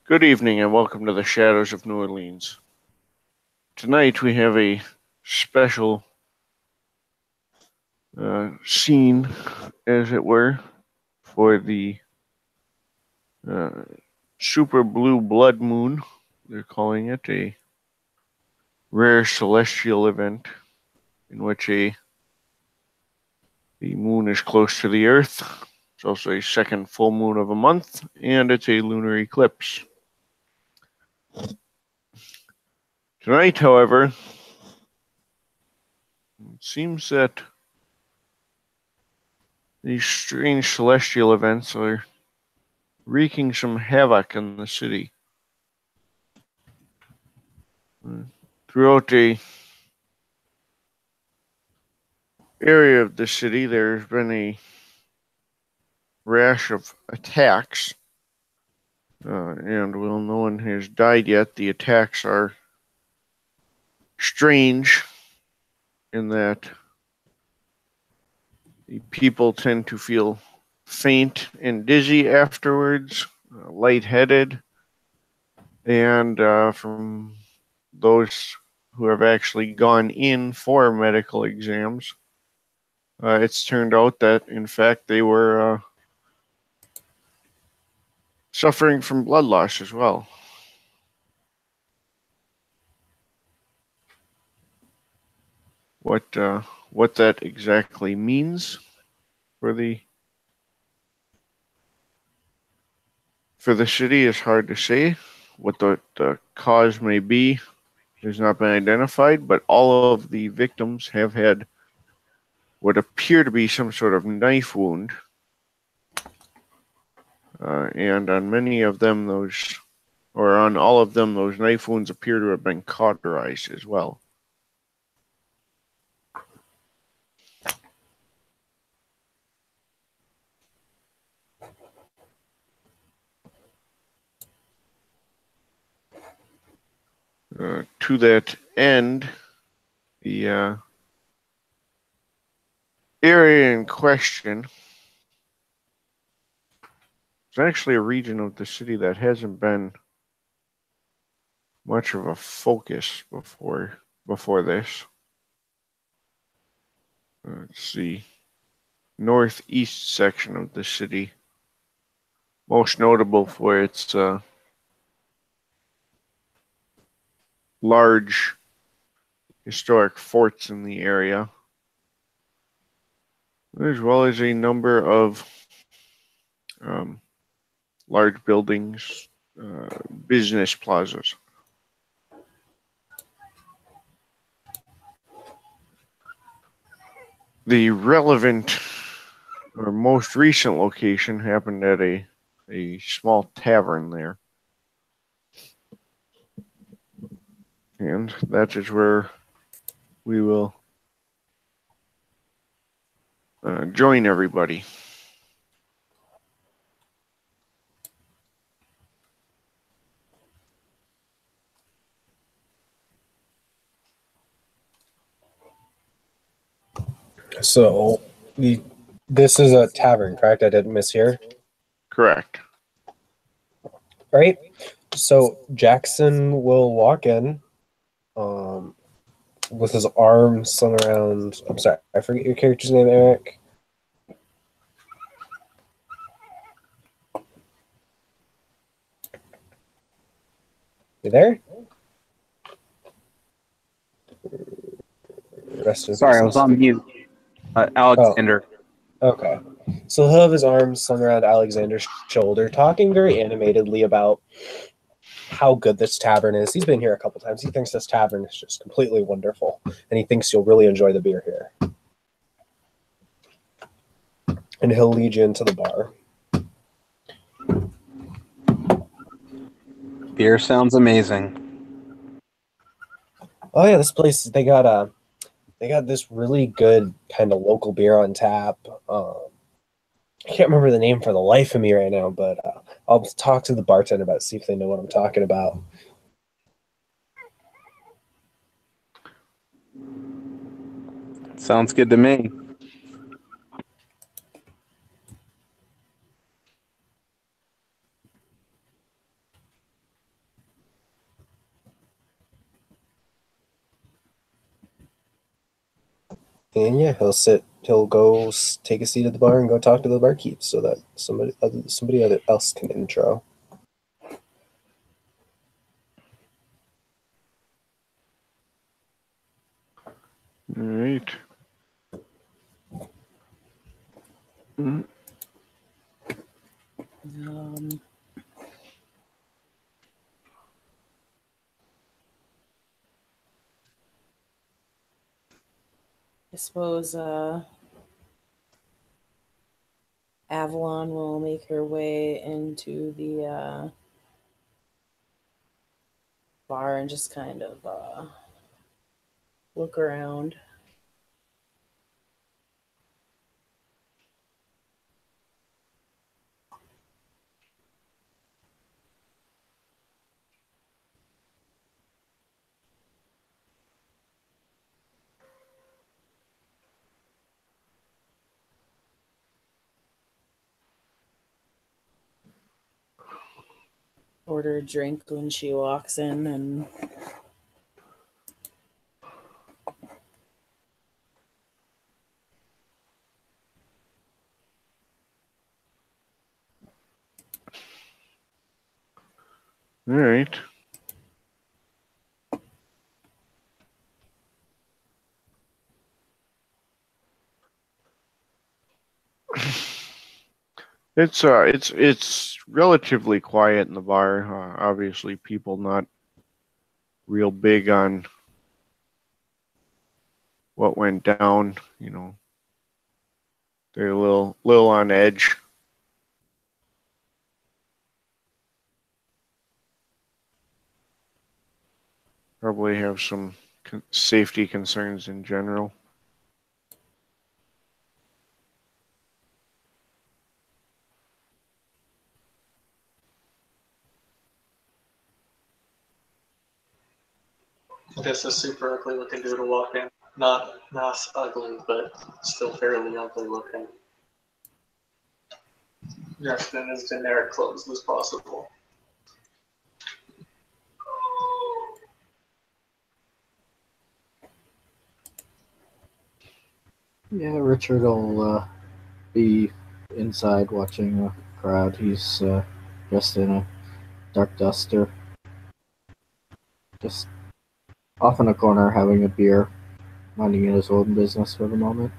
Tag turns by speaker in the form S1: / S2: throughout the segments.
S1: Good evening and welcome to the Shadows of New Orleans. Tonight we have a special scene, as it were, for the uh, super blue blood moon. They're calling it a rare celestial event in which the moon is close to the Earth. It's also a second full moon of a month, and it's a lunar eclipse. Tonight, however, it seems that these strange celestial events are wreaking some havoc in the city. Throughout the area of the city, there's been a rash of attacks, and while no one has died yet, the attacks are strange in that the people tend to feel faint and dizzy afterwards, lightheaded, and from those who have actually gone in for medical exams, it's turned out that, in fact, they were suffering from blood loss as well. What that exactly means for the city is hard to say. What the cause may be has not been identified, but all of the victims have had what appear to be some sort of knife wound. And on many of them, on all of them, those knife wounds appear to have been cauterized as well. To that end, the area in question is actually a region of the city that hasn't been much of a focus before this. It's the northeast section of the city, most notable for its large historic forts in the area, as well as a number of large buildings, business plazas. The relevant or most recent location happened at a small tavern there. And that is where we will join everybody.
S2: So, this is a tavern, correct? I didn't mishear.
S1: Correct.
S2: Right. So Jackson will walk in, with his arm slung around. I'm sorry, I forget your character's name, Eric. You there?
S3: Sorry, I was on mute. Alexander.
S2: Oh, okay. So he'll have his arm slung around Alexander's shoulder, talking very animatedly about how good this tavern is. He's been here a couple times. He thinks this tavern is just completely wonderful, and he thinks you'll really enjoy the beer here. And he'll lead you into the bar.
S3: Beer sounds amazing.
S2: Oh yeah, this place they got this really good kind of local beer on tap. I can't remember the name for the life of me right now, but I'll talk to the bartender about it, see if they know what I'm talking about.
S3: Sounds good to me.
S2: And yeah, he'll go take a seat at the bar and go talk to the barkeep so that somebody else can intro.
S1: All right. Mm,
S4: Um, I suppose Avalon will make her way into the bar and just kind of look around. Order a drink when she walks in, and
S1: all right. It's relatively quiet in the bar. Obviously, people not real big on what went down. You know, they're a little on edge. Probably have some safety concerns in general.
S5: I guess a super ugly looking dude will walk in. Not ugly, but still fairly ugly looking. Dressed in as generic clothes as possible.
S6: Yeah, Richard will be inside watching the crowd. He's dressed in a dark duster, just off in a corner having a beer, minding his own business for the moment.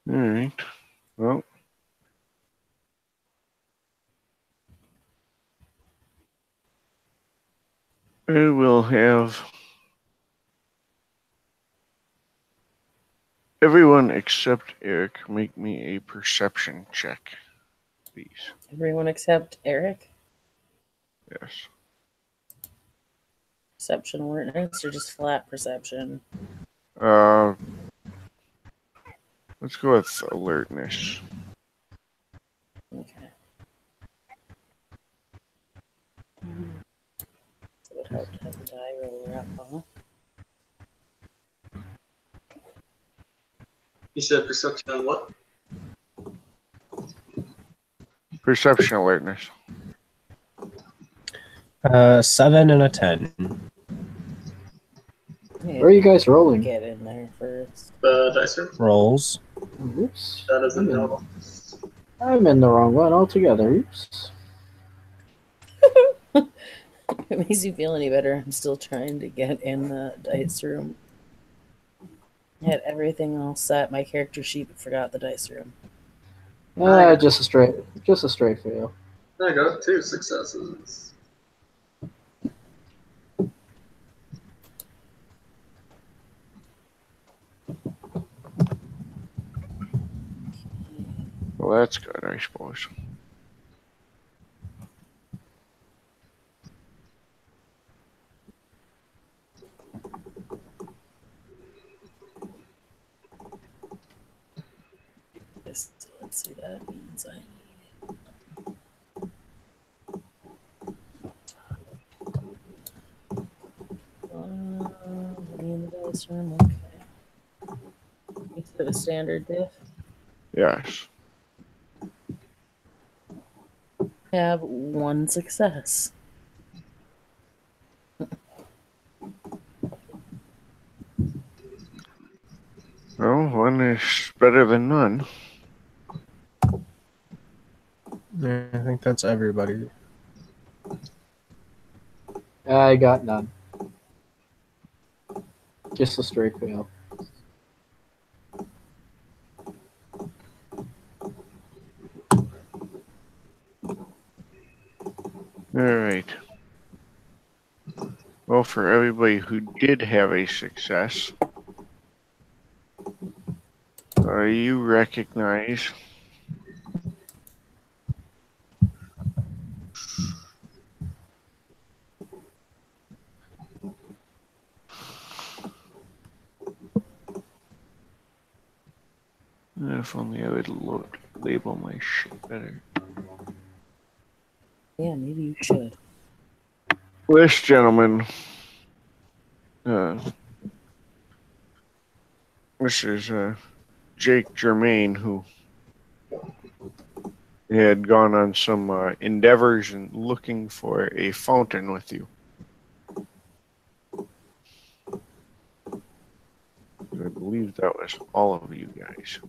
S1: All right. Well, I will have everyone except Eric make me a perception check, please.
S4: everyone except Eric.
S1: Yes.
S4: Perception awareness or just flat perception?
S1: Uh, let's go with alertness.
S4: Okay. So it would help to have the die roller up, huh?
S5: You said perception on what?
S1: Perception alertness.
S2: 7 and a 10.
S4: Yeah,
S6: Where are you guys rolling?
S4: get in there first.
S5: The dice room?
S2: Rolls.
S6: Oops.
S5: That isn't normal.
S6: I'm in the wrong one altogether. Oops.
S4: If it makes you feel any better, I'm still trying to get in the dice room. I had everything all set. My character sheet, but forgot the dice room.
S6: Just a straight fail.
S5: I got 2 successes.
S1: Well, that's good, I suppose.
S4: Just let's see, that means I need dice room. Okay. You said a standard diff.
S1: Yes.
S4: Have one success.
S1: Well, one is better than none.
S2: Yeah, I think that's everybody.
S6: I got none. Just a straight fail.
S1: All right. Well, for everybody who did have a success, you recognize if only I would label my shit better.
S4: Yeah, maybe you should.
S1: This gentleman, this is Jake Germain, who had gone on some endeavors and looking for a fountain with you. I believe that was all of you guys.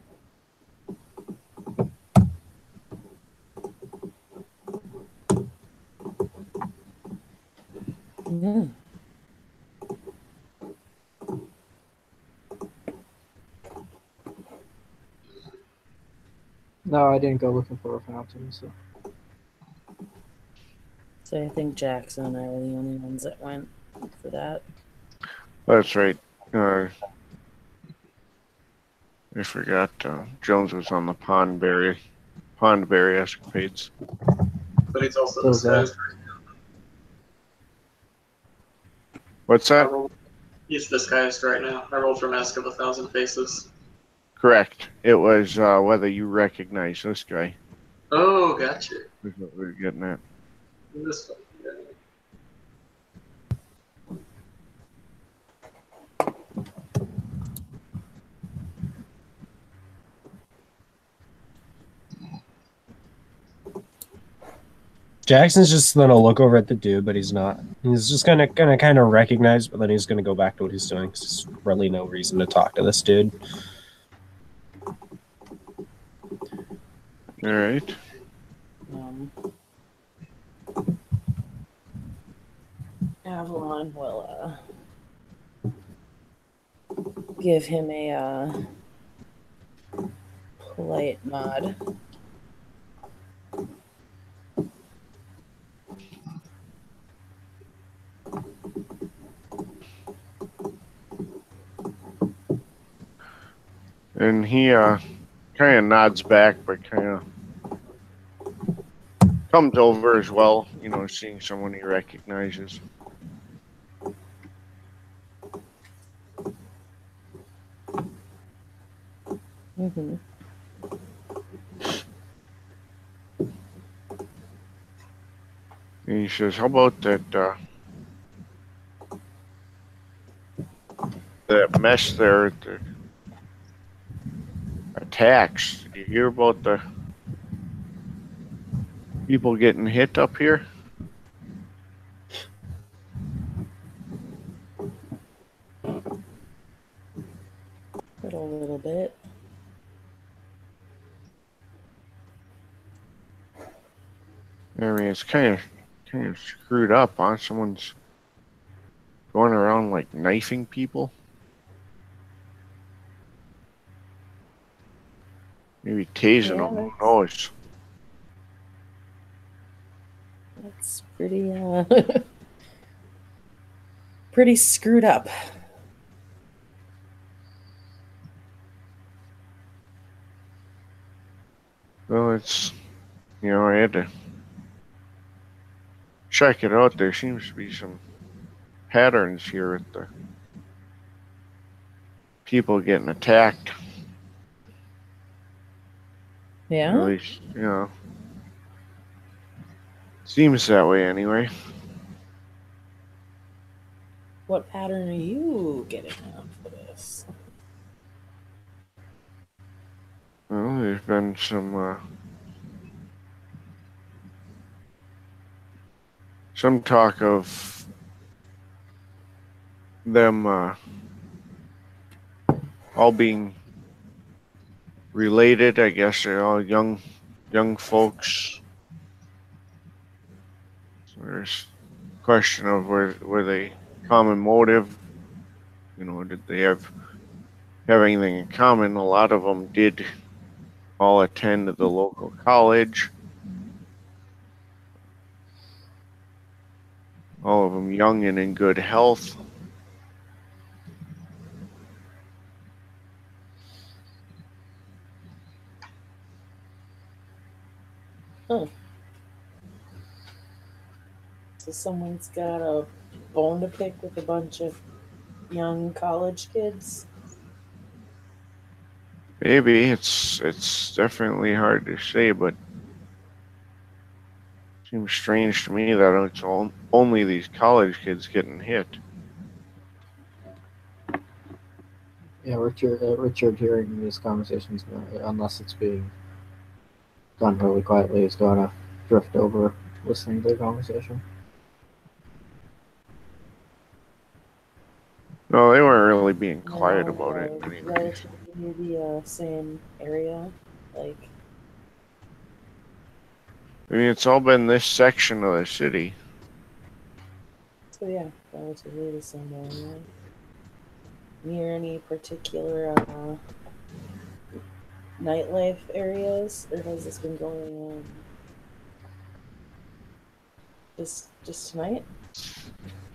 S4: Mm.
S6: No, I didn't go looking for a fountain, so.
S4: So I think Jackson and I were the only ones that went for that.
S1: That's right. I forgot Jones was on the Pondberry escapades.
S5: But he's also
S6: So is that-
S5: disguised.
S1: What's that?
S5: He's disguised right now. I rolled for Mask of a Thousand Faces.
S1: Correct. It was whether you recognize this guy.
S5: Oh, gotcha.
S1: Is what we're getting at.
S5: This one. Yeah.
S2: Jackson's just gonna look over at the dude, but he's not. He's just gonna kind of recognize, but then he's gonna go back to what he's doing. 'Cause there's really no reason to talk to this dude.
S1: All right.
S4: Avalon will give him a polite nod.
S1: And he kind of nods back, but kind of comes over as well, you know, seeing someone he recognizes.
S4: Mm-hmm.
S1: And he says, "How about that that mess there at the attacks? Did you hear about the people getting hit up here?"
S4: A little bit.
S1: I mean, it's kind of screwed up, huh? Someone's going around like knifing people. Maybe tasing them. Who knows?
S4: That's pretty pretty screwed up.
S1: Well, it's, you know, I had to check it out. There seems to be some patterns here with the people getting attacked. At
S4: Yeah?
S1: least, you know, seems that way anyway.
S4: What pattern are you getting up? Yes.
S1: Well, there's been some talk of them all being related. I guess they're all young folks. So there's a question of were they common motive? You know, did they have anything in common? A lot of them did all attend the local college. All of them young and in good health.
S4: So someone's got a bone to pick with a bunch of young college kids.
S1: Maybe it's definitely hard to say, but it seems strange to me that it's only these college kids getting hit.
S6: Yeah, Richard hearing these conversations, unless it's being done really quietly, is going to drift over listening to the conversation.
S1: No, they weren't really being quiet
S4: No,
S1: about it. Anyways.
S4: Relatively the same area, like.
S1: I mean, it's all been this section of the city.
S4: So yeah, relatively the same area. Near any particular nightlife areas, or has this been going on just tonight?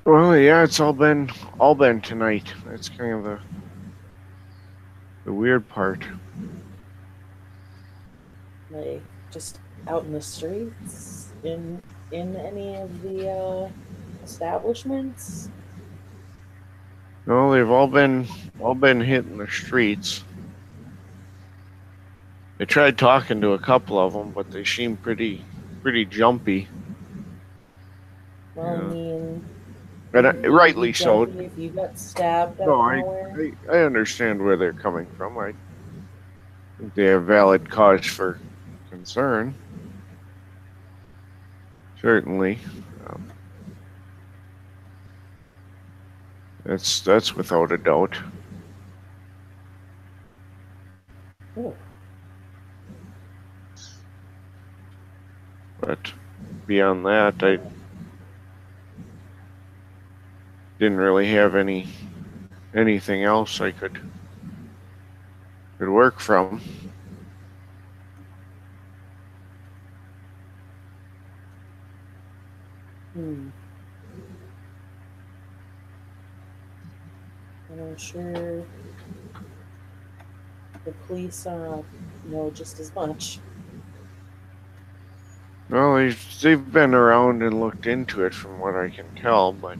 S1: Well, yeah, it's all been tonight. That's kind of the weird part.
S4: Like just out in the streets, in any of the establishments.
S1: No, they've all been hitting the streets. I tried talking to a couple of them, but they seem pretty jumpy.
S4: Well,
S1: Yeah.
S4: I mean,
S1: And rightly
S4: you
S1: so.
S4: if you got stabbed out
S1: No,
S4: nowhere.
S1: I understand where they're coming from. I think they have valid cause for concern. Certainly. That's without a doubt.
S4: Oh.
S1: But beyond that, I didn't really have anything else I could work from.
S4: And I'm sure the police know just as much.
S1: Well, they've been around and looked into it from what I can tell, but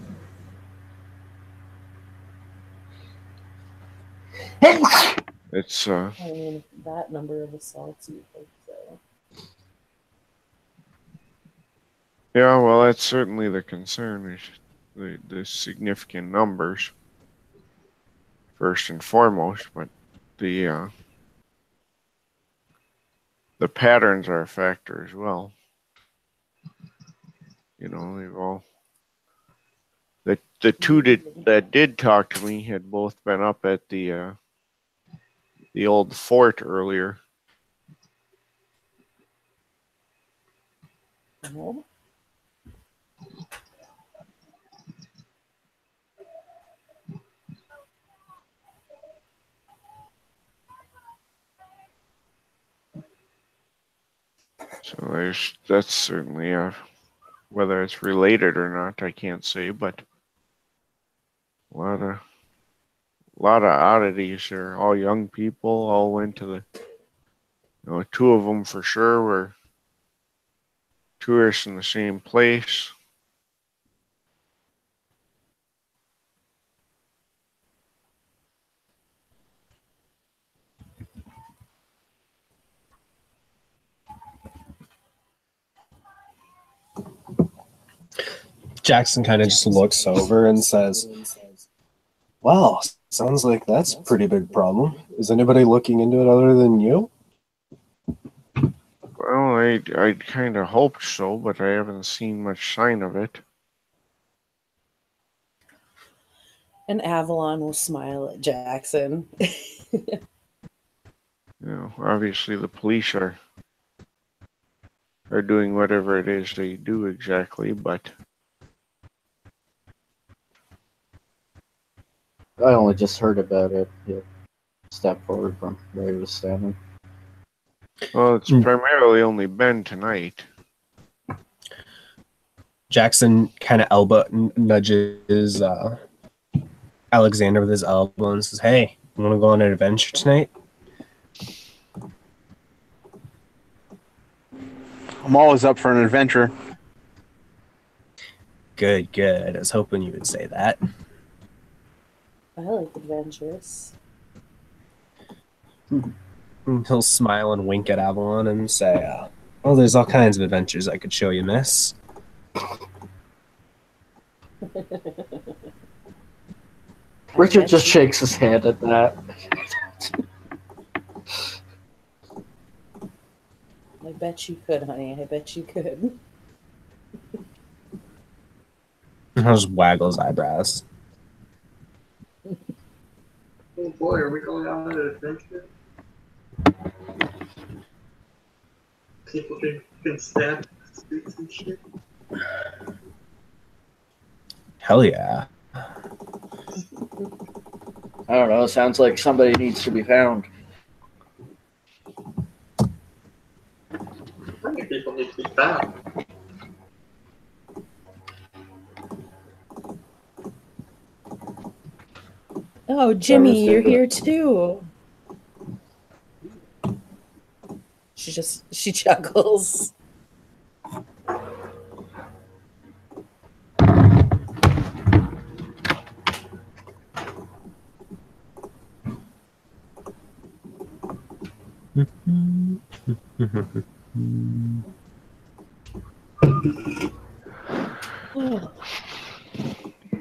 S1: it's
S4: I mean, that number of assaults, you think so?
S1: yeah, well, that's certainly the concern, is the significant numbers first and foremost, but the patterns are a factor as well. You know, they've all the two that did talk to me had both been up at the old fort earlier.
S4: No?
S1: So that's certainly whether it's related or not, I can't say, but a lot of oddities there. All young people, all went to two of them for sure were tourists in the same place.
S2: Jackson kind of just looks over and says, Well, sounds like that's a pretty big problem. Is anybody looking into it other than you?
S1: Well, I kind of hoped so, but I haven't seen much sign of it.
S4: And Avalon will smile at Jackson.
S1: Obviously the police are doing whatever it is they do exactly, but
S6: I only just heard about it. He stepped forward from where he was standing.
S1: well, it's primarily only been tonight.
S2: Jackson kind of elbow nudges Alexander with his elbow and says, "Hey, you want to go on an adventure tonight?"
S3: I'm always up for an adventure.
S2: Good, good. I was hoping you would say that.
S4: I like adventurous.
S2: He'll smile and wink at Avalon and say, "Oh, there's all kinds of adventures I could show you, miss."
S6: Richard just shakes his head at that.
S4: I bet you could, honey. I bet you could.
S2: He'll just waggle his eyebrows.
S5: Oh boy, are we going on an adventure? People can stab in the streets and shit.
S2: Hell yeah.
S6: I don't know. Sounds like somebody needs to be found.
S5: How many people need to be found?
S4: Oh, Jimmy, you're here too. She chuckles.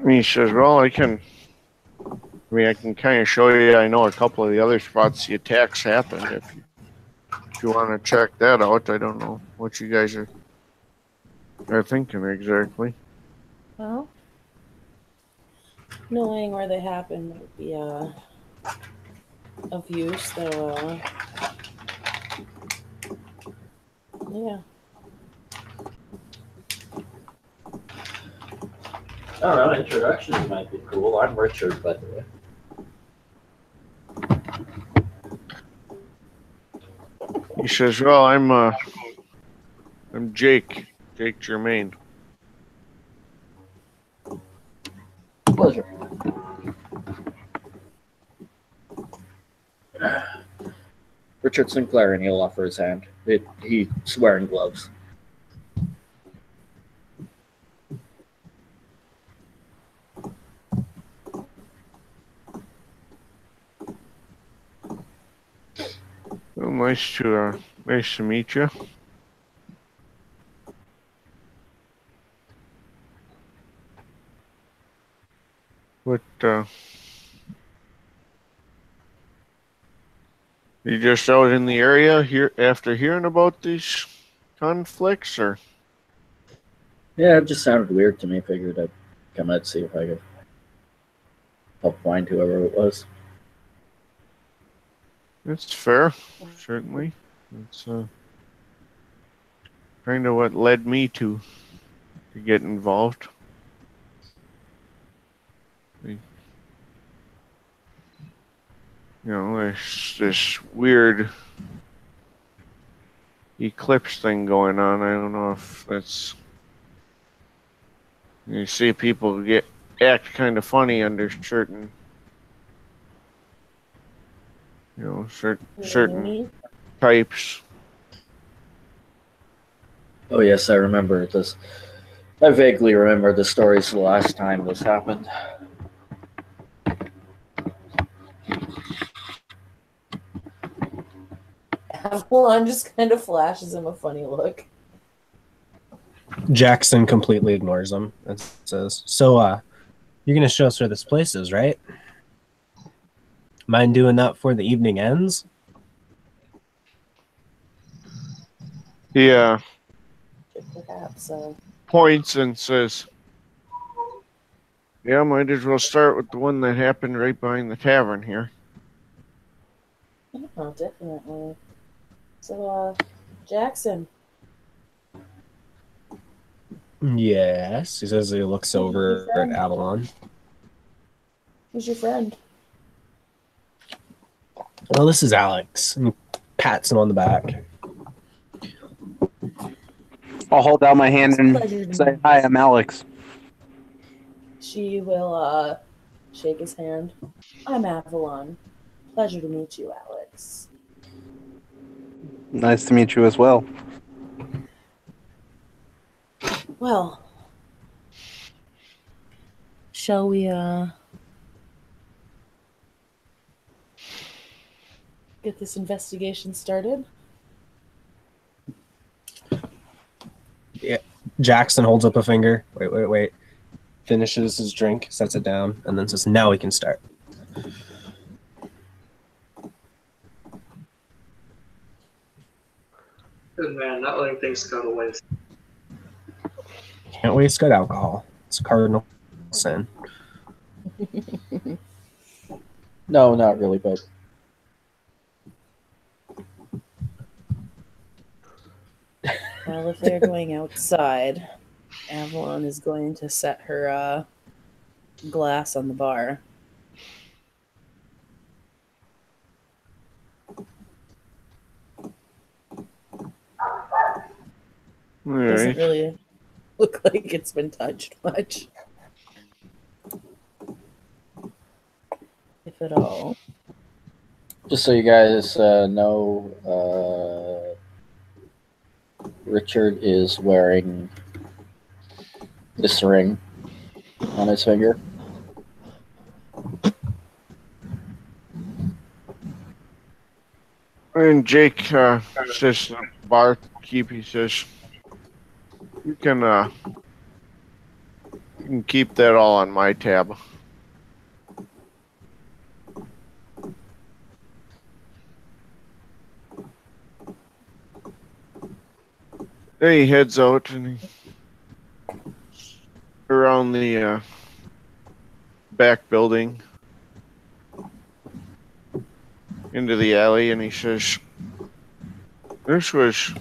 S1: He says, well, I can kind of show you. I know a couple of the other spots the attacks happened. If you want to check that out, I don't know what you guys are thinking exactly.
S4: Well, knowing where they happen would be of use, though. Yeah.
S7: I don't know, introductions might be cool. I'm Richard, by the way.
S1: He says, well, I'm Jake Germain.
S6: Pleasure. Richard Sinclair, and he'll offer his hand. He's wearing gloves.
S1: Well, nice to meet you. What, you just out in the area here after hearing about these conflicts, or?
S6: Yeah, it just sounded weird to me. Figured I'd come out and see if I could help find whoever it was.
S1: It's fair, certainly. It's kind of what led me to get involved. There's this weird eclipse thing going on. I don't know if that's... You see people act kind of funny under certain certain types.
S6: Oh yes, I remember this. I vaguely remember the stories the last time this happened.
S4: Avalon just kind of flashes him a funny look.
S2: Jackson completely ignores him and says, "So, you're gonna show us where this place is, right?" Mind doing that before the evening ends?
S1: He
S4: Perhaps.
S1: points and says, "Yeah, might as well start with the one that happened right behind the tavern here."
S4: Oh, definitely. So, Jackson.
S2: Yes. He says he looks over at Avalon.
S4: Who's your friend?
S2: Well, this is Alex. And pats him on the back.
S3: I'll hold out my hand
S4: Pleasure
S3: and
S4: to
S3: say,
S4: meet
S3: "Hi,
S4: you."
S3: I'm Alex."
S4: She will shake his hand. I'm Avalon. Pleasure to meet you, Alex.
S3: Nice to meet you as well.
S4: Well, shall we get this investigation started?
S2: Jackson holds up a finger. Wait. Finishes his drink, sets it down, and then says, "Now we can start."
S5: Good man, not letting things go to waste.
S2: Can't waste good alcohol. It's a cardinal sin.
S6: No, not really, but
S4: Well, if they're going outside, Avalon is going to set her glass on the bar.
S1: All
S4: Doesn't
S1: right.
S4: really look like it's been touched much, if at all.
S6: just so you guys know, Richard is wearing this ring on his finger.
S1: And Jake says to the barkeep, he says, you can keep that all on my tab." Then he heads out and around the back building into the alley, and he says, "This was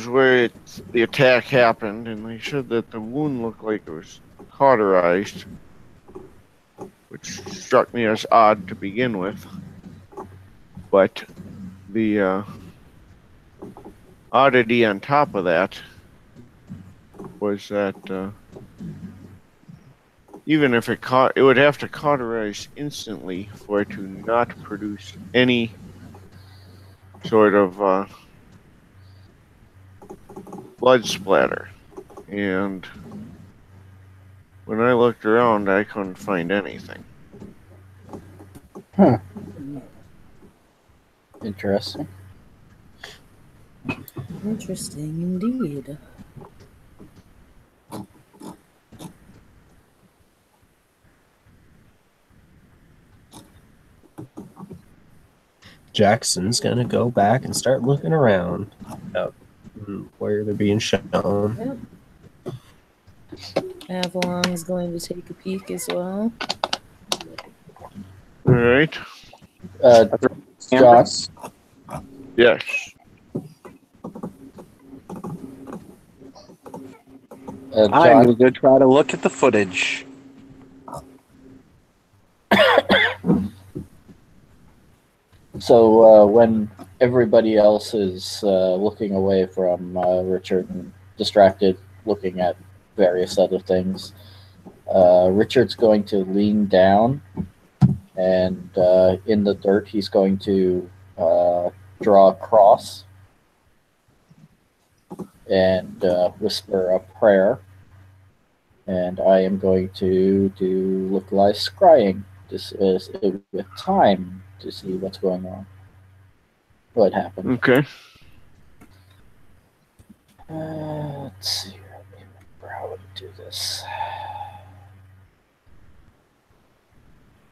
S1: where the attack happened, and they said that the wound looked like it was cauterized, which struck me as odd to begin with. But the oddity on top of that was that even if it would have to cauterize instantly for it to not produce any sort of blood splatter. And when I looked around, I couldn't find anything."
S6: Interesting.
S4: Interesting indeed.
S2: Jackson's gonna go back and start looking around where they're being shown.
S4: Avalon is going to take a peek as well.
S1: All right.
S6: Josh,
S1: Yes.
S3: I'm
S6: Josh,
S3: going to try to look at the footage.
S6: so when everybody else is looking away from Richard and distracted, looking at various other things, Richard's going to lean down, and in the dirt, he's going to draw a cross and whisper a prayer. And I am going to do localized scrying with time to see what's going on, what happened.
S1: Okay.
S6: Let's see. Let me remember how to do this.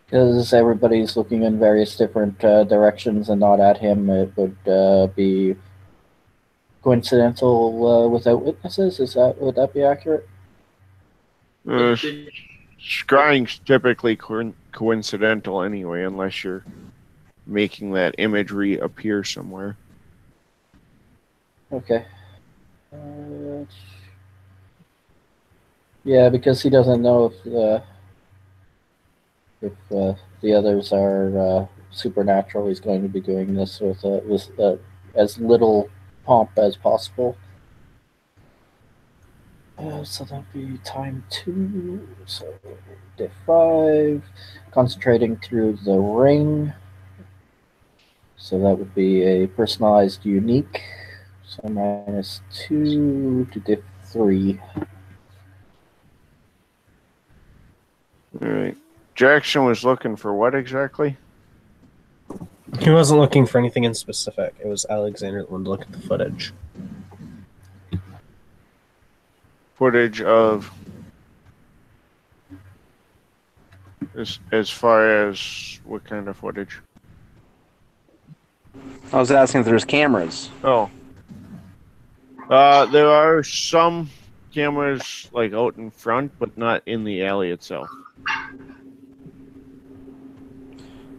S6: Because everybody's looking in various different directions and not at him, it would be coincidental without witnesses. Would that be accurate?
S1: Scrying's typically coincidental anyway, unless you're making that imagery appear somewhere.
S6: Okay. Yeah, because he doesn't know if the others are supernatural. He's going to be doing this with as little pomp as possible. So that'd be time 2. So day 5, concentrating through the ring. So that would be a personalized unique. So -2 to diff 3.
S1: All right. Jackson was looking for what exactly?
S2: He wasn't looking for anything in specific. It was Alexander that wanted to look at the footage.
S1: Footage of as far as what kind of footage?
S3: I was asking if there's cameras.
S1: Oh. There are some cameras like out in front, but not in the alley itself.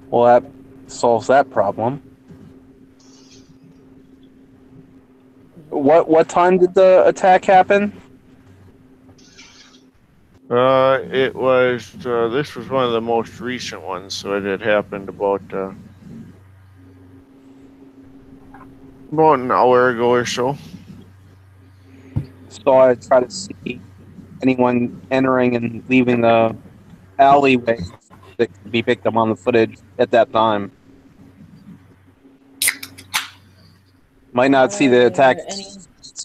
S3: Well, that solves that problem. What time did the attack happen?
S1: It was this was one of the most recent ones, so it had happened about an hour ago or so.
S3: So I try to see anyone entering and leaving the alleyway that could be picked up on the footage at that time. Might not see the attack,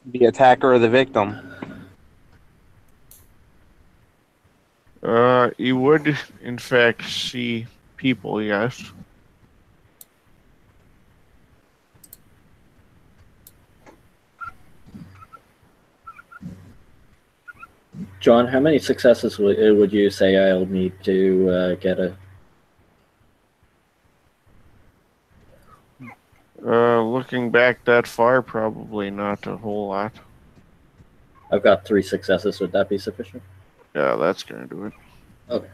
S3: the attacker or the victim.
S1: You would, in fact, see people, yes.
S6: John, how many successes would you say I'll need to get a?
S1: Looking back that far, probably not a whole lot.
S6: I've got 3 successes. Would that be sufficient?
S1: Yeah, that's gonna do it.
S6: Okay.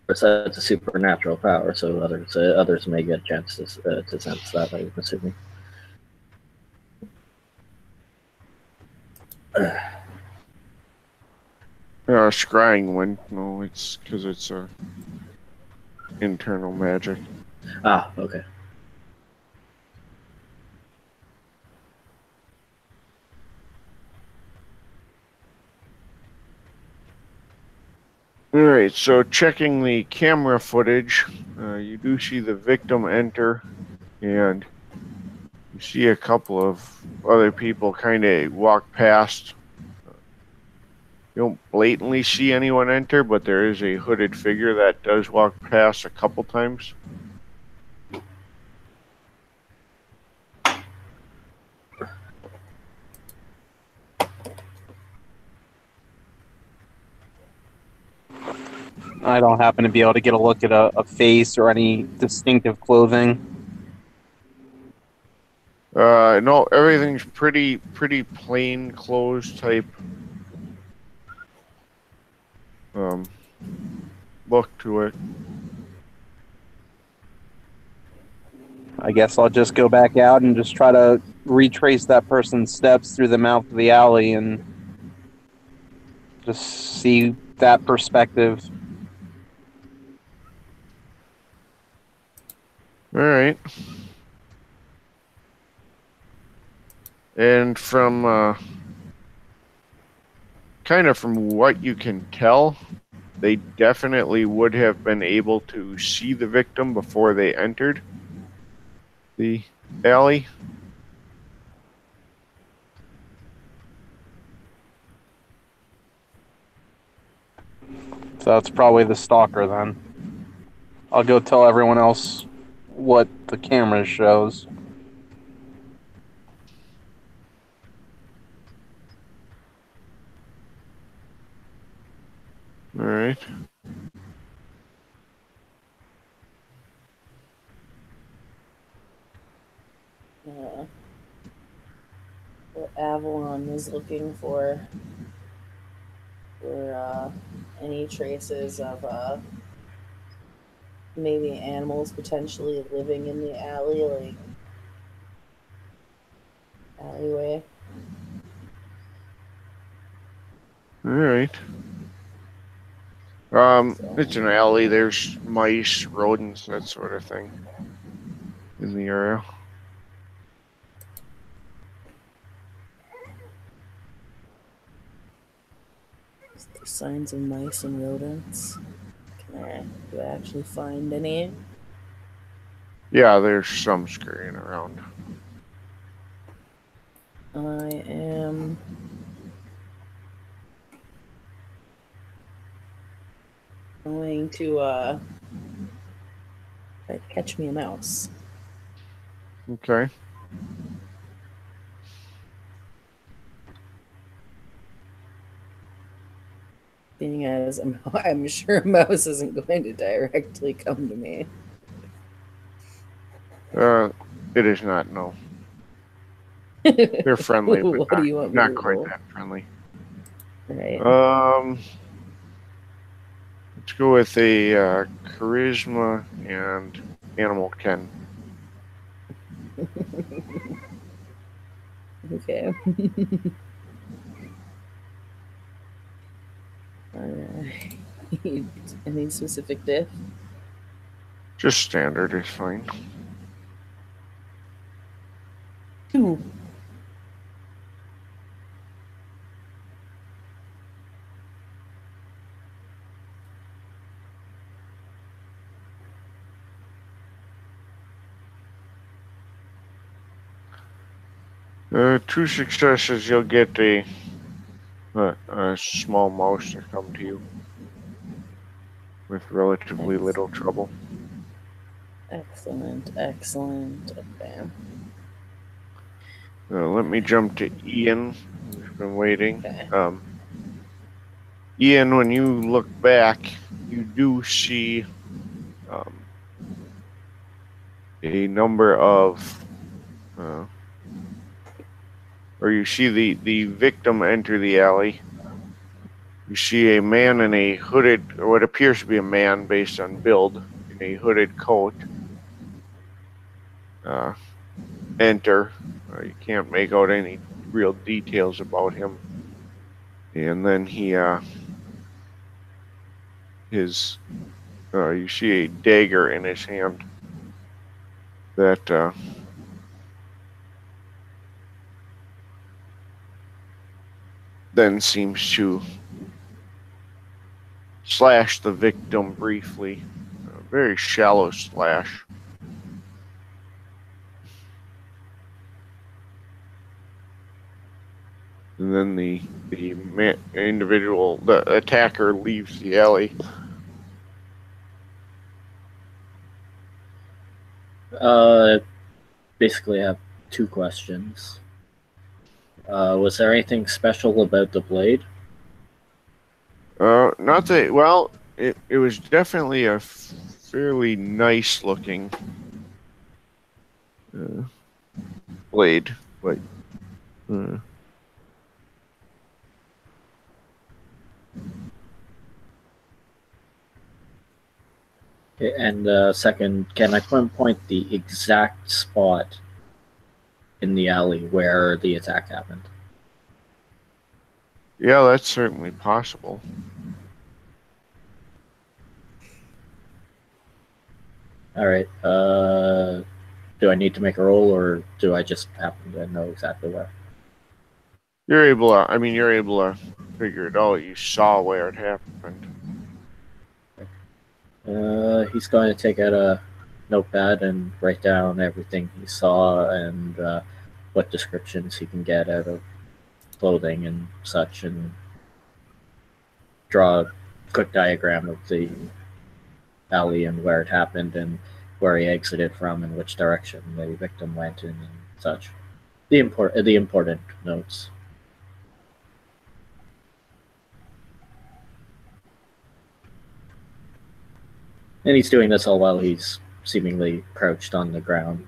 S6: It's a supernatural power, so others may get a chance to sense that, I'm assuming.
S1: Scrying one. No, it's because it's internal magic.
S6: Ah, okay.
S1: Alright, so checking the camera footage, you do see the victim enter, and you see a couple of other people kind of walk past. You don't blatantly see anyone enter, but there is a hooded figure that does walk past a couple times.
S3: I don't happen to be able to get a look at a face or any distinctive clothing.
S1: No, everything's pretty plain clothes type look to it.
S3: I guess I'll just go back out and just try to retrace that person's steps through the mouth of the alley and just see that perspective.
S1: All right. And from kind of from what you can tell, they definitely would have been able to see the victim before they entered the alley.
S3: So that's probably the stalker then. I'll go tell everyone else what the camera shows.
S1: All right.
S4: What Avalon is looking for any traces of maybe animals potentially living in the alley, like alleyway.
S1: All right. It's an alley. There's mice, rodents, that sort of thing in the area.
S4: Is there signs of mice and rodents? Do I actually find any?
S1: Yeah, there's some scurrying around.
S4: I am going to try to catch me a mouse.
S1: Okay.
S4: Being as I'm sure a mouse isn't going to directly come to me.
S1: It is not, no. They're friendly, but
S4: What do you want me
S1: not
S4: to
S1: quite
S4: roll?
S1: that friendly.
S4: Right.
S1: Let's go with a charisma and animal ken.
S4: Okay. Alright. Any specific diff?
S1: Just standard is fine.
S4: 2.
S1: Two successes, you'll get a small mouse to come to you with relatively little trouble.
S4: Excellent. Okay.
S1: Let me jump to Ian, who's been waiting.
S4: Okay.
S1: Ian, when you look back, you do see a number of, or you see the victim enter the alley. You see a man in a hooded, or what appears to be a man based on build, in a hooded coat enter. You can't make out any real details about him. And then you see a dagger in his hand that then seems to slash the victim briefly. A very shallow slash. And then the attacker leaves the alley.
S6: Basically, I have 2 questions. Was there anything special about the blade?
S1: Not that. Well, it was definitely a fairly nice looking blade, but.
S6: Okay, and second, can I pinpoint the exact spot in the alley where the attack happened?
S1: Yeah, that's certainly possible.
S6: All right. Do I need to make a roll, or do I just happen to know exactly where?
S1: You're able to figure it out. You saw where it happened.
S6: He's going to take out a notepad and write down everything he saw and what descriptions he can get out of clothing and such, and draw a quick diagram of the alley and where it happened and where he exited from and which direction the victim went in and such. The important notes. And he's doing this all while he's seemingly crouched on the ground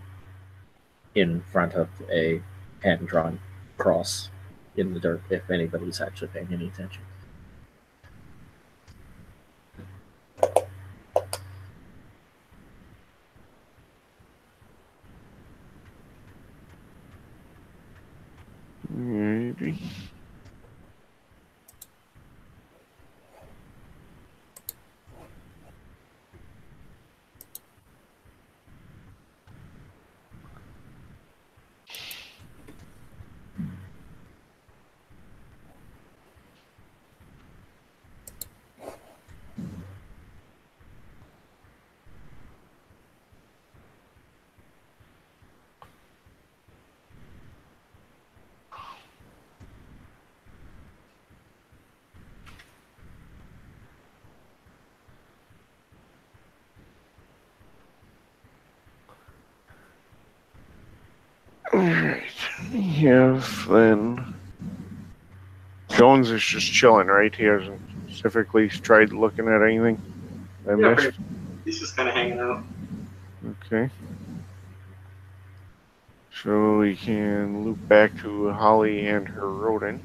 S6: in front of a hand-drawn cross in the dirt, if anybody's actually paying any attention.
S1: Maybe. Alright. We have then. Jones is just chilling, right? He hasn't specifically tried looking at anything. I
S5: Yeah,
S1: missed.
S5: he's just kind of hanging out.
S1: Okay. So we can loop back to Holly and her rodent.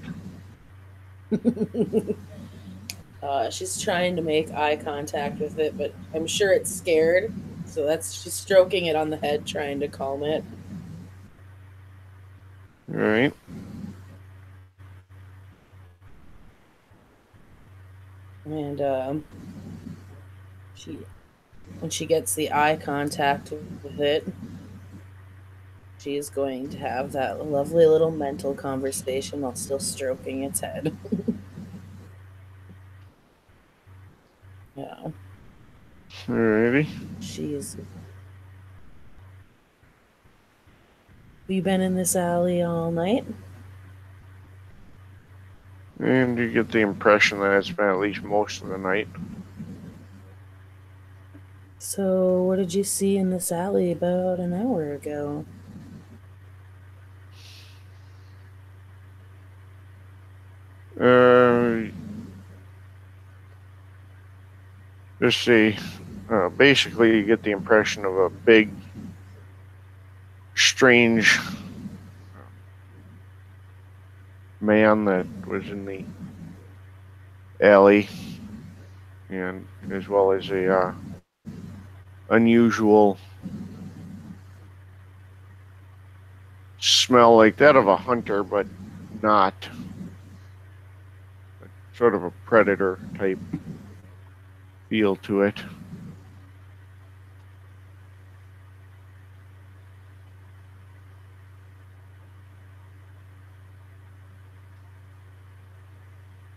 S4: She's trying to make eye contact with it, but I'm sure it's scared. So she's stroking it on the head, trying to calm it.
S1: Alright.
S4: And when she gets the eye contact with it, she is going to have that lovely little mental conversation while still stroking its head. Yeah.
S1: Alrighty.
S4: She's. Have you been in this alley all night?
S1: And you get the impression that it's been at least most of the night.
S4: So, what did you see in this alley about an hour ago?
S1: Just see. Basically, you get the impression of a big, strange man that was in the alley, and as well as a unusual smell like that of a hunter, but not. Sort of a predator type feel to it.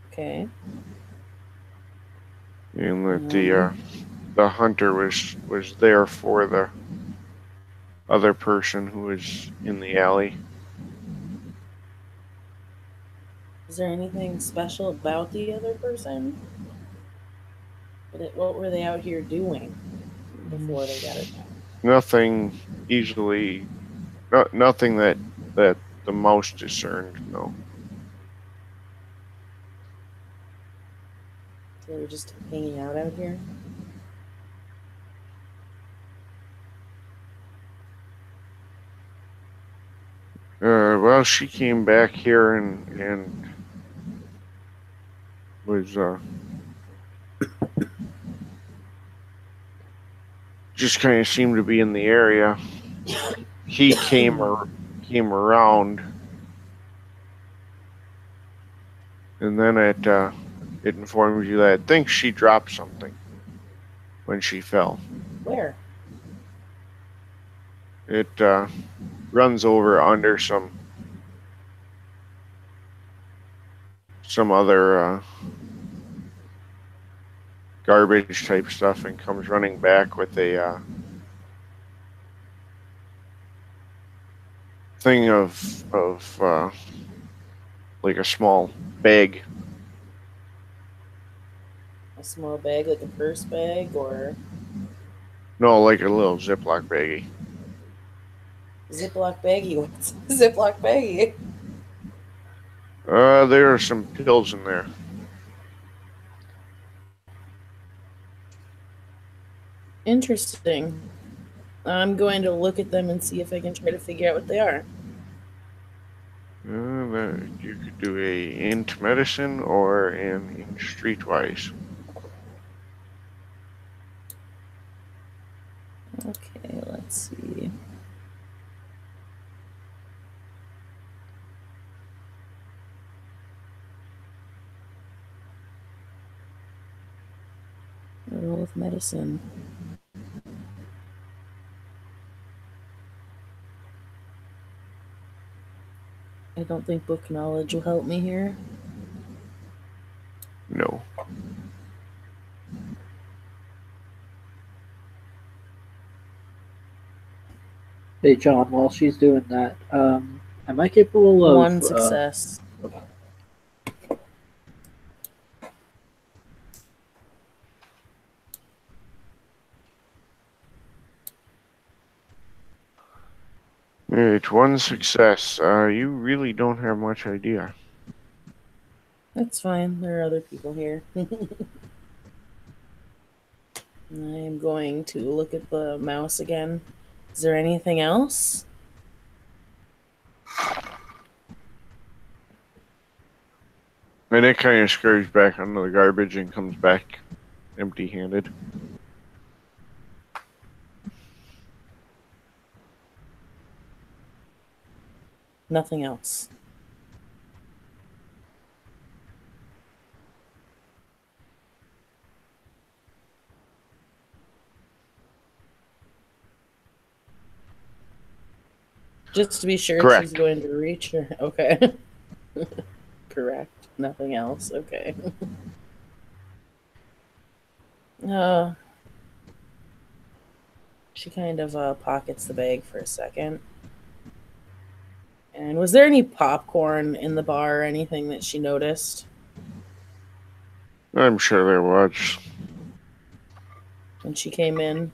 S4: Okay.
S1: And that the hunter was there for the other person who was in the alley.
S4: Is there anything special about the other person? What were they out here doing before they got attacked?
S1: Nothing easily, nothing that the mouse discerned. No.
S4: They were just hanging out here?
S1: Well, she came back here and was just kind of seemed to be in the area. He came around, and then it informs you that I think she dropped something when she fell.
S4: Where?
S1: It runs over under some other garbage type stuff and comes running back with a thing of like a small bag
S4: A small bag, like a purse bag, or
S1: No, like a little Ziploc baggie.
S4: Ziploc baggie? What's a Ziploc baggie?
S1: There are some pills in there.
S4: Interesting. I'm going to look at them and see if I can try to figure out what they are.
S1: You could do a int medicine or an in streetwise.
S4: Okay, let's see. Roll of medicine. I don't think book knowledge will help me here.
S1: No.
S6: Hey, John, while she's doing that, am I capable of...
S4: One success.
S1: It's one success. You really don't have much idea.
S4: That's fine. There are other people here. I'm going to look at the mouse again. Is there anything else?
S1: And it kind of scurries back under the garbage and comes back empty-handed.
S4: Nothing else. Just to be sure
S1: Correct.
S4: she's going to reach her. Okay. Correct. Nothing else. Okay. She kind of pockets the bag for a second. And was there any popcorn in the bar or anything that she noticed
S1: I'm sure there was.
S4: when she came in?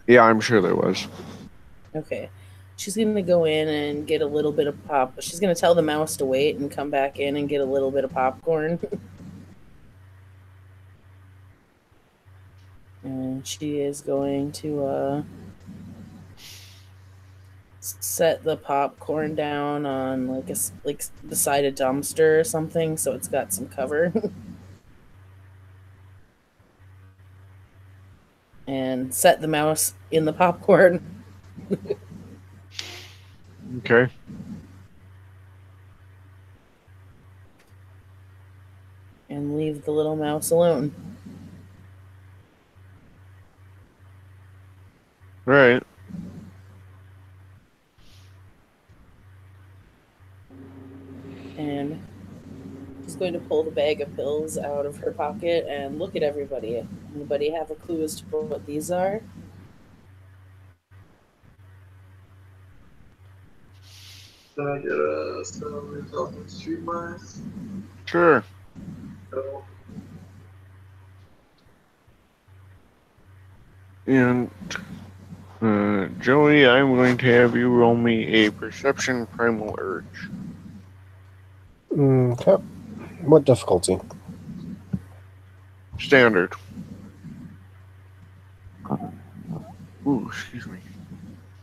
S1: Yeah, I'm sure there was.
S4: Okay. She's going to go in and get a little bit of pop. She's going to tell the mouse to wait and come back in and get a little bit of popcorn. And she is going to set the popcorn down on like beside a dumpster or something, so it's got some cover. And set the mouse in the popcorn.
S1: Okay.
S4: And leave the little mouse alone.
S1: Right.
S4: And she's going to pull the bag of pills out of her pocket and look at everybody. Anybody have a clue as to what these are?
S5: Can I get a some intelligence streetwise?
S1: Sure.
S5: So,
S1: And Joey, I'm going to have you roll me a perception primal urge.
S2: Okay. What difficulty?
S1: Standard. Ooh, excuse me.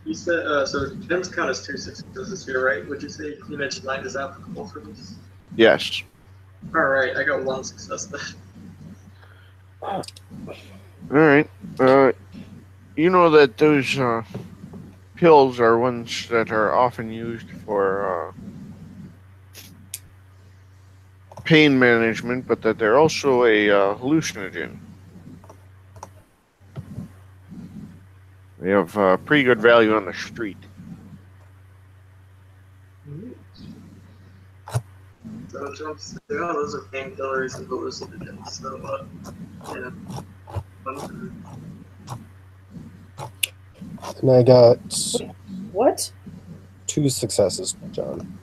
S5: you said, so Jim's count is 2 successes here, right? Would you say you mentioned 9 is applicable for this?
S1: Yes.
S5: Alright, I got 1 success then.
S1: All right. You know that those pills are ones that are often used for pain management, but that they're also a hallucinogen. They have pretty good value on the street.
S5: So Jim said, oh, those are painkillers and hallucinogens. So, yeah.
S2: And I got
S4: What?
S2: 2 successes, John.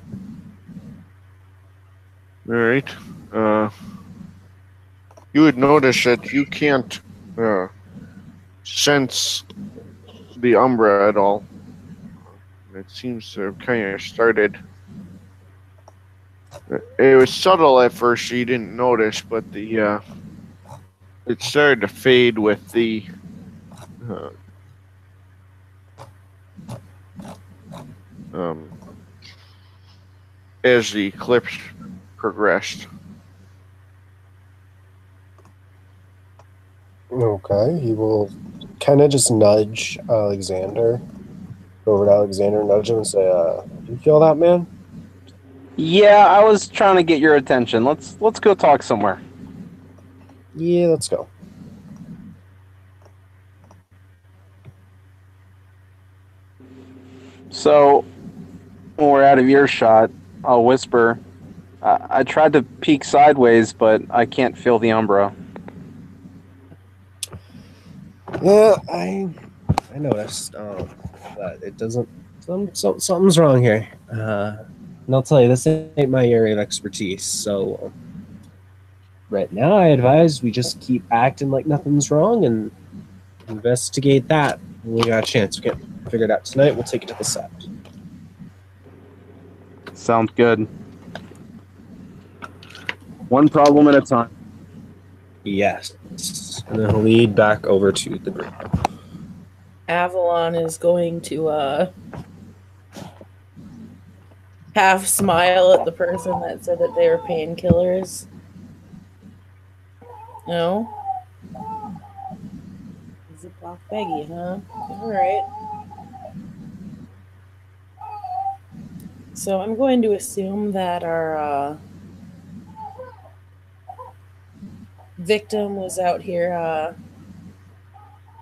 S1: All right. you would notice that you can't sense the Umbra at all. It seems to have kind of started. It was subtle at first, so you didn't notice, but it started to fade with the as the eclipse progressed.
S2: Okay, he will kind of just nudge Alexander. Go over to Alexander, nudge him, and say, "Do you feel that, man?"
S3: Yeah, I was trying to get your attention. Let's go talk somewhere.
S2: Yeah, let's go.
S3: So, when we're out of earshot, I'll whisper, I tried to peek sideways, but I can't feel the Umbra.
S2: Yeah, I noticed that it doesn't. Something's wrong here. And I'll tell you, this ain't my area of expertise. So, right now, I advise we just keep acting like nothing's wrong and investigate that when we got a chance. We can't figure it out tonight. We'll take it to the set.
S3: Sounds good. One problem at a time.
S2: Yes. And then he'll lead back over to the group.
S4: Avalon is going to half smile at the person that said that they were painkillers. No? Ziploc baggie, huh? Alright. So I'm going to assume that our victim was out here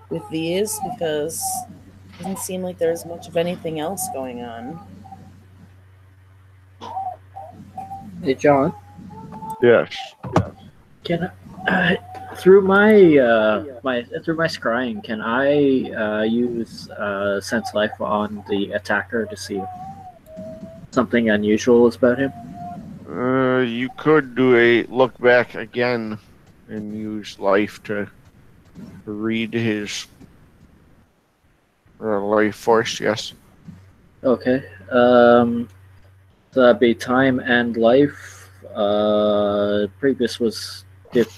S4: with these because it doesn't seem like there's much of anything else going on.
S7: Hey, John.
S1: Yes.
S7: Can I, through my scrying, can I use sense life on the attacker to see if something unusual is about him?
S1: You could do a look back again and use life to read his life force, yes.
S7: Okay. So that'd be time and life. Previous was diff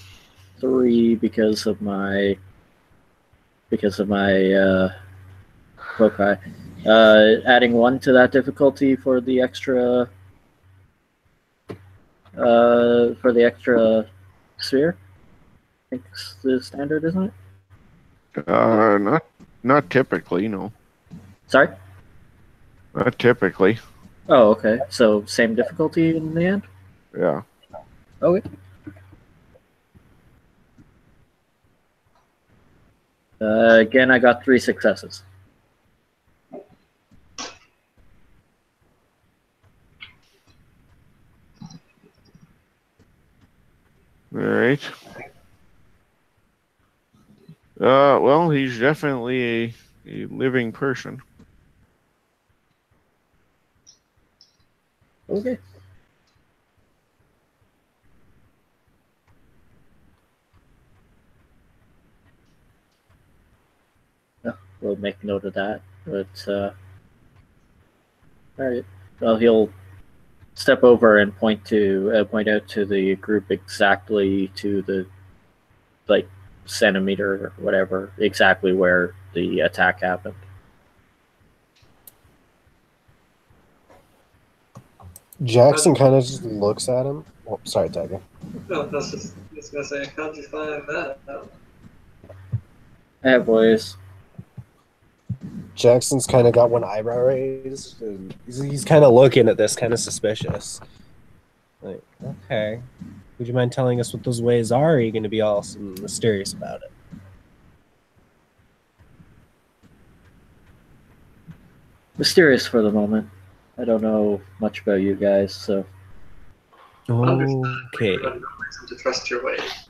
S7: 3 because of my foci. Adding 1 to that difficulty for the extra sphere. I think it's the standard, isn't it?
S1: Not typically, no.
S7: Sorry?
S1: Not typically.
S7: Oh, okay. So same difficulty in the end?
S1: Yeah.
S7: Okay. Again, I got 3 successes.
S1: All right. Well, he's definitely a living person.
S7: Okay. Yeah, we'll make note of that. But all right. Well, he'll step over and point out to the group exactly to the centimeter or whatever exactly where the attack happened.
S2: Jackson kind of just looks at him. Oh, sorry, Tiger.
S5: No, I was just gonna say, how'd you find that?
S7: Hey, boys.
S2: Jackson's kind of got one eyebrow raised. And he's kind of looking at this, kind of suspicious. Like, okay. Would you mind telling us what those ways are? Or are you going to be all mysterious about it?
S7: Mysterious for the moment. I don't know much about you guys, so.
S2: Okay.
S5: You have no reason to trust your ways.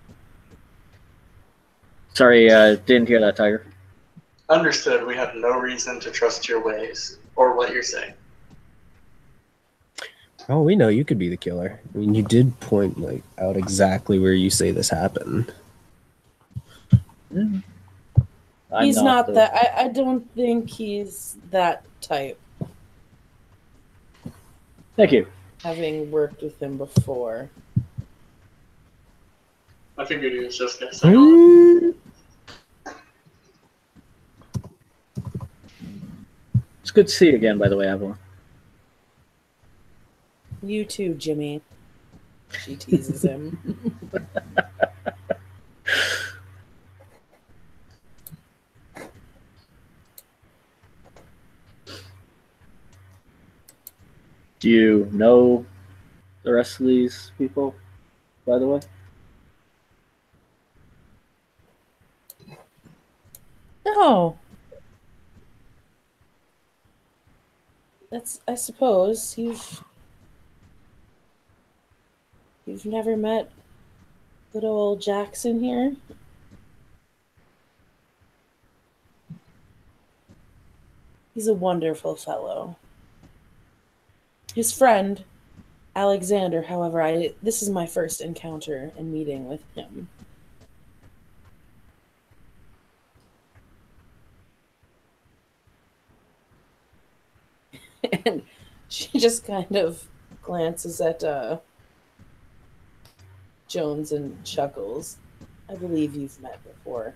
S7: Sorry, didn't hear that, Tiger.
S5: Understood. We have no reason to trust your ways or what you're saying.
S2: Oh, we know you could be the killer. I mean, you did point out exactly where you say this happened.
S7: I'm
S4: He's not
S7: the-
S4: that. I don't think he's that type,
S7: Thank you.
S4: having worked with him before.
S5: I figured he was just gonna say all
S2: Mm,
S7: It's good to see you again, by the way, Avalon.
S4: You too, Jimmy. She teases him.
S7: Do you know the rest of these people, by the way?
S4: No. That's, I suppose, you've never met good old Jackson here? He's a wonderful fellow. His friend, Alexander, however, this is my first encounter and meeting with him. And she just kind of glances at Jones and chuckles. I believe you've met before.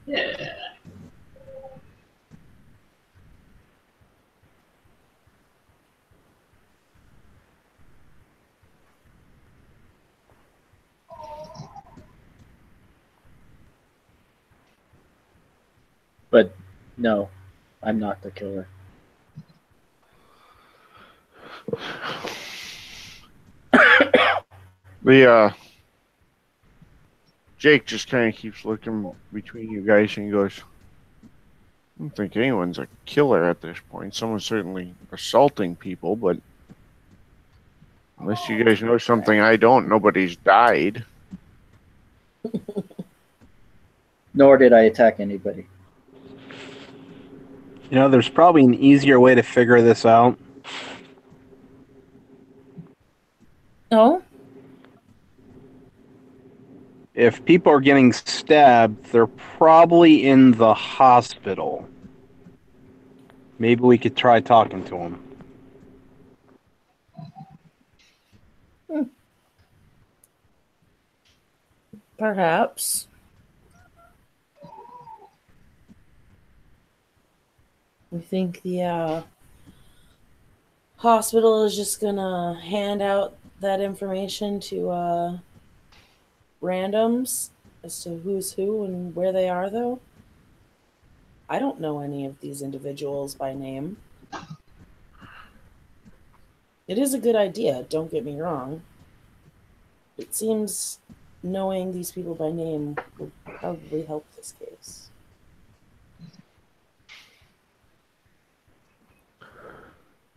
S5: Yeah.
S7: But no, I'm not the killer.
S1: Jake just kind of keeps looking between you guys and he goes, I don't think anyone's a killer at this point. Someone's certainly assaulting people, but unless you guys know something I don't, nobody's died.
S7: Nor did I attack anybody.
S3: You know, there's probably an easier way to figure this out.
S4: No?
S3: If people are getting stabbed, they're probably in the hospital. Maybe we could try talking to them.
S4: Perhaps. We think the hospital is just gonna hand out that information to randoms as to who's who and where they are, though. I don't know any of these individuals by name. It is a good idea, don't get me wrong. It seems knowing these people by name would probably help this case.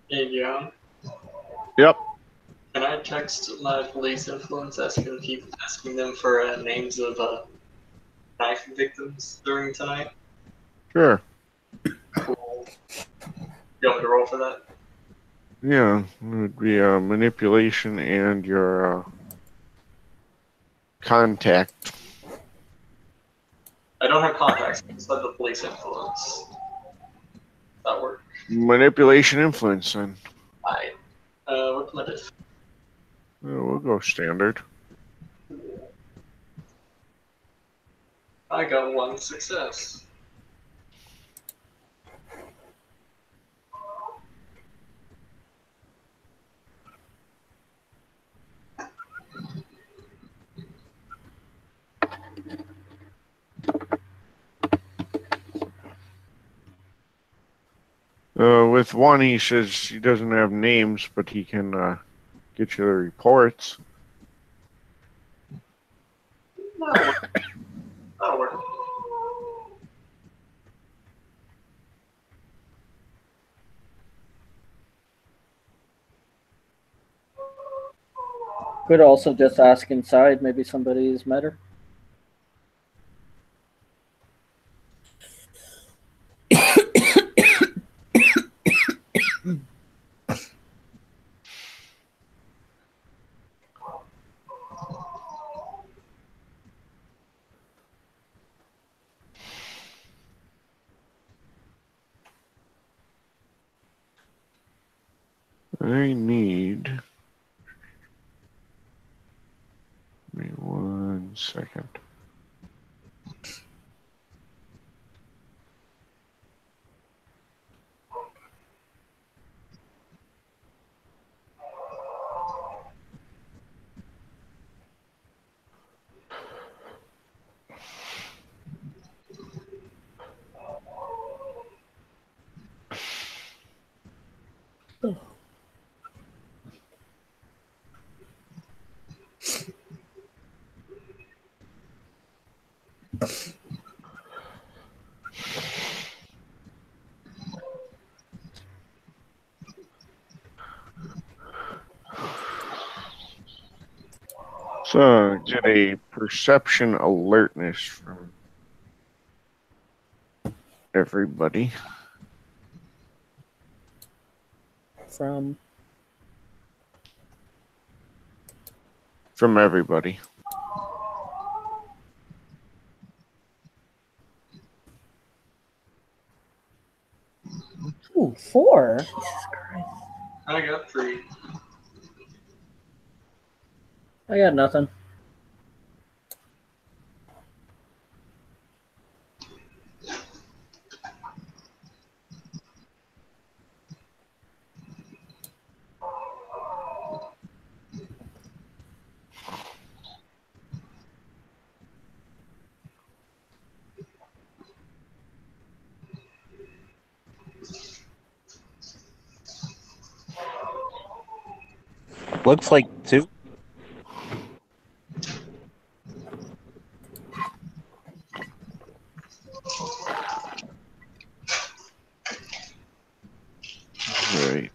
S5: Hey, John.
S1: Yep.
S5: Can I text my police influence asking them for names of knife victims during tonight?
S1: Sure.
S5: Cool. You want me to roll for that?
S1: Yeah, it would be manipulation and your contact.
S5: I don't have contacts. I just have the police influence. That work.
S1: Manipulation influence, then.
S5: Alright. What's my diff?
S1: We'll go standard.
S5: I got one success.
S1: With one, he says he doesn't have names, but he can get you the reports.
S5: That'll work. That'll work.
S7: Could also just ask inside. Maybe somebody's met her.
S1: I need. Give me 1 second. So get a perception alertness from everybody.
S4: From
S1: From everybody.
S4: ooh, 4.
S5: I got 3.
S7: I got nothing.
S3: Looks like 2.
S1: Right.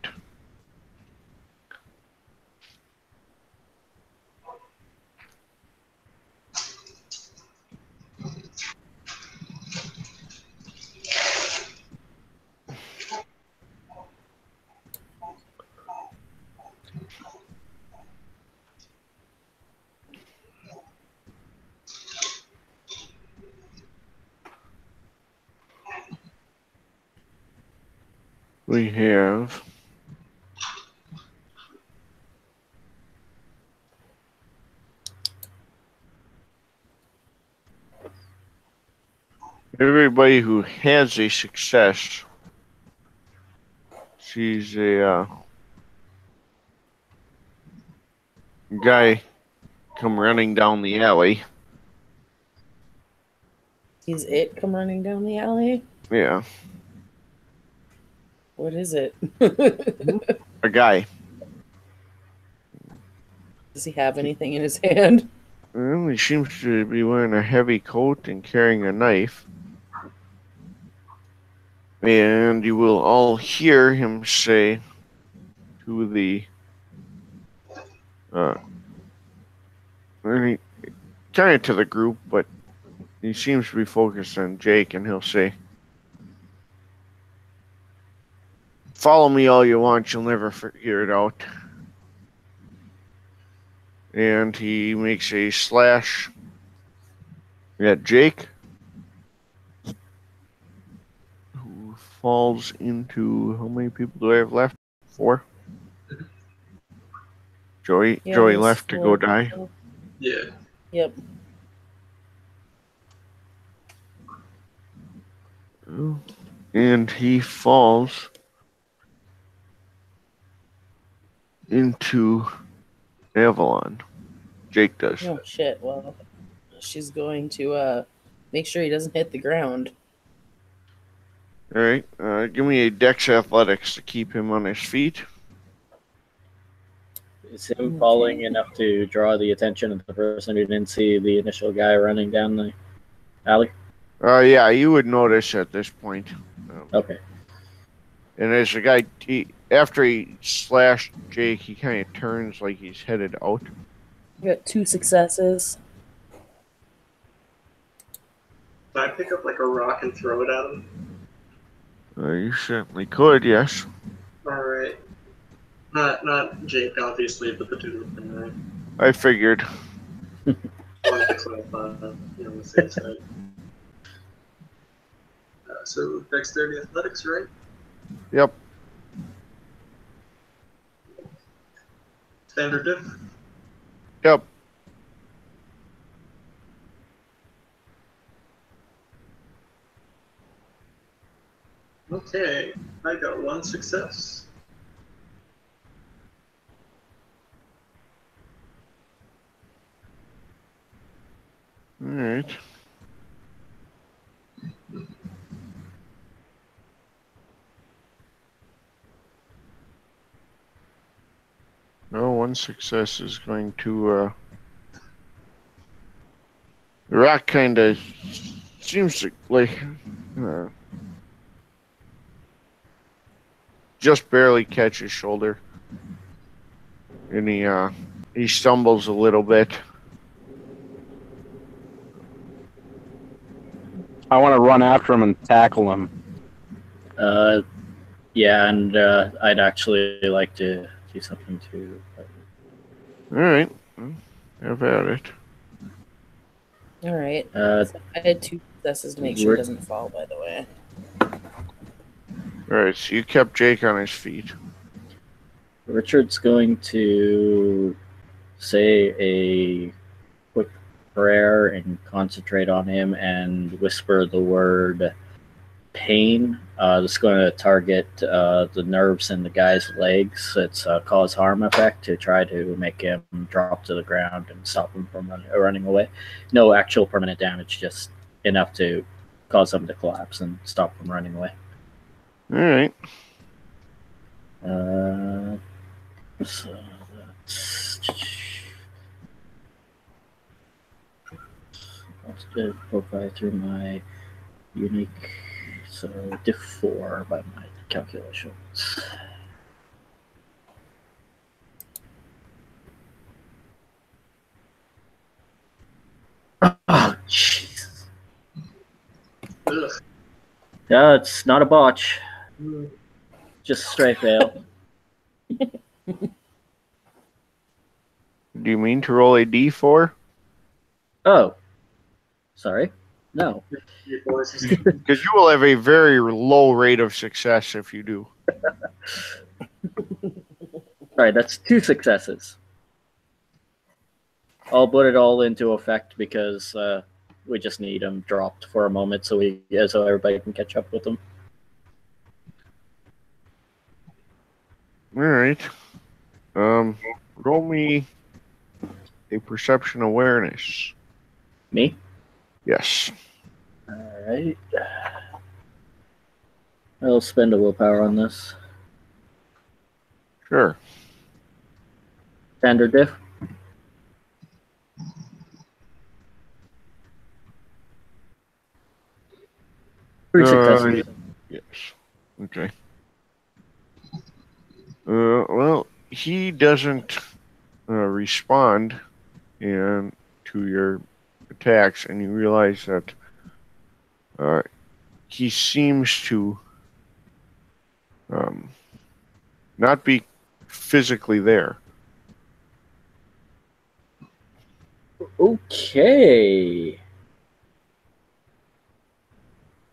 S1: We have everybody who has a success sees a guy come running down the alley.
S4: Sees it come running down the alley.
S1: Yeah,
S4: What is it?
S1: a guy.
S4: Does he have anything in his hand?
S1: Well, he seems to be wearing a heavy coat and carrying a knife. And you will all hear him say to the kind of to the group, but he seems to be focused on Jake, and he'll say, "Follow me all you want, you'll never figure it out." And he makes a slash at Jake, who falls into, how many people do I have left? 4. Joey
S4: Yeah,
S1: Joey
S4: there's
S1: left to
S4: 4
S1: go die.
S4: people.
S5: Yeah.
S4: Yep.
S1: And he falls into Avalon. Jake does.
S4: Oh shit. Well, she's going to make sure he doesn't hit the ground.
S1: All right. Give me a Dex Athletics to keep him on his feet.
S7: Is him falling enough to draw the attention of the person who didn't see the initial guy running down the alley?
S1: Yeah, you would notice at this point.
S7: Okay.
S1: And as the guy, after he slashed Jake, he kind of turns like he's headed out.
S4: I got 2 successes.
S5: Can I pick up like a rock and throw it at him?
S1: You certainly could, yes.
S5: Alright. Not Jake, obviously, but the dude with the knife.
S1: I figured.
S5: Wanted to clarify, on the safe side. So, dexterity athletics, right?
S1: Yep.
S5: Standard diff.
S1: Yep.
S5: Okay, I got one success.
S1: All right. No, one success is going to. The rock kind of seems to like just barely catch his shoulder, and he stumbles a little bit.
S3: I want to run after him and tackle him.
S7: Yeah, and I'd actually like to do something too.
S1: All right, have at it.
S4: All right.
S7: Uh,
S4: I had 2 successes to make sure
S7: Rick-
S4: it doesn't fall, by the way.
S1: All right, so you kept Jake on his feet.
S7: Richard's going to say a quick prayer and concentrate on him and whisper the word pain. This is going to target the nerves in the guy's legs. It's a cause harm effect to try to make him drop to the ground and stop him from running away. No actual permanent damage, just enough to cause him to collapse and stop from running away.
S1: All right.
S7: So that's I'll go by through my unique, so diff 4 by my calculations. Oh, jeez.
S5: Ugh.
S7: Yeah, it's not a botch. Just straight fail.
S1: Do you mean to roll a d4?
S7: Oh, sorry. No.
S5: Your voice is-
S1: Because you will have a very low rate of success if you do.
S7: Alright, that's 2 successes. I'll put it all into effect because we just need them dropped for a moment so everybody can catch up with them.
S1: All right. Roll me a perception awareness.
S7: Me?
S1: Yes.
S7: Alright. I'll spend a willpower on this.
S1: Sure.
S7: Standard diff? Three successes.
S1: Yes. Okay. Well, he doesn't respond to your attacks, and you realize that he seems to not be physically there.
S7: Okay.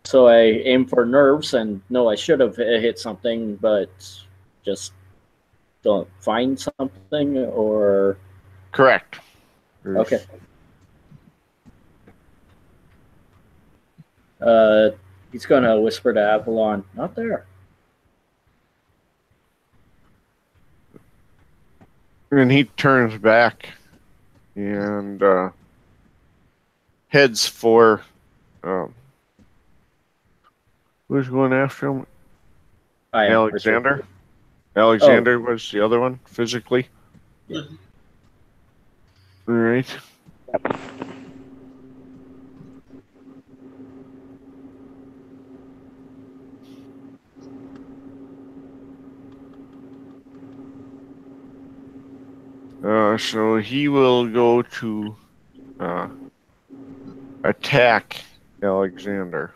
S7: So I aim for nerves, and no, I should have hit something, but just don't find something, or
S1: Correct.
S7: okay. He's gonna whisper to Avalon, "Not there."
S1: And he turns back and heads for who's going after him?
S7: I am
S1: Alexander.
S7: Richard.
S1: Alexander was the other one physically.
S7: Yeah.
S1: All right. So he will go to attack Alexander.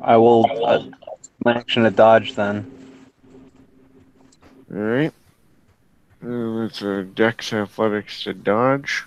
S3: I will my action to dodge then.
S1: All right. It's a Dex Athletics to dodge.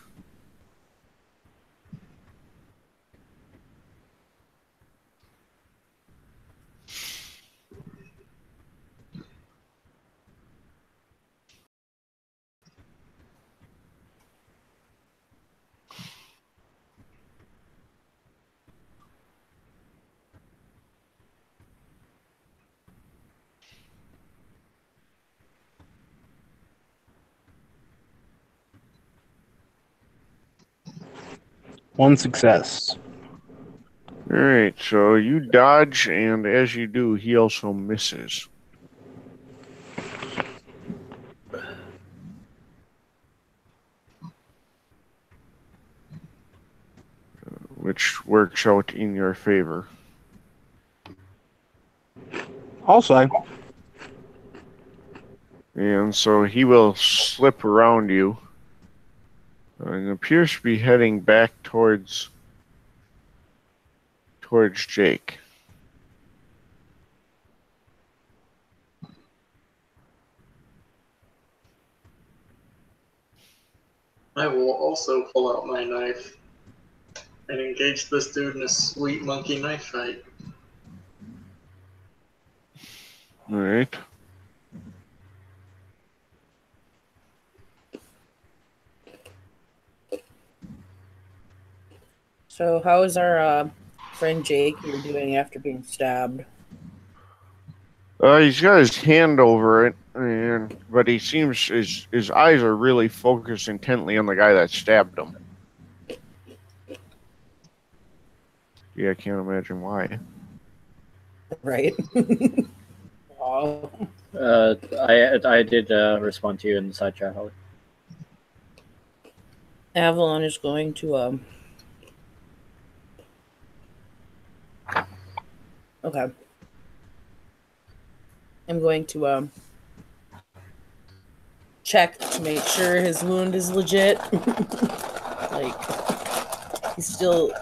S3: One success.
S1: All right, so you dodge, and as you do, he also misses. Which works out in your favor.
S3: Also,
S1: And so he will slip around you and appears to be heading back towards Jake.
S5: I will also pull out my knife and engage this dude in a sweet monkey knife fight.
S1: All right.
S4: So, how is our friend Jake here doing after being stabbed?
S1: He's got his hand over it, but he seems his eyes are really focused intently on the guy that stabbed him. Yeah, I can't imagine why.
S4: Right? Oh.
S7: I did respond to you in the side chat, Holly.
S4: Avalon is going to Okay. I'm going to check to make sure his wound is legit. Like, he's still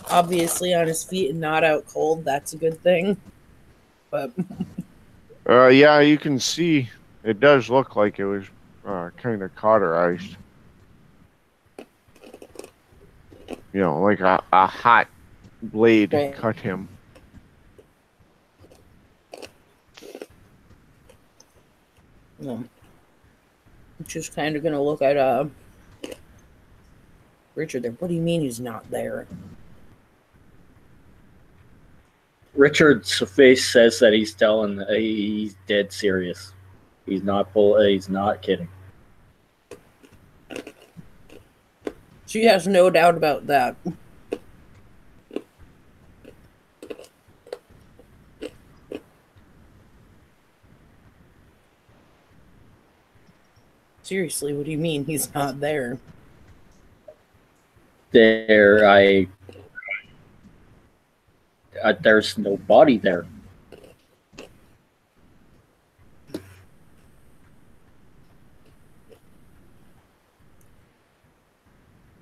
S4: obviously on his feet and not out cold. That's a good thing. But
S1: Yeah, you can see it does look like it was kind of cauterized. You know, like a hot blade
S4: Right.
S1: cut him.
S4: I'm just kind of gonna look at Richard there. What do you mean he's not there?
S7: Richard's face says that he's he's dead serious. He's not kidding.
S4: She has no doubt about that. Seriously, what do you mean he's not there?
S7: There's no body there.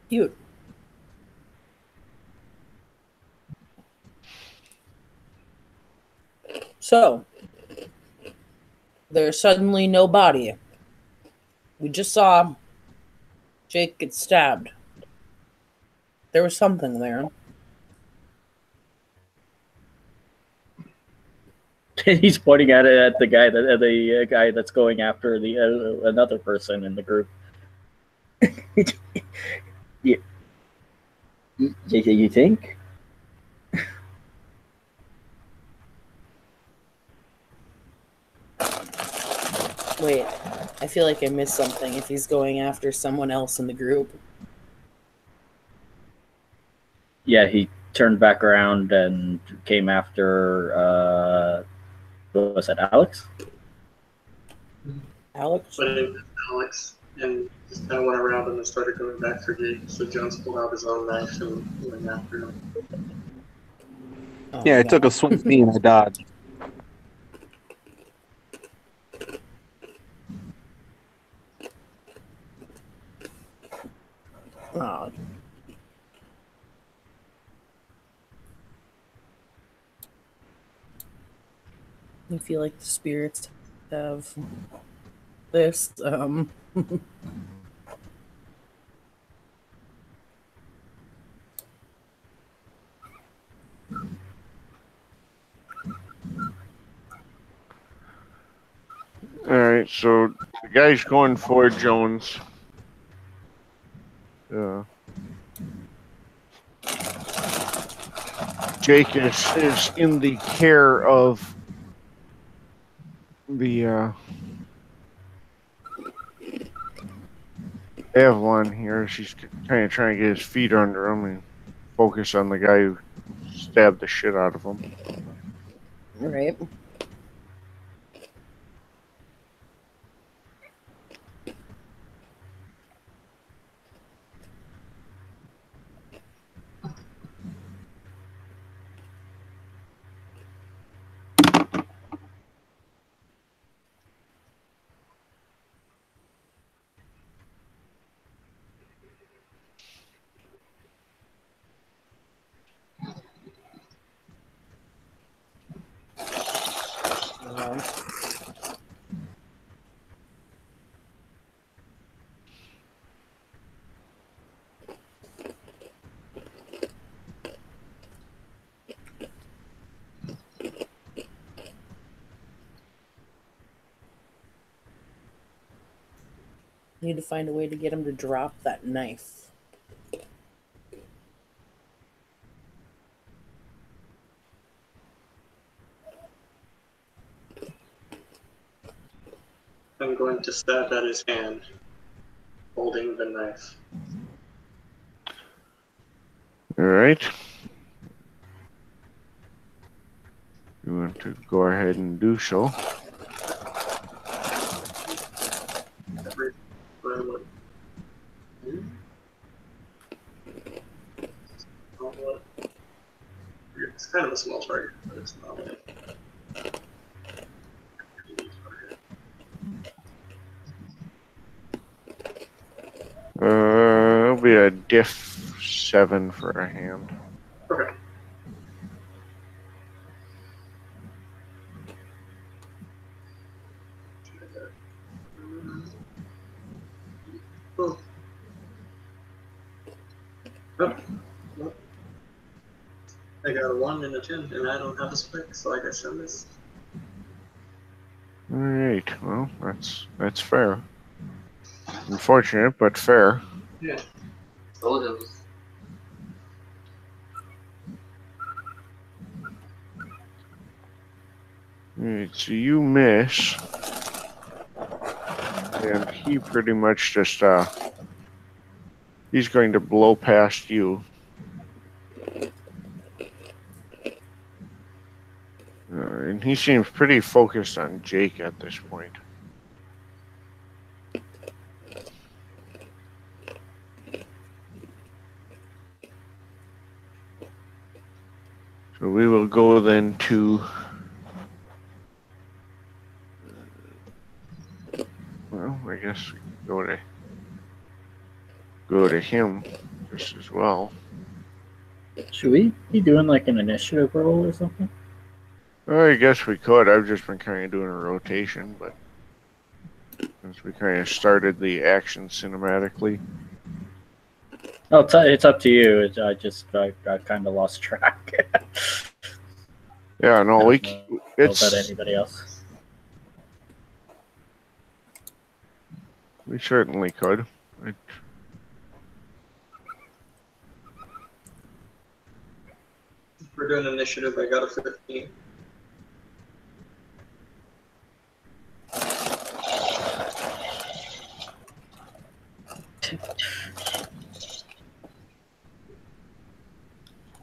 S4: Cute. So, there's suddenly no body. We just saw Jake get stabbed. There was something there.
S7: He's pointing at it at the guy that's going after the another person in the group. You think?
S4: Wait, I feel like I missed something if he's going after someone else in the group.
S7: Yeah, he turned back around and came after what was that, Alex?
S4: Alex?
S5: But it was Alex, and just kind of went around and then started going back for Jake. So Jones pulled out his own knife and went after him.
S4: Oh,
S3: yeah, it took a swing at me and I dodged.
S4: Oh. I feel like the spirits have this.
S1: All right, so the guy's going for Jones. Jake is in the care of Avalon here, she's kind of trying to get his feet under him and focus on the guy who stabbed the shit out of him.
S4: Right. Need to find a way to get him to drop that knife.
S5: I'm going to stab at his hand, holding the knife.
S1: All right. You want to go ahead and do so.
S5: It's kind of a small target, but it's not like.
S1: It'll be a diff 7 for a hand.
S5: Okay. Oh. Oh. Well, I got a 1 and a 10, and I don't have a spike, so I guess I missed.
S1: All right. Well, that's fair. Unfortunate, but fair.
S5: Yeah. So it is.
S1: All right. So you miss, and he pretty much just he's going to blow past you. And he seems pretty focused on Jake at this point. So we will go then to... Well, I guess we can go to him just as well.
S7: Should we be doing like an initiative roll or something?
S1: Well, I guess we could. I've just been kind of doing a rotation, but since we kind of started the action cinematically.
S7: Oh, it's up to you. I kind of lost track.
S1: Yeah, no,
S7: What
S1: it's
S7: about anybody else?
S1: we certainly could.
S5: If we're doing initiative, I got a 15.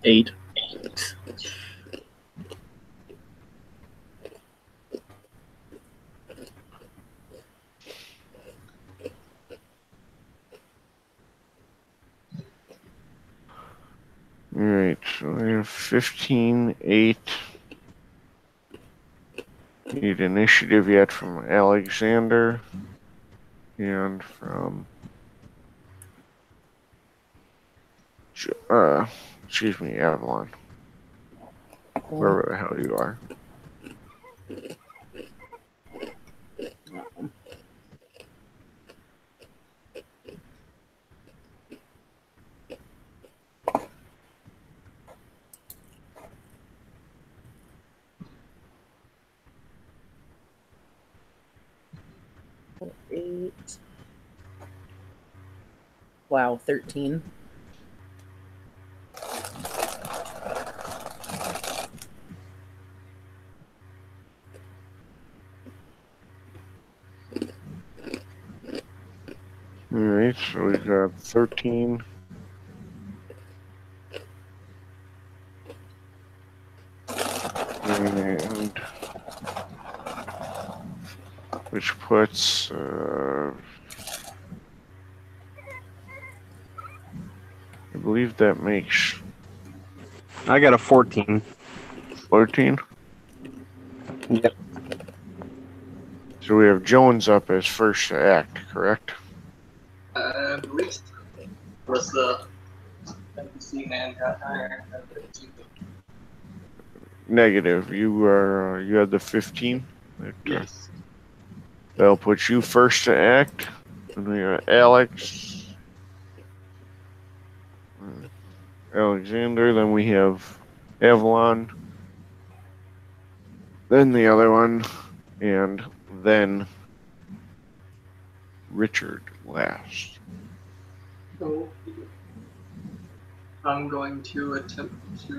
S7: Eight.
S1: All right, so I have 15, 8. Need initiative yet from Alexander and from excuse me, Avalon. Wherever the hell you are.
S4: Eight. Wow, 13.
S1: All Alright, so we've got 13. And which puts I believe that makes
S3: I got a 14.
S1: 14.
S3: Yep.
S1: So we have Jones up as first to act, correct?
S5: I believe so. Was the NPC man got higher than 15.
S1: Negative. You are you had the 15.
S5: Yes.
S1: That'll put you first to act. And we got Alex, Alexander. Then we have Avalon. Then the other one, and then Richard last.
S5: So I'm going to attempt to.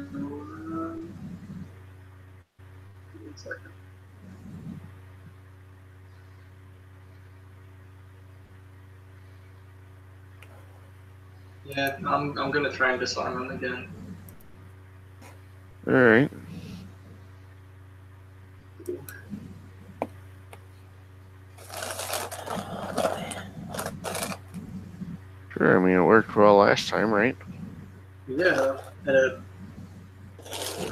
S5: Give me a second. Yeah, I'm gonna try and disarm him again.
S1: All right. Sure. I mean, it worked well last time, right?
S5: Yeah, and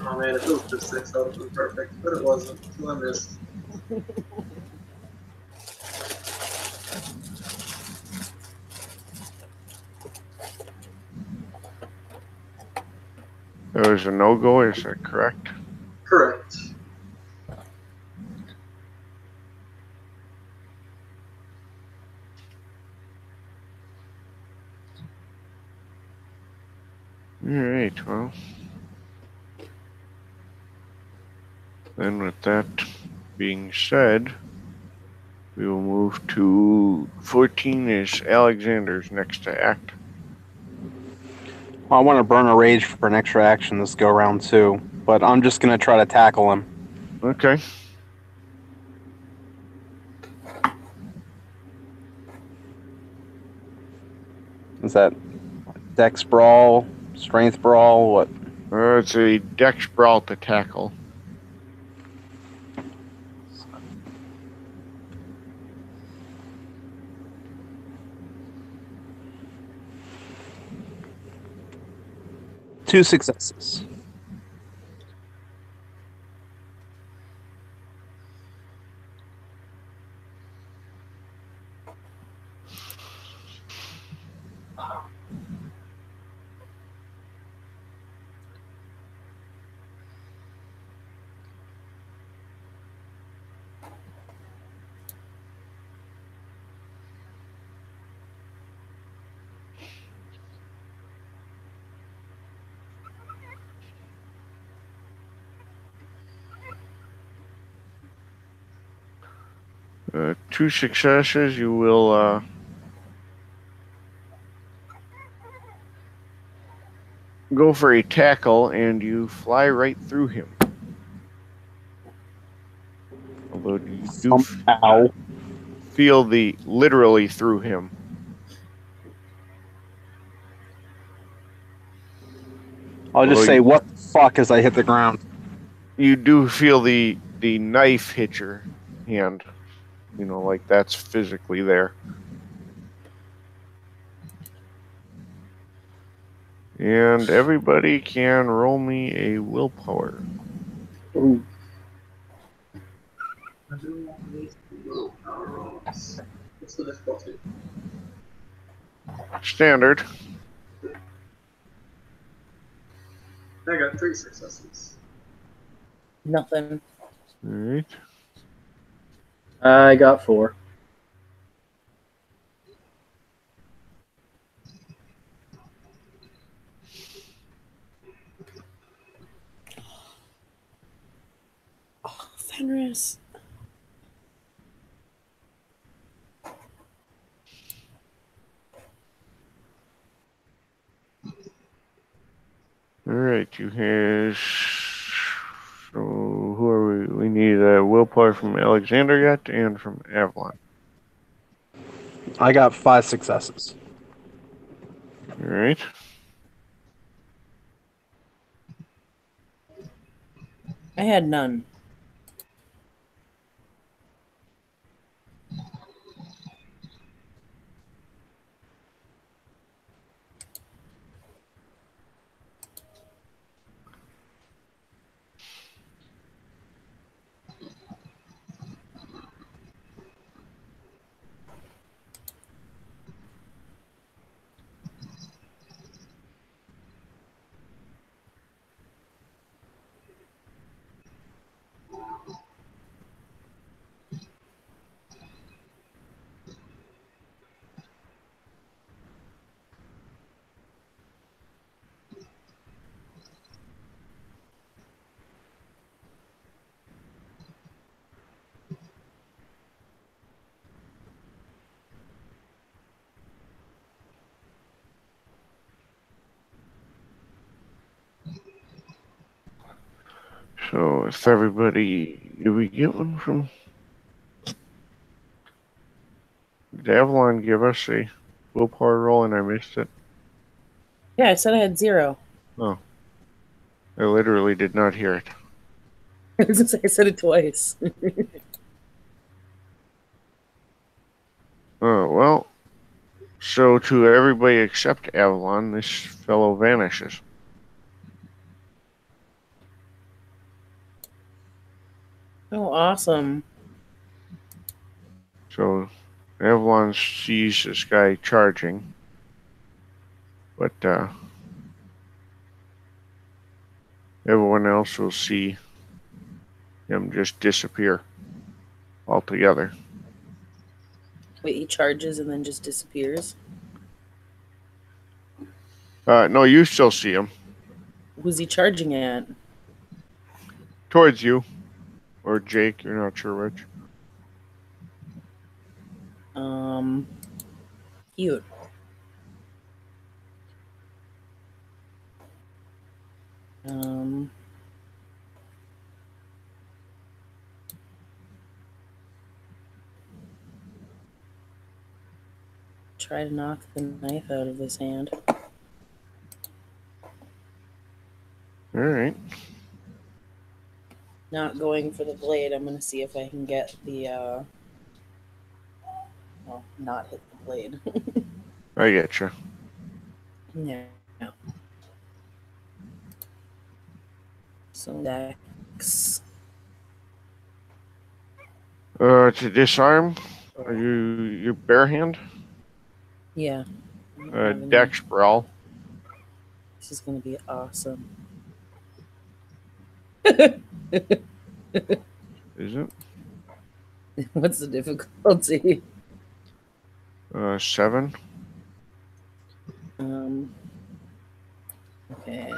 S5: oh man, if it was just 6, that would have been perfect, but it wasn't, so I missed.
S1: That was a no-go. Is that correct?
S5: Correct.
S1: All right. Well, then with that being said, we will move to 14. Is Alexander's next to act?
S3: Well, I want to burn a rage for an extra action this go around too, but I'm just gonna try to tackle him.
S1: Okay.
S3: Is that Dex Brawl, Strength Brawl? What?
S1: It's a Dex brawl to tackle.
S3: Two successes.
S1: Two successes. You will go for a tackle, and you fly right through him. Although you do
S3: Somehow.
S1: feel the literally through him.
S3: I'll just
S1: Although
S3: say,
S1: you-
S3: what the fuck as I hit the ground.
S1: You do feel the knife hit your hand. You know, like that's physically there. And everybody can roll me a willpower.
S7: Ooh.
S5: I do want these willpower rolls. What's the difficulty?
S1: Standard.
S5: I got 3 successes.
S4: Nothing.
S1: All right.
S7: I got 4.
S4: Oh, Fenris.
S1: All right. You have. So who are we? We need a willpower from Alexander yet, and from Avalon.
S3: I got 5 successes.
S1: All right.
S4: I had none.
S1: So if everybody, did we get one from? Did Avalon give us a willpower roll and I missed it?
S4: Yeah, I said I had 0.
S1: Oh, I literally did not hear it.
S4: I said it twice.
S1: Oh well. So to everybody except Avalon, this fellow vanishes.
S4: Oh, awesome.
S1: So Avalon sees this guy charging, but everyone else will see him just disappear altogether.
S4: Wait, he charges and then just disappears?
S1: No, you still see him
S4: Who's he charging at?
S1: towards you, or Jake. You're not sure which.
S4: Cute. Try to knock the knife out of his hand.
S1: All right.
S4: Not going for the blade. I'm gonna see if I can get the well, not hit the blade.
S1: I get you.
S4: Yeah. So Dex.
S1: To disarm, are you bare hand?
S4: Yeah.
S1: Dex brawl.
S4: This is gonna be awesome.
S1: Is it?
S4: What's the difficulty?
S1: 7.
S4: Okay.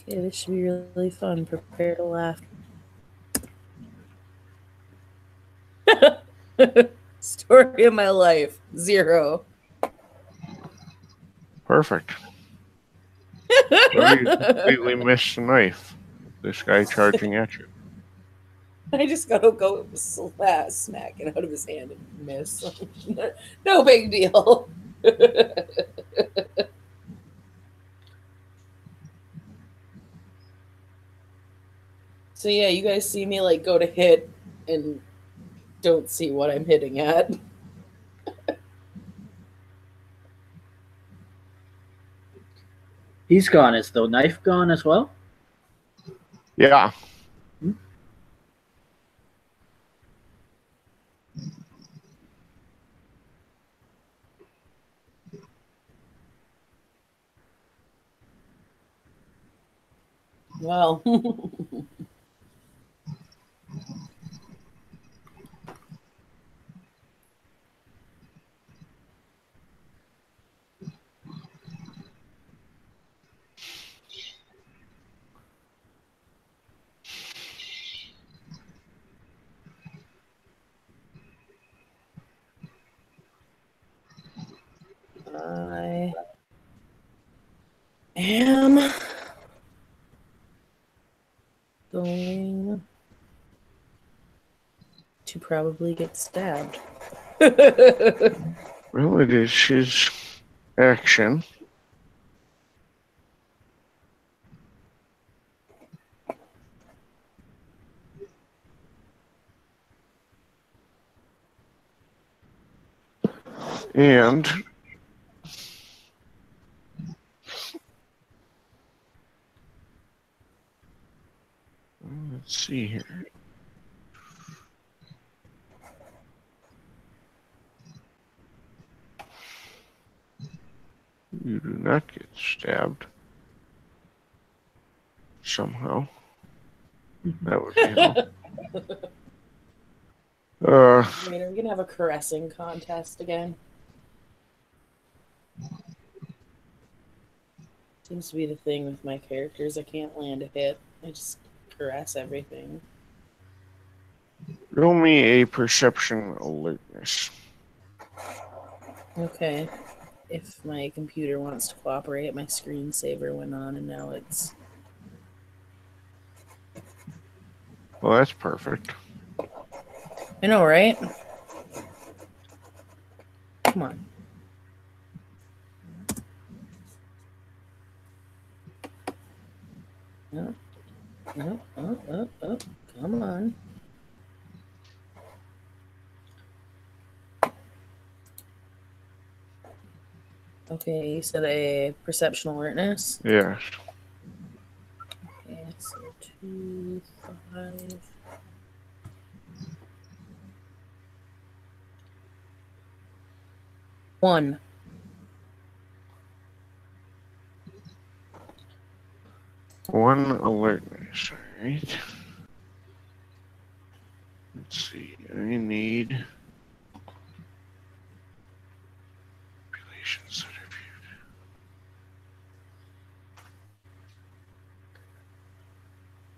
S4: Okay, this should be really fun. Prepare to laugh. Story of my life. 0.
S1: Perfect. Well, you completely missed the knife. This guy charging at you.
S4: I just gotta go smack it out of his hand and miss. No big deal. So yeah, you guys see me like go to hit and don't see what I'm hitting at.
S7: He's gone. Is the knife gone as well?
S1: Yeah.
S4: Well. I am probably get stabbed.
S1: Well, it is his action. And let's see here. You do not get stabbed. Somehow. That would be helpful.
S4: I mean, are we gonna have a caressing contest again? Seems to be the thing with my characters. I can't land a hit. I just caress everything.
S1: roll me a perception alertness.
S4: Okay. If my computer wants to cooperate, my screensaver went on and now it's...
S1: Well, that's perfect.
S4: I know, right? Come on. No. No. Oh. Come on. Okay, you said a perception alertness.
S1: Yes.
S4: Okay, so 2, 5. One.
S1: One alertness. All right. Let's see. I need populations that are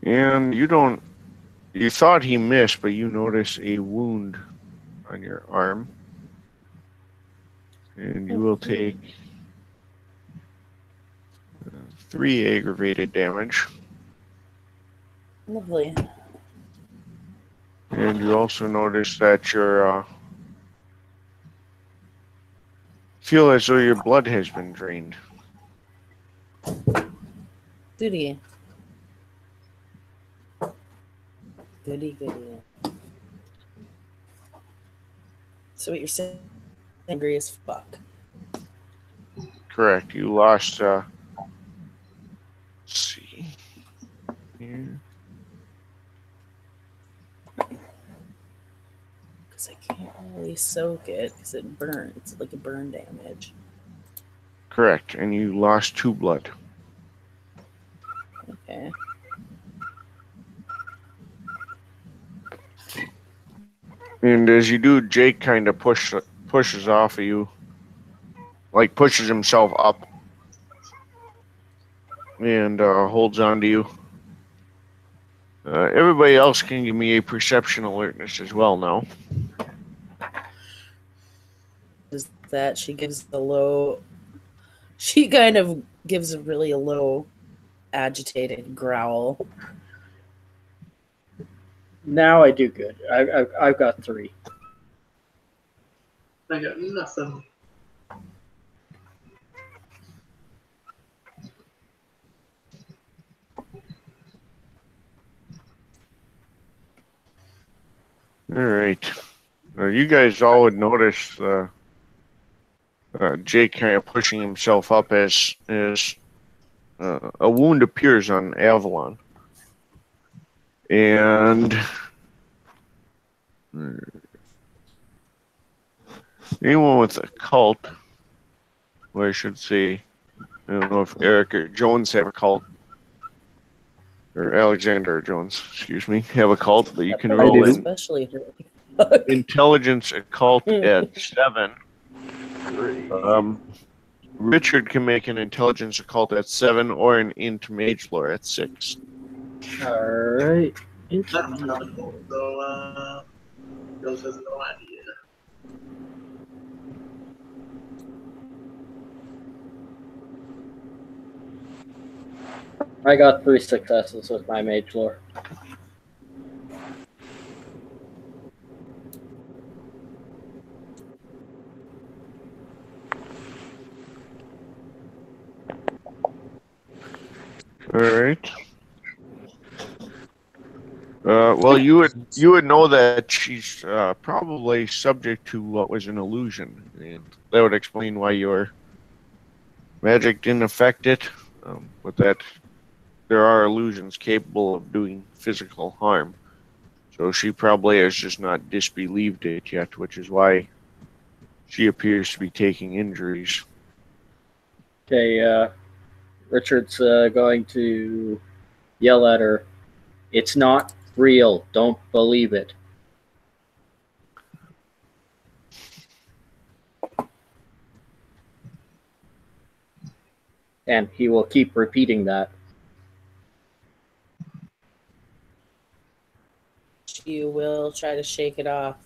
S1: viewed. And you don't. You thought he missed, but you notice a wound on your arm. And you will take 3 aggravated damage.
S4: Lovely.
S1: And you also notice that your feel as though your blood has been drained.
S4: Goody. Goody. So what you're saying, angry as fuck.
S1: Correct. You lost. Let's see. Here.
S4: Because I can't really soak it because it burns. It's like a burn damage.
S1: Correct. And you lost 2 blood.
S4: Okay.
S1: And as you do, Jake kind of pushes off of you, like pushes himself up, and holds on to you. Everybody else can give me a perception alertness as well now.
S4: Is that she gives the low... She kind of gives a really low, agitated growl.
S7: Now I do good. I've got 3.
S5: I got nothing.
S1: All right. You guys all would notice Jake kind of pushing himself up as a wound appears on Avalon. And anyone with a cult, or I should say, I don't know if Eric or Jones have a cult, or Alexander or Jones, excuse me, have a cult, but you can roll
S3: do.
S1: in
S4: Especially her.
S1: intelligence occult at 7. Richard can make an intelligence occult at 7 or an int mage lore at 6.
S7: All right.
S5: I don't have a goal, so Ghost has no idea.
S7: I got 3 successes with my mage lore.
S1: All right. Well, you would know that she's probably subject to what was an illusion, and that would explain why your magic didn't affect it. But that there are illusions capable of doing physical harm, so she probably has just not disbelieved it yet, which is why she appears to be taking injuries.
S7: Okay, Richard's going to yell at her. It's not real. Don't believe it. And he will keep repeating that.
S4: She will try to shake it off.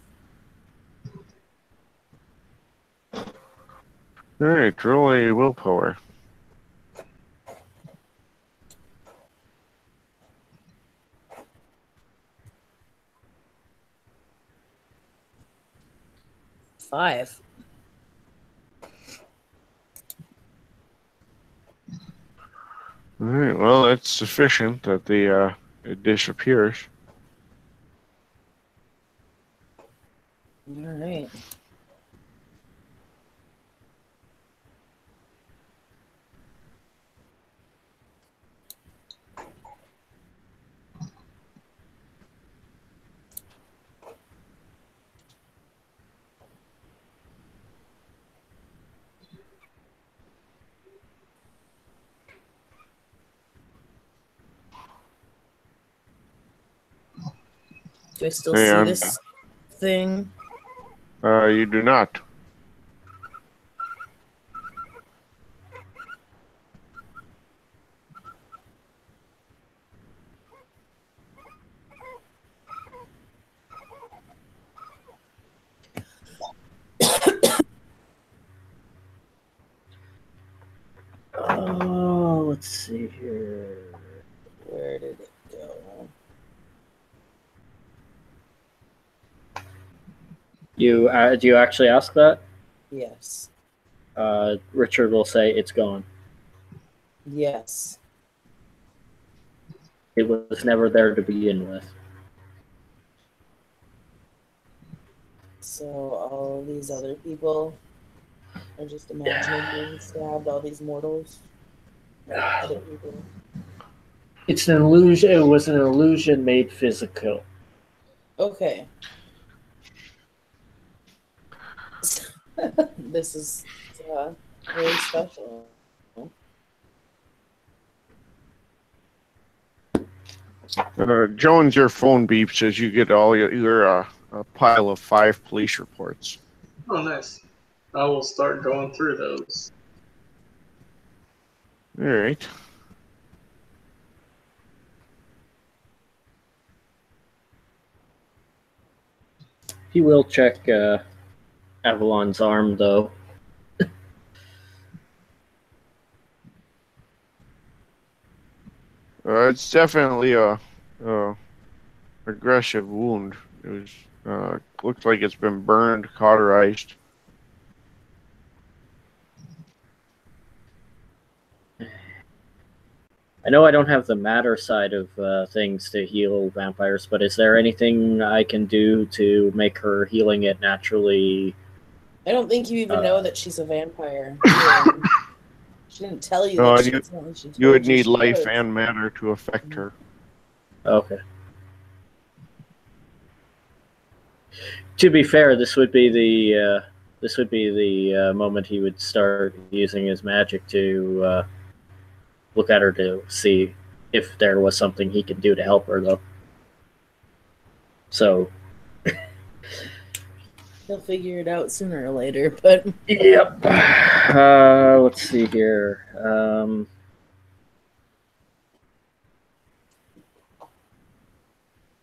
S1: All right, roll a willpower.
S4: Five.
S1: All right, well, that's sufficient that it disappears.
S4: All right. Do I still see
S1: And
S4: this thing?
S1: you do not.
S7: Oh, let's see here.
S4: Where did it go?
S7: You do you actually ask that?
S4: Yes.
S7: Richard will say it's gone.
S4: Yes.
S7: It was never there to begin with.
S4: So all these other people are just imagining being stabbed, all these mortals. Other people.
S7: It's an illusion. It was an illusion made physical.
S4: Okay. This is really special.
S1: Jones, your phone beeps as you get all your a pile of 5 police reports.
S5: Oh, nice. I will start going through those.
S1: All right.
S7: He will check Avalon's arm, though.
S1: It's definitely a aggressive wound. It was looks like it's been burned, cauterized.
S7: I know I don't have the matter side of things to heal vampires, but is there anything I can do to make her healing it naturally?
S4: I don't think you even know that she's a vampire. She didn't tell you
S1: No,
S4: that she was one. She told
S1: You would need
S4: she
S1: life
S4: was.
S1: and matter to affect her.
S7: Okay. To be fair, this would be the moment he would start using his magic to look at her to see if there was something he could do to help her, though. So.
S4: He'll figure it out sooner or later, but
S7: Yep. Let's see here.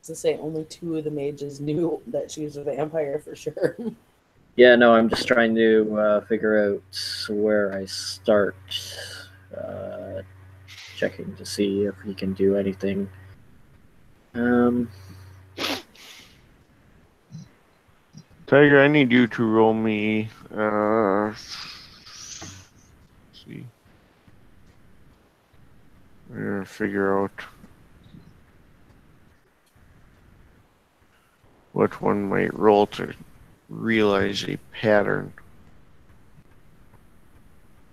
S4: to say only 2 of the mages knew that she was a vampire for sure.
S7: Yeah, no, I'm just trying to figure out where I start checking to see if he can do anything.
S1: Tiger, I need you to roll me. Let's see. Yeah. to figure out what one might roll to realize a pattern.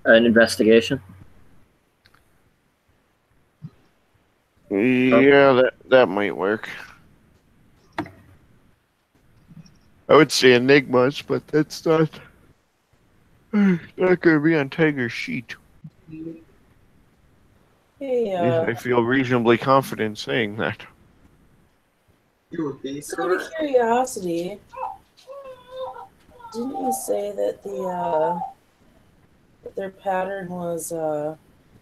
S7: An investigation.
S1: Yeah, that might work. I would say enigmas, but that's not going to be on Tiger's sheet.
S4: Hey,
S1: I feel reasonably confident saying that.
S5: You would be
S4: just out of
S5: correct.
S4: curiosity, didn't you say that that their pattern was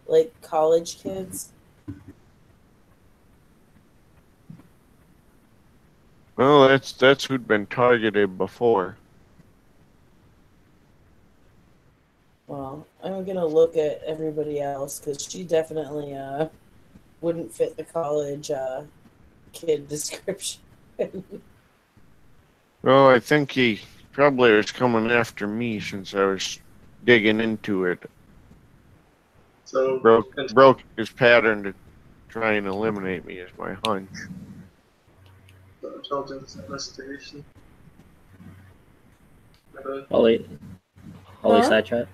S4: like college kids?
S1: Well, that's who'd been targeted before.
S4: Well, I'm gonna look at everybody else because she definitely wouldn't fit the college kid description.
S1: Well, I think he probably was coming after me since I was digging into it.
S5: So,
S1: Broke his pattern to try and eliminate me is my hunch.
S5: intelligence investigation.
S7: Holly
S4: Huh?
S7: side chat.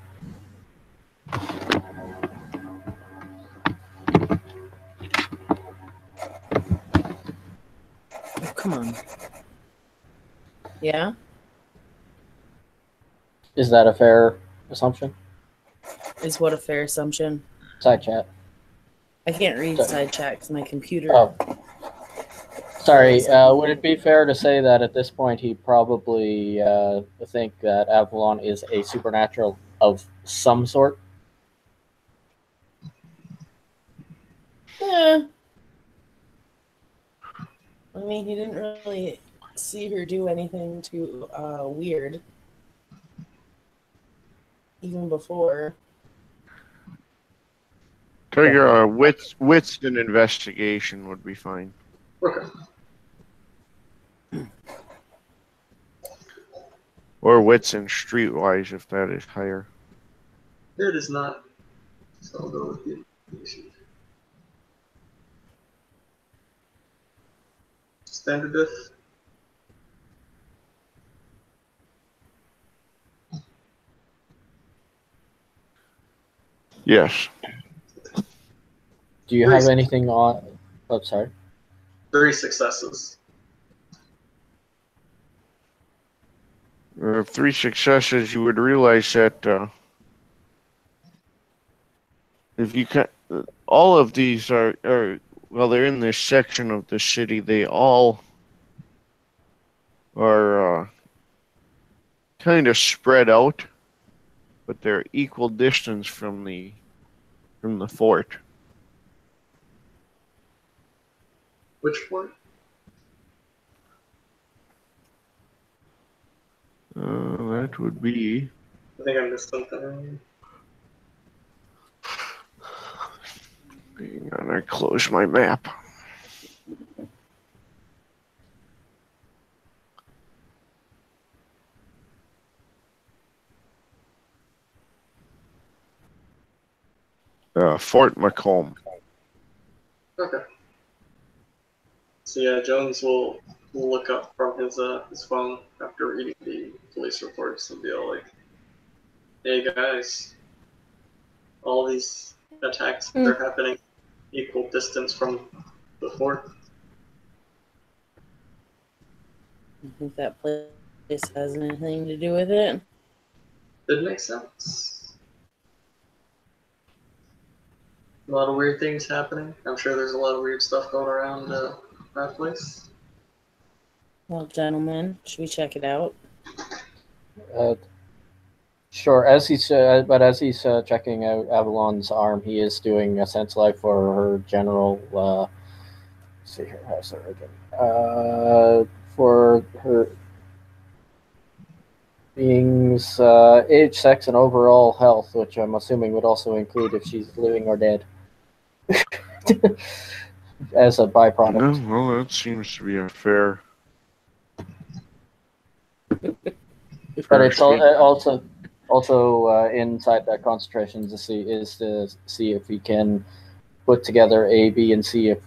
S4: Oh, come on. Yeah?
S6: Is that a fair assumption?
S4: Is what a fair assumption?
S6: Side chat.
S4: I can't read
S6: Sorry.
S4: side chat because my computer.
S6: Oh. Sorry, would it be fair to say that at this point he probably think that Avalon is a supernatural of some sort?
S4: Yeah. I mean, he didn't really see her do anything too weird. Even before.
S1: Tiger, wits and investigation would be fine.
S5: Okay.
S1: Or wits and streetwise if that is higher.
S5: It is not. So I'll go with the investigation. Standard diff.
S1: Yes.
S6: Do you have anything on? Oh, sorry.
S5: 3 successes.
S1: 3 successes, you would realize that if you can, all of these are well, they're in this section of the city. They all are kind of spread out, but they're equal distance from the fort.
S5: Which one?
S1: That would be.
S5: I think I missed something.
S1: Hang on, I close my map. Fort Macomb.
S5: Okay. So yeah, Jones will look up from his phone after reading the police reports and be all like, "Hey guys, all these attacks are happening equal distance from the fort."
S4: I think that place has anything to do with it.
S5: Did make sense. A lot of weird things happening. I'm sure there's a lot of weird stuff going around that place.
S4: Well, gentlemen, should we check it out?
S6: Sure. As he's checking out Avalon's arm, he is doing a sense life for her general. Let's see here, how's that again? For her being's age, sex, and overall health, which I'm assuming would also include if she's living or dead, as a byproduct.
S1: No, well, that seems to be a fair.
S6: But it's also inside that concentration to see if we can put together A, B, and C if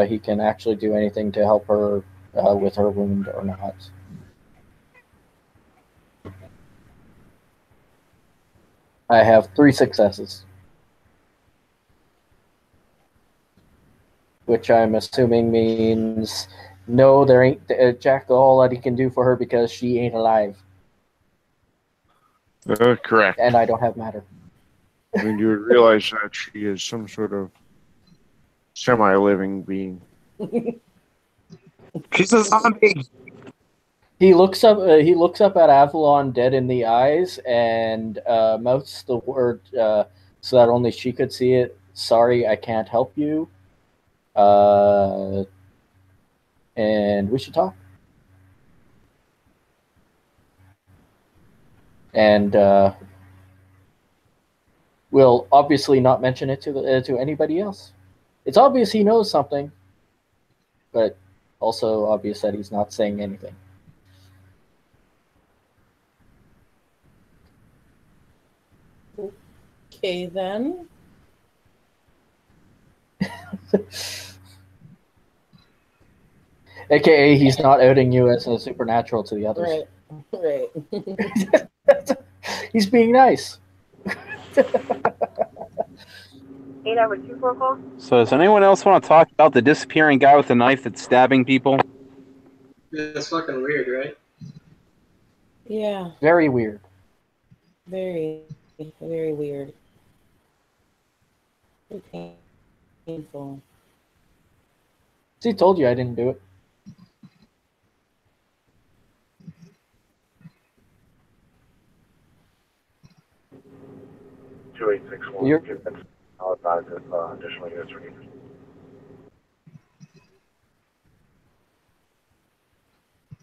S6: he can actually do anything to help her with her wound or not. I have 3 successes, which I'm assuming means no, there ain't jack all that he can do for her because she ain't alive,
S1: Correct.
S6: and I don't have matter.
S1: And you would realize that she is some sort of semi-living being.
S3: She's a zombie.
S6: He looks up. He looks up at Avalon dead in the eyes and mouths the word so that only she could see it. Sorry, I can't help you. And we should talk. And we'll obviously not mention it to anybody else. It's obvious he knows something, but also obvious that he's not saying anything.
S4: Okay, then.
S6: AKA, he's not outing you as a supernatural to the others.
S4: Right.
S6: He's being nice.
S8: 8-244.
S3: So does anyone else want to talk about the disappearing guy with the knife that's stabbing people?
S5: Yeah, it's fucking weird, right?
S4: Yeah,
S6: Very weird.
S4: very, very weird. Very painful.
S6: See, told you I didn't do it. You're-
S9: Additional units are needed.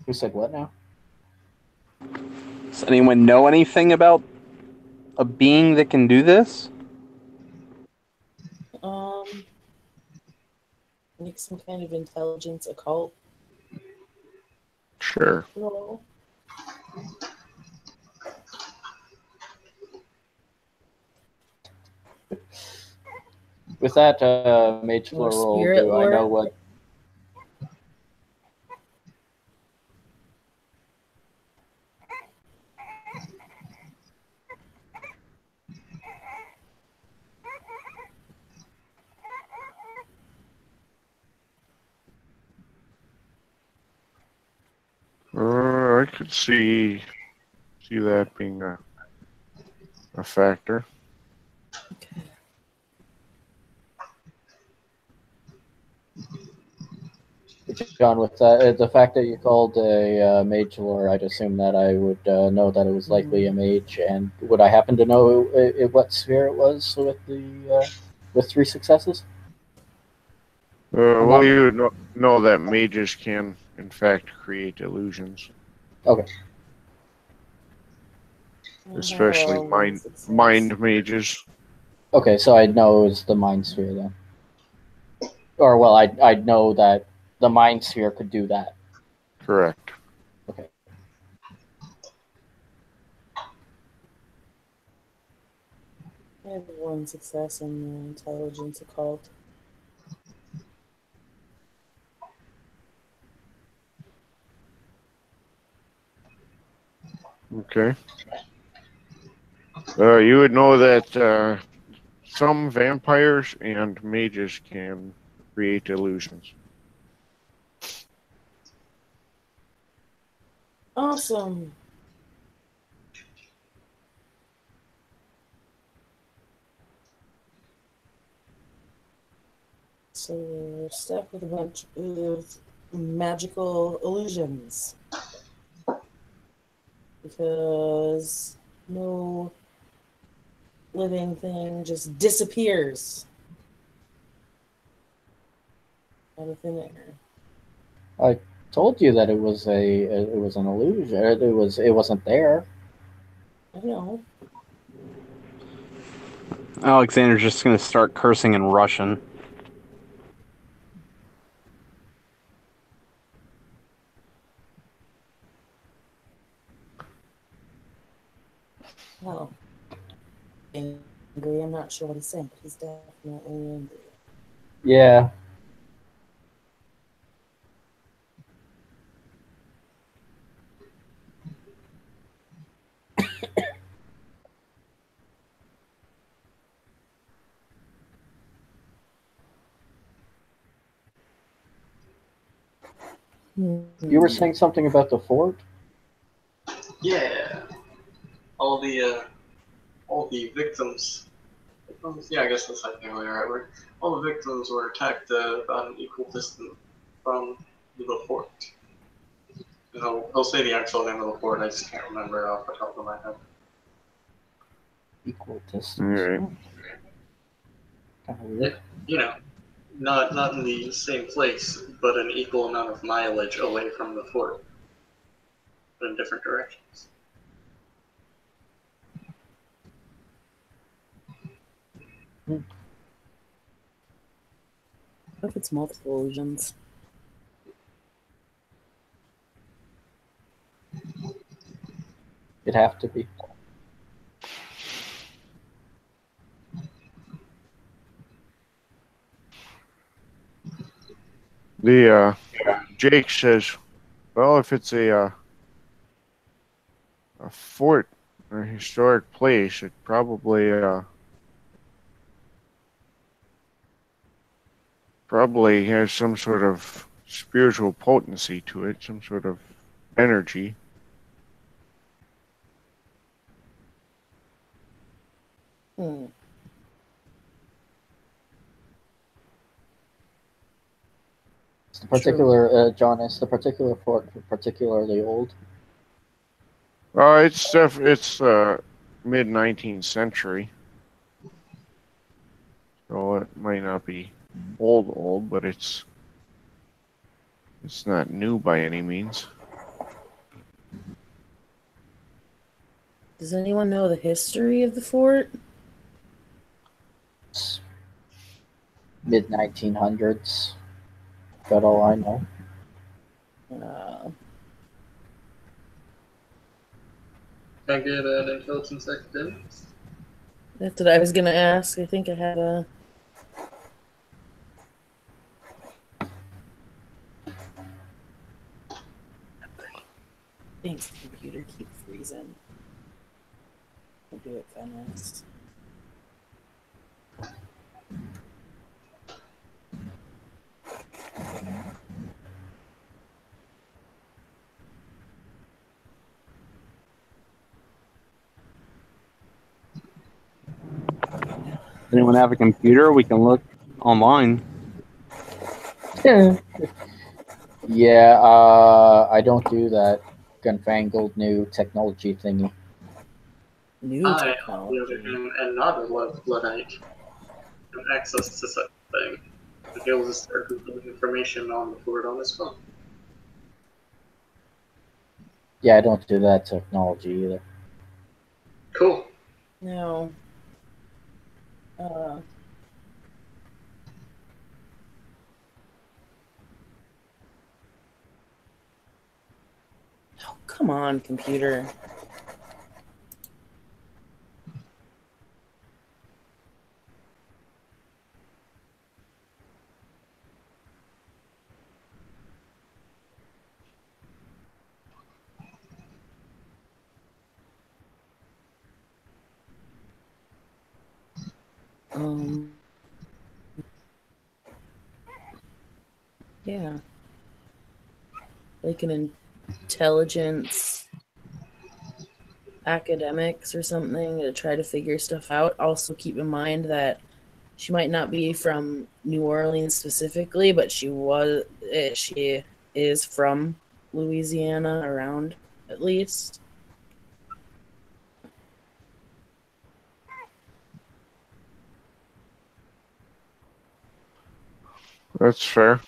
S6: Who said what now?
S3: Does anyone know anything about a being that can do this?
S4: Like some kind of intelligence occult
S1: Sure.
S4: role.
S6: With that mage
S4: Or
S6: floor roll,
S4: spirit
S6: do I know
S4: lore?
S6: what?
S1: I could see that being a factor.
S6: John, with that, the fact that you called a mage lore, I'd assume that I would know that it was likely a mage. And would I happen to know what sphere it was with the with 3 successes?
S1: Well,
S6: not-
S1: you would know that mages can, in fact, create illusions,
S6: Okay.
S1: especially
S4: Oh,
S1: mind mages.
S6: Okay, so I'd know it was the mind sphere then. Or, well, I'd know that the mind sphere could do that.
S1: Correct.
S6: Okay.
S4: I have 1 success in the intelligence occult.
S1: Okay. You would know that some vampires and mages can create illusions.
S4: Awesome. So we're stuck with a bunch of magical illusions. Because no living thing just disappears out of thin air.
S6: Told you that it was an illusion. It wasn't there.
S4: I know.
S3: Alexander's just going to start cursing in Russian.
S4: Well, angry. I'm not sure what he's saying, but he's definitely angry.
S6: Yeah. You were saying something about the fort?
S5: Yeah, all the victims. Yeah, I guess that's technically the right word. All the victims were attacked about an equal distance from the fort. He'll say the actual name of the fort. I just can't remember off the top of my head.
S6: Equal distance.
S1: All right.
S6: Kind of weird.
S5: Not in the same place, but an equal amount of mileage away from the fort, but in different directions.
S4: What if it's multiple illusions?
S6: It'd have to be.
S1: The Jake says, well, if it's a fort or a historic place, it probably has some sort of spiritual potency to it, some sort of energy.
S4: Hmm.
S6: Is the particular John, is the particular fort particularly old?
S1: It's mid 19th century, so it might not be old, but it's not new by any means.
S4: Does anyone know the history of the fort?
S6: Mid 1900s. About all I know.
S5: Can I get an intelligence academics?
S4: That's what I was gonna ask. I think I had a. Thanks, computer. Keep freezing. I'll do it fast.
S3: Anyone have a computer? We can look online.
S6: Yeah, I don't do that confangled new technology thingy.
S4: New
S5: I, on the
S4: technology.
S5: other hand, am not a Luddite. Have access to such a thing. To be able to start Googling information on the fort on his phone.
S6: Yeah, I don't do that technology either.
S5: Cool.
S4: No. Oh, come on, computer. Yeah. Like an intelligence academics or something to try to figure stuff out. Also keep in mind that she might not be from New Orleans specifically, but she is from Louisiana, around at least.
S1: That's fair.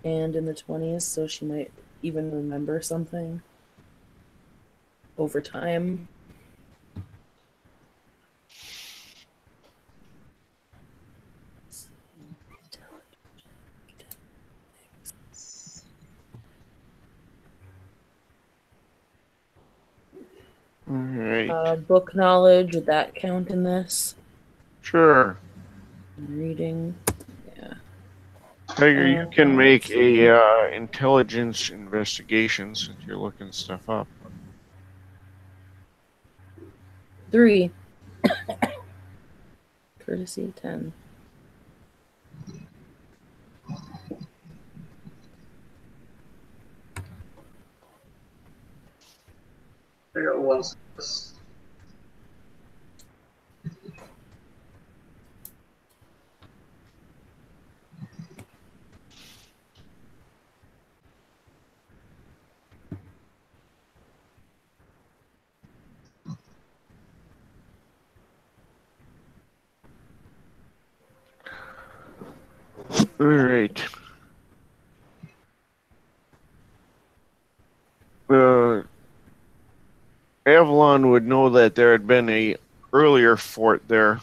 S4: And in the 20s, so she might even remember something over time.
S1: All right.
S4: Book knowledge, would that count in this?
S1: Sure.
S4: Reading. Yeah.
S1: Tiger, you can make a intelligence investigation since you're looking stuff up.
S4: 3. Courtesy 10.
S5: I got one success.
S1: All right. Avalon would know that there had been a earlier fort there,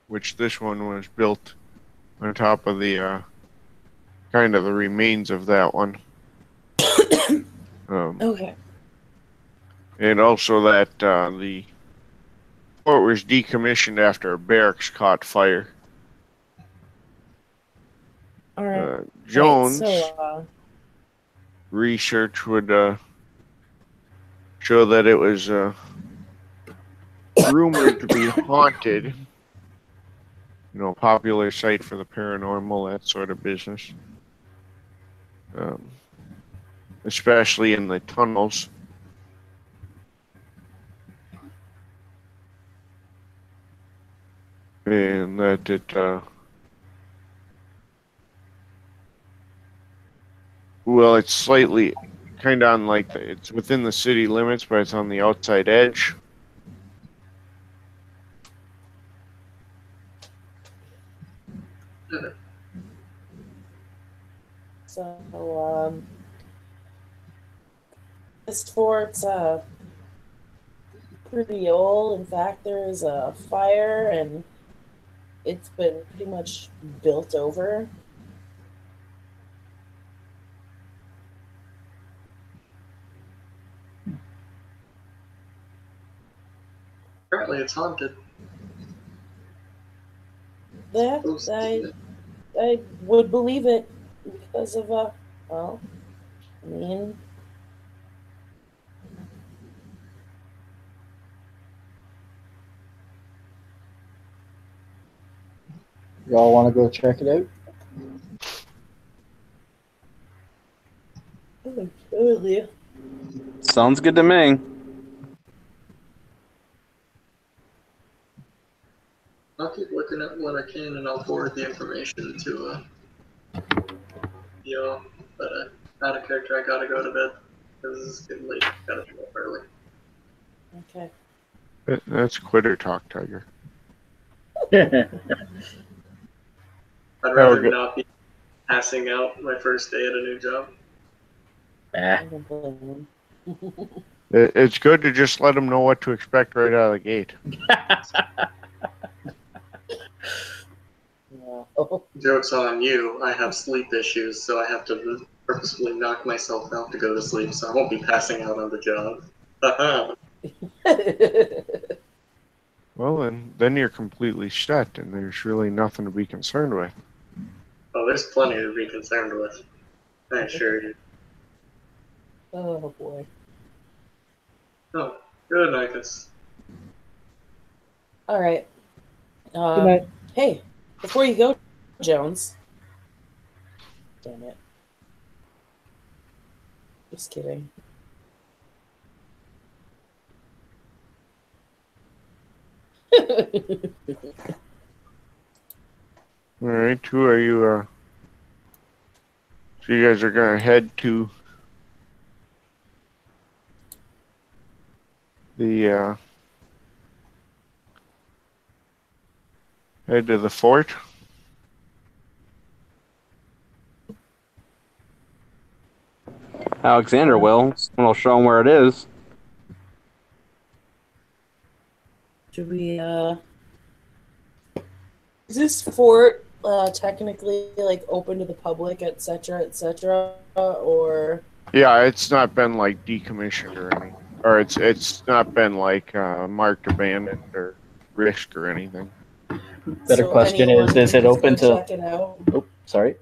S1: which this one was built on top of the kind of the remains of that one.
S4: Okay.
S1: And also that the fort was decommissioned after a barracks caught fire.
S4: All right.
S1: Jones
S4: So,
S1: research would show that it was rumored to be haunted. You know, popular site for the paranormal, that sort of business. Especially in the tunnels. And that it well, it's slightly kind of on like it's within the city limits, but it's on the outside edge.
S4: so this fort's pretty old. In fact, there is a fire and it's been pretty much built over.
S5: Apparently it's haunted.
S4: That I would believe it because of well, I mean,
S6: Y'all want to go check it out?
S4: totally.
S3: Sounds good to me.
S5: I'll keep looking at what I can and I'll forward the information to you. But out of character, I gotta go to bed because it's getting late. Gotta be up early.
S4: Okay.
S1: That's quitter talk, Tiger.
S5: I'd
S1: Oh,
S5: rather
S1: good.
S5: not be passing out my first day at a new job.
S7: Ah,
S4: I don't blame him.
S1: It's good to just let them know what to expect right out of the gate.
S4: No.
S5: Joke's on you. I have sleep issues, so I have to purposefully knock myself out to go to sleep, so I won't be passing out on the job. Haha.
S1: Well, then you're completely set, and there's really nothing to be concerned with.
S5: Oh, there's plenty to be concerned with. I assure you.
S4: Oh boy.
S5: Oh, good night, guys.
S4: All right.
S2: Good night.
S4: Hey, before you go, Jones. Damn it. Just kidding.
S1: All right, who are you? So you guys are gonna head to the head to the fort.
S3: Alexander will. Someone will show him where it is.
S4: Should we, is this fort, technically, like, open to the public, etc., or?
S1: Yeah, it's not been like decommissioned or anything, or it's not been like marked abandoned or risked or anything.
S7: Better
S4: So
S7: question
S4: anyone
S7: is
S4: can
S7: it
S4: just
S7: open
S4: go
S7: to?
S4: check it out?
S7: Oh, sorry.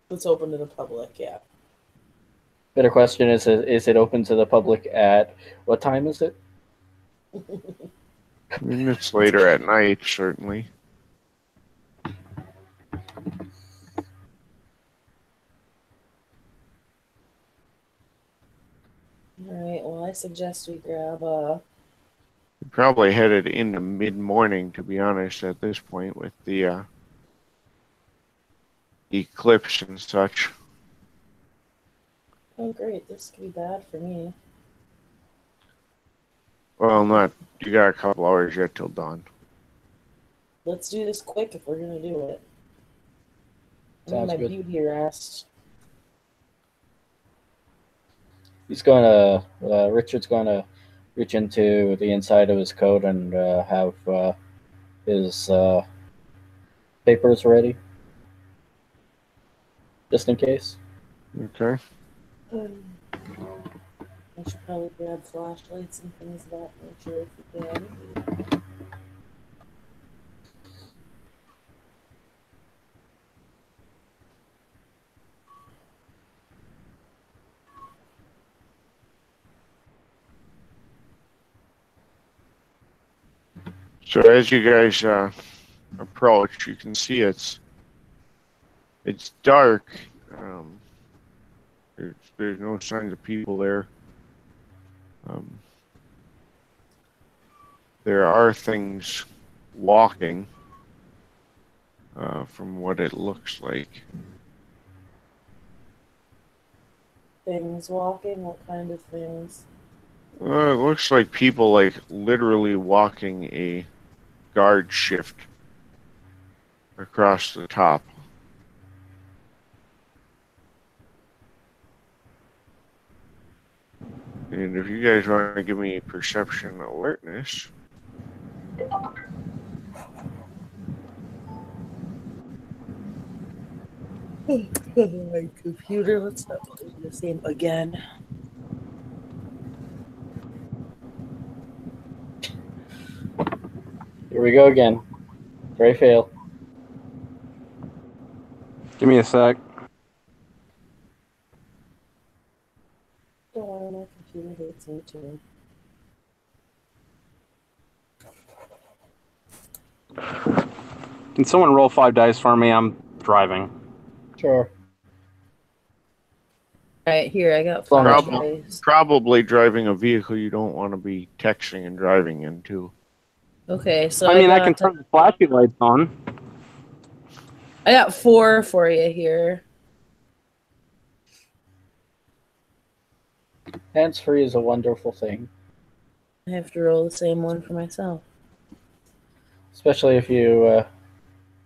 S4: It's open to the public, yeah.
S7: Better question is it open to the public at what time is it?
S1: I mean, it's later at night, certainly.
S4: Alright, well I suggest we grab
S1: Probably headed into mid-morning, to be honest, at this point, with the eclipse and such.
S4: oh great, this could be bad for me.
S1: Well, not. You got a couple hours yet till dawn.
S4: Let's do this quick if we're gonna do it. I need
S7: Sounds
S4: my
S7: good.
S4: beauty rest.
S7: He's gonna. Richard's gonna reach into the inside of his coat and have his papers ready, just in case.
S1: Okay.
S4: I should probably grab flashlights and things of that nature if we can.
S1: So as you guys approach, you can see it's dark. There's no signs of people there. There are things walking, from what it looks like.
S4: Things walking? What kind of things?
S1: It looks like people like literally walking a guard shift across the top. And if you guys want to give me perception alertness.
S4: My computer, let's not play the same again.
S7: Here we go again. Very fail.
S3: Give me a sec.
S4: Don't worry, my computer hates me too.
S3: Can someone roll 5 dice for me? I'm driving.
S7: Sure.
S4: Alright, here, I got
S1: Problem.
S4: flashlights.
S1: Probably driving a vehicle you don't want to be texting and driving into.
S4: Okay, so
S3: I mean, I
S4: got,
S3: can turn the flashy lights on.
S4: I got 4 for you here.
S7: Hands-free is a wonderful thing,
S4: I have to roll the same one for myself.
S7: especially if you.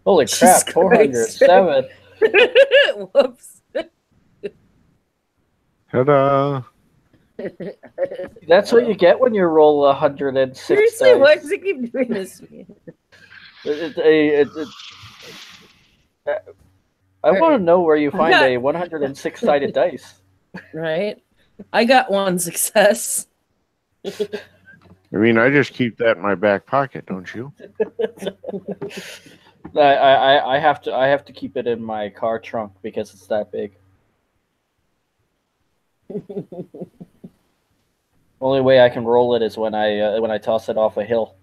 S7: Holy
S4: Jesus
S7: crap! 407.
S4: Whoops.
S1: Ta-da!
S7: That's what you get when you roll 106
S4: Seriously,
S7: dice.
S4: why does it keep doing this to me?
S7: I want to know where you find
S4: got-
S7: a 106-sided dice.
S4: Right? I got 1 success.
S1: I mean, I just keep that in my back pocket, don't you?
S7: I have to keep it in my car trunk because it's that big. Only way I can roll it is when I toss it off a hill.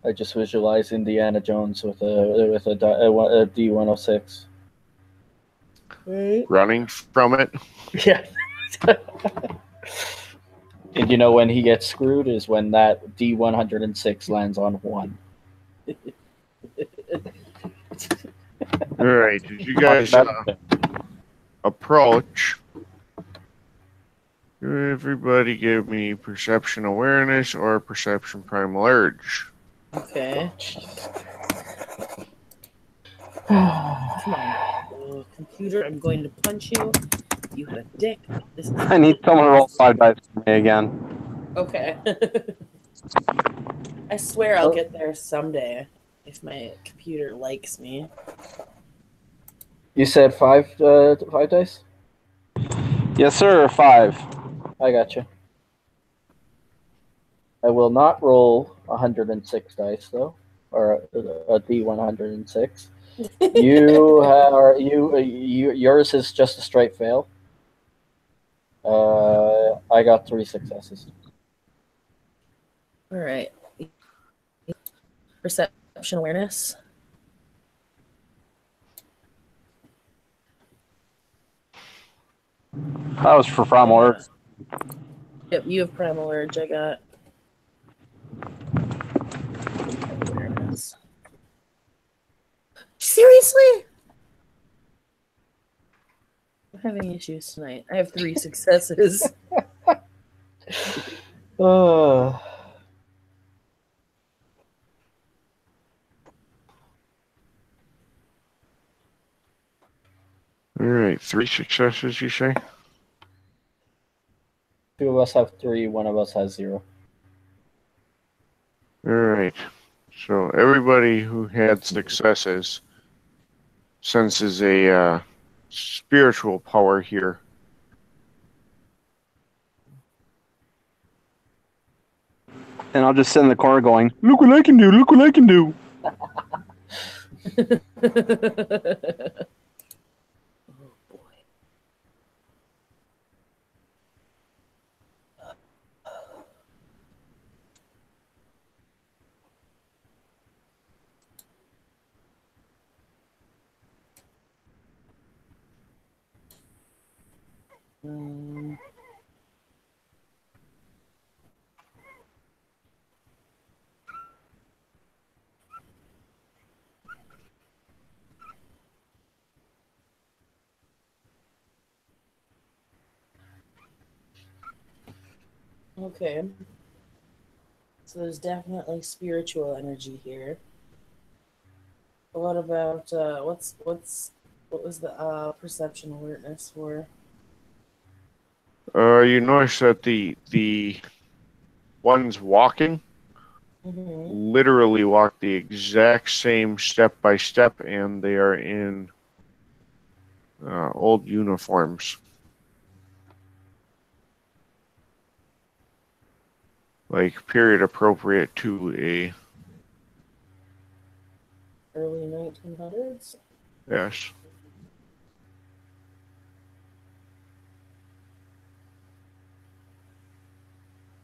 S7: I just visualize Indiana Jones with a D106.
S4: Right?
S1: Running from it.
S7: Yeah. And you know when he gets screwed is when that D106 lands on 1.
S1: All right, did you guys approach? Everybody give me perception awareness or perception primal urge.
S4: Okay. Come on, oh, computer, I'm going to punch you. You had a dick. This is
S3: I need someone to roll 5 dice for me again.
S4: okay. I swear I'll get there someday. if my computer likes me.
S6: You said five dice?
S3: Yes, sir. 5.
S6: I got you. I will not roll 106 dice though, or a D106. Yours is just a straight fail. I got 3 successes.
S4: All right. Perception awareness.
S3: That was for Primal Urge.
S4: Yep, you have primal urge. I got awareness. Seriously? I'm having issues tonight. I have 3 successes.
S1: All right, 3 successes, you say?
S6: 2 of us have 3, 1 of us has 0.
S1: All right. So everybody who had successes senses a spiritual power here.
S3: And I'll just sit in the corner going, look what I can do, look what I can do.
S4: Oh boy. Okay. So there's definitely spiritual energy here. What about what was the perception alertness for?
S1: You notice that the ones walking
S4: Mm-hmm.
S1: literally walk the exact same step by step, and they are in old uniforms. Like period appropriate to a
S4: Early 1900s.
S1: yes.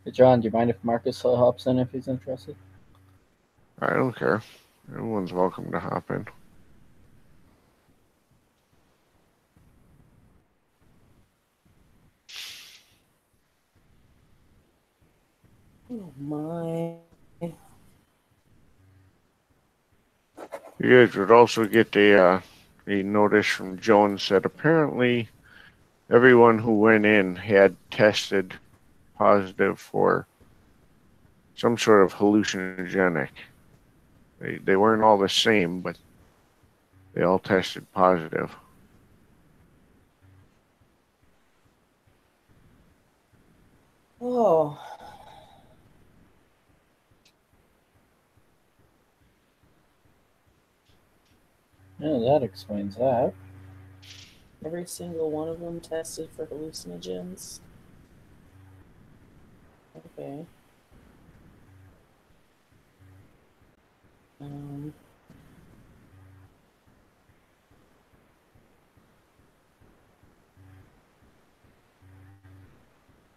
S6: Hey, John, do you mind if Marcus hops in if he's interested?
S1: I don't care. Everyone's welcome to hop in.
S4: Oh my.
S1: You guys would also get a notice from Jones that apparently everyone who went in had tested positive for some sort of hallucinogenic. They weren't all the same, but they all tested positive.
S4: Oh.
S6: Yeah, that explains that.
S4: Every single one of them tested for hallucinogens. Okay. Um,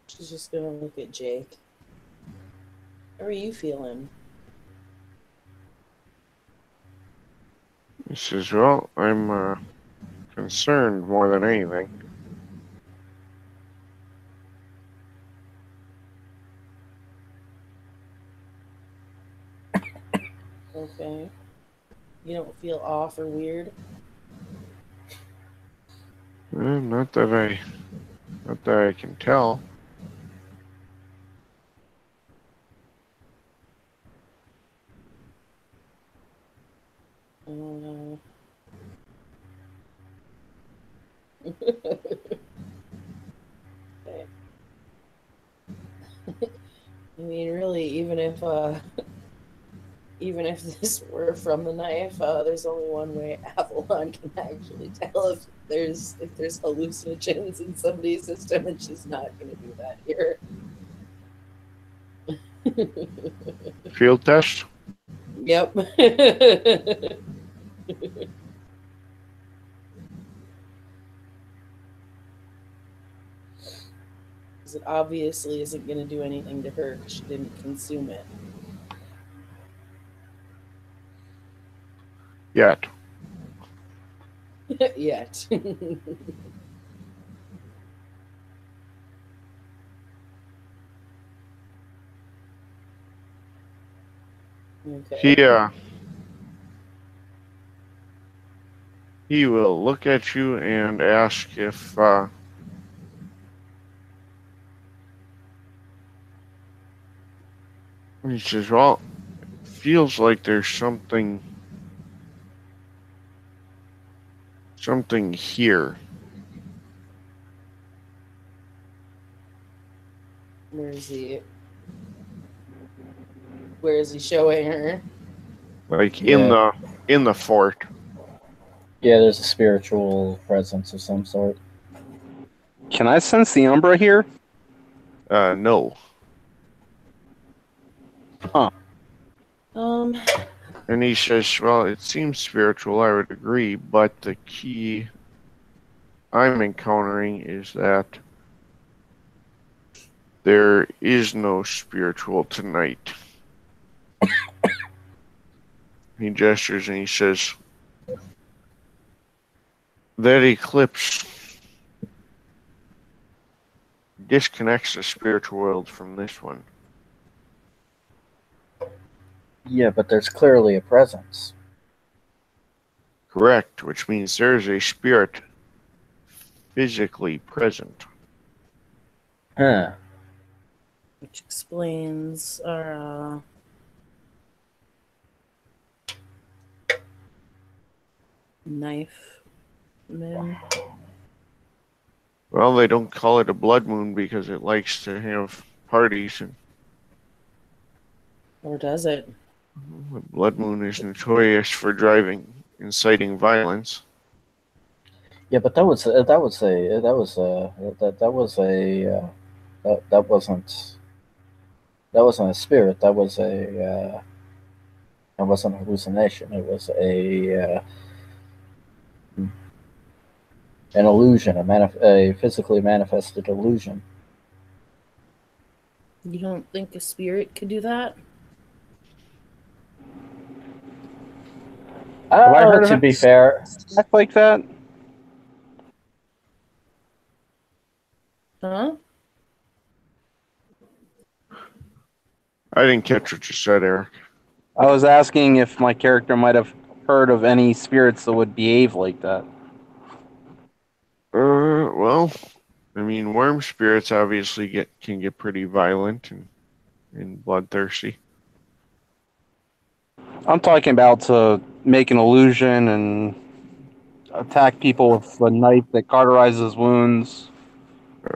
S4: she's just gonna look at Jake. How are you feeling?
S1: He says, well, I'm concerned more than anything.
S4: Okay. You don't feel off or weird?
S1: Not that I can tell.
S4: I don't know. Okay. I mean, really, even if even if this were from the knife, there's only one way Avalon can actually tell if there's hallucinogens in somebody's system, and she's not going to do that here.
S1: Field test?
S4: Yep. Because it obviously isn't going to do anything to her because she didn't consume it.
S1: Yet.
S4: Yet. Okay.
S1: He will look at you and ask if he says, well, it feels like there's something here.
S4: Where is he? Where is he showing her?
S1: Like in the fort.
S6: Yeah, there's a spiritual presence of some sort.
S3: Can I sense the Umbra here?
S1: No.
S3: Huh.
S1: And he says, well, it seems spiritual, I would agree, but the key I'm encountering is that there is no spiritual tonight. He gestures and he says, that eclipse disconnects the spiritual world from this one.
S6: Yeah, but there's clearly a presence.
S1: Correct, which means there's a spirit physically present.
S6: Huh.
S4: Which explains our knife men.
S1: Well, they don't call it a blood moon because it likes to have parties, and
S4: Or does it?
S1: the blood moon is notorious for inciting violence.
S6: Yeah, but that wasn't that wasn't a spirit. That was a that wasn't a hallucination. It was an illusion, a physically manifested illusion.
S4: You don't think a spirit could do that?
S3: Have I heard
S6: To
S3: of
S6: be
S3: it?
S6: fair,
S3: Act like that?
S4: Huh?
S1: I didn't catch what you said, Eric.
S3: I was asking if my character might have heard of any spirits that would behave like that.
S1: Well, I mean, worm spirits obviously can get pretty violent and bloodthirsty.
S3: I'm talking about to make an illusion and attack people with a knife that cauterizes wounds.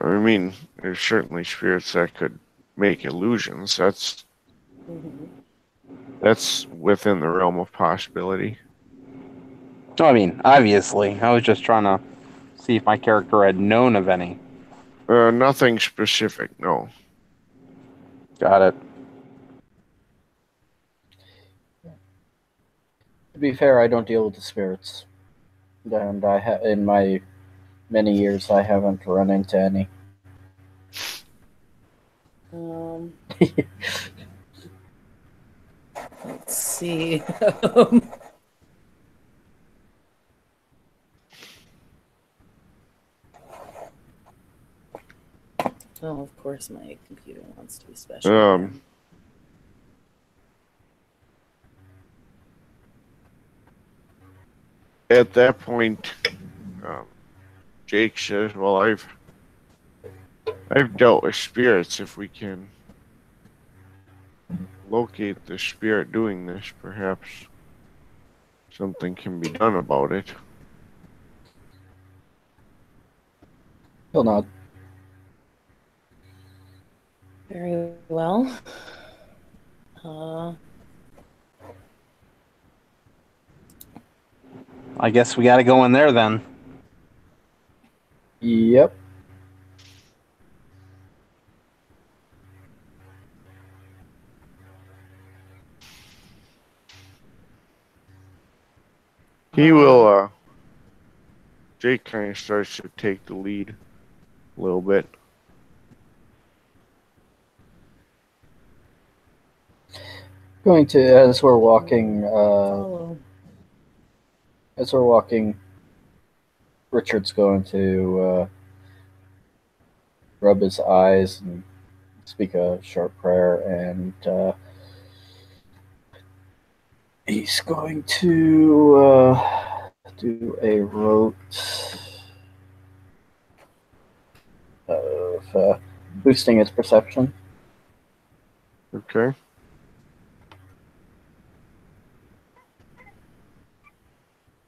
S1: I mean, there's certainly spirits that could make illusions. That's within the realm of possibility.
S3: I mean, obviously. I was just trying to see if my character had known of any.
S1: Nothing specific, no.
S3: Got it.
S6: to be fair, I don't deal with the spirits, and in my many years I haven't run into any.
S4: Let's see. Oh, of course, my computer wants to be special.
S1: At that point, Jake says, "Well, I've dealt with spirits. If we can locate the spirit doing this, perhaps something can be done about it."
S6: He'll nod.
S4: Very well.
S3: I guess we got to go in there then.
S6: Yep.
S1: He will, Jake kind of starts to take the lead a little bit.
S6: Going to, as we're walking,
S4: Follow.
S6: Richard's going to rub his eyes and speak a short prayer, and he's going to do a rote of boosting his perception.
S1: Okay.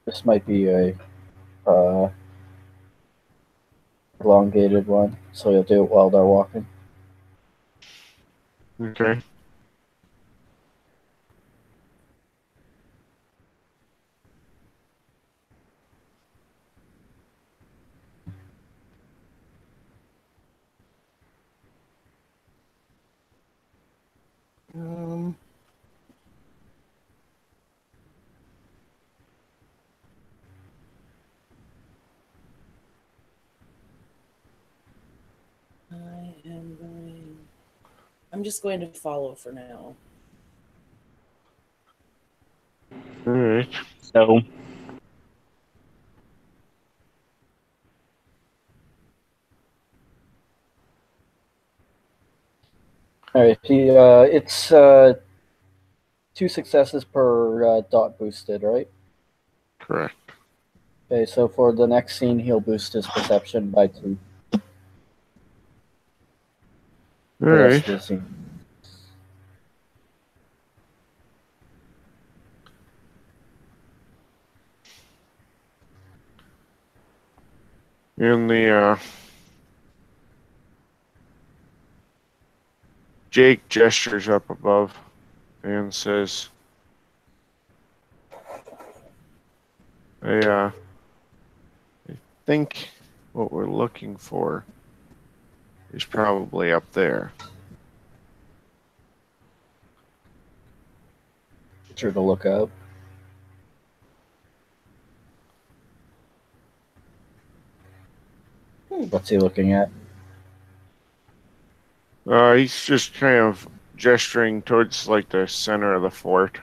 S6: This might be a elongated one, so he'll do it while they're walking.
S1: Okay.
S4: Um, I'm just going to follow for now.
S1: All right.
S3: So,
S6: All right, it's 2 successes per dot boosted, right?
S1: Correct.
S6: Okay, so for the next scene, he'll boost his perception by 2.
S1: All
S6: The rest
S1: right.
S6: of the scene.
S1: In the Jake gestures up above and says, I think what we're looking for is probably up there.
S6: Sure to look up. What's he looking at?
S1: He's just kind of gesturing towards like the center of the fort.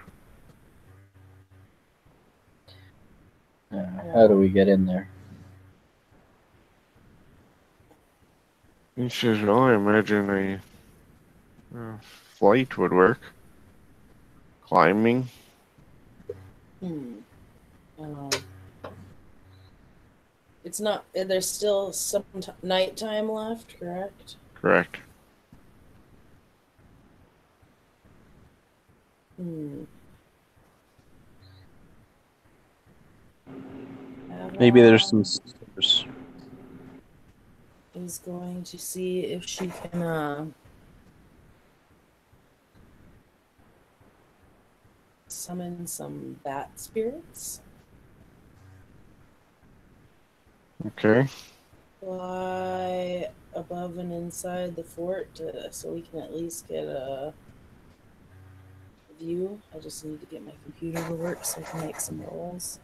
S6: How do we get in there?
S1: He says, well, I imagine a flight would work. Climbing.
S4: It's not. There's still some nighttime left, correct?
S1: Correct.
S3: maybe there's some stairs.
S4: Is going to see if she can summon some bat spirits.
S1: Okay.
S4: Fly above and inside the fort so we can at least get a view. I just need to get my computer to work so I can make some rolls.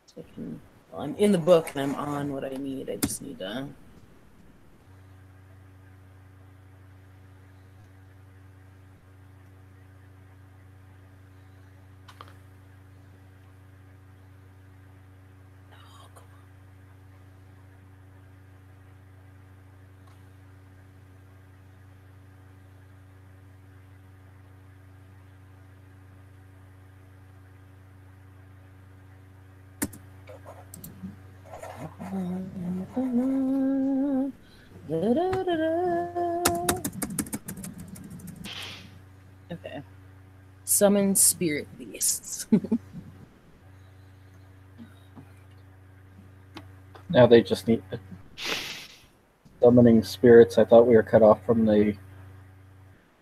S4: So I can, well, I'm in the book and I'm on what I need. I just need to. Okay. Summon spirit beasts.
S6: Now they just need summoning spirits. I thought we were cut off from the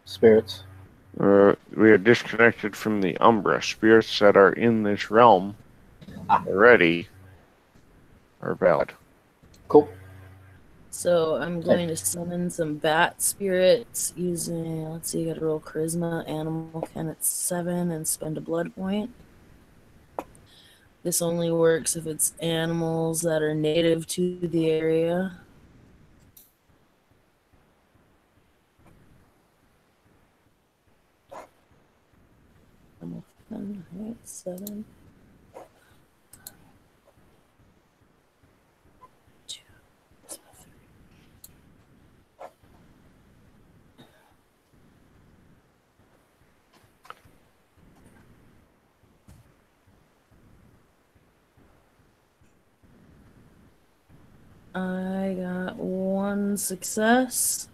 S6: spirits.
S1: We are disconnected from the Umbra. Spirits that are in this realm already are valid.
S6: Cool.
S4: So I'm going to summon some bat spirits using, let's see, I got to roll charisma, animal can at 7, and spend a blood point. This only works if it's animals that are native to the area. Animal can, right, 7. 2, 3. I got 1 success,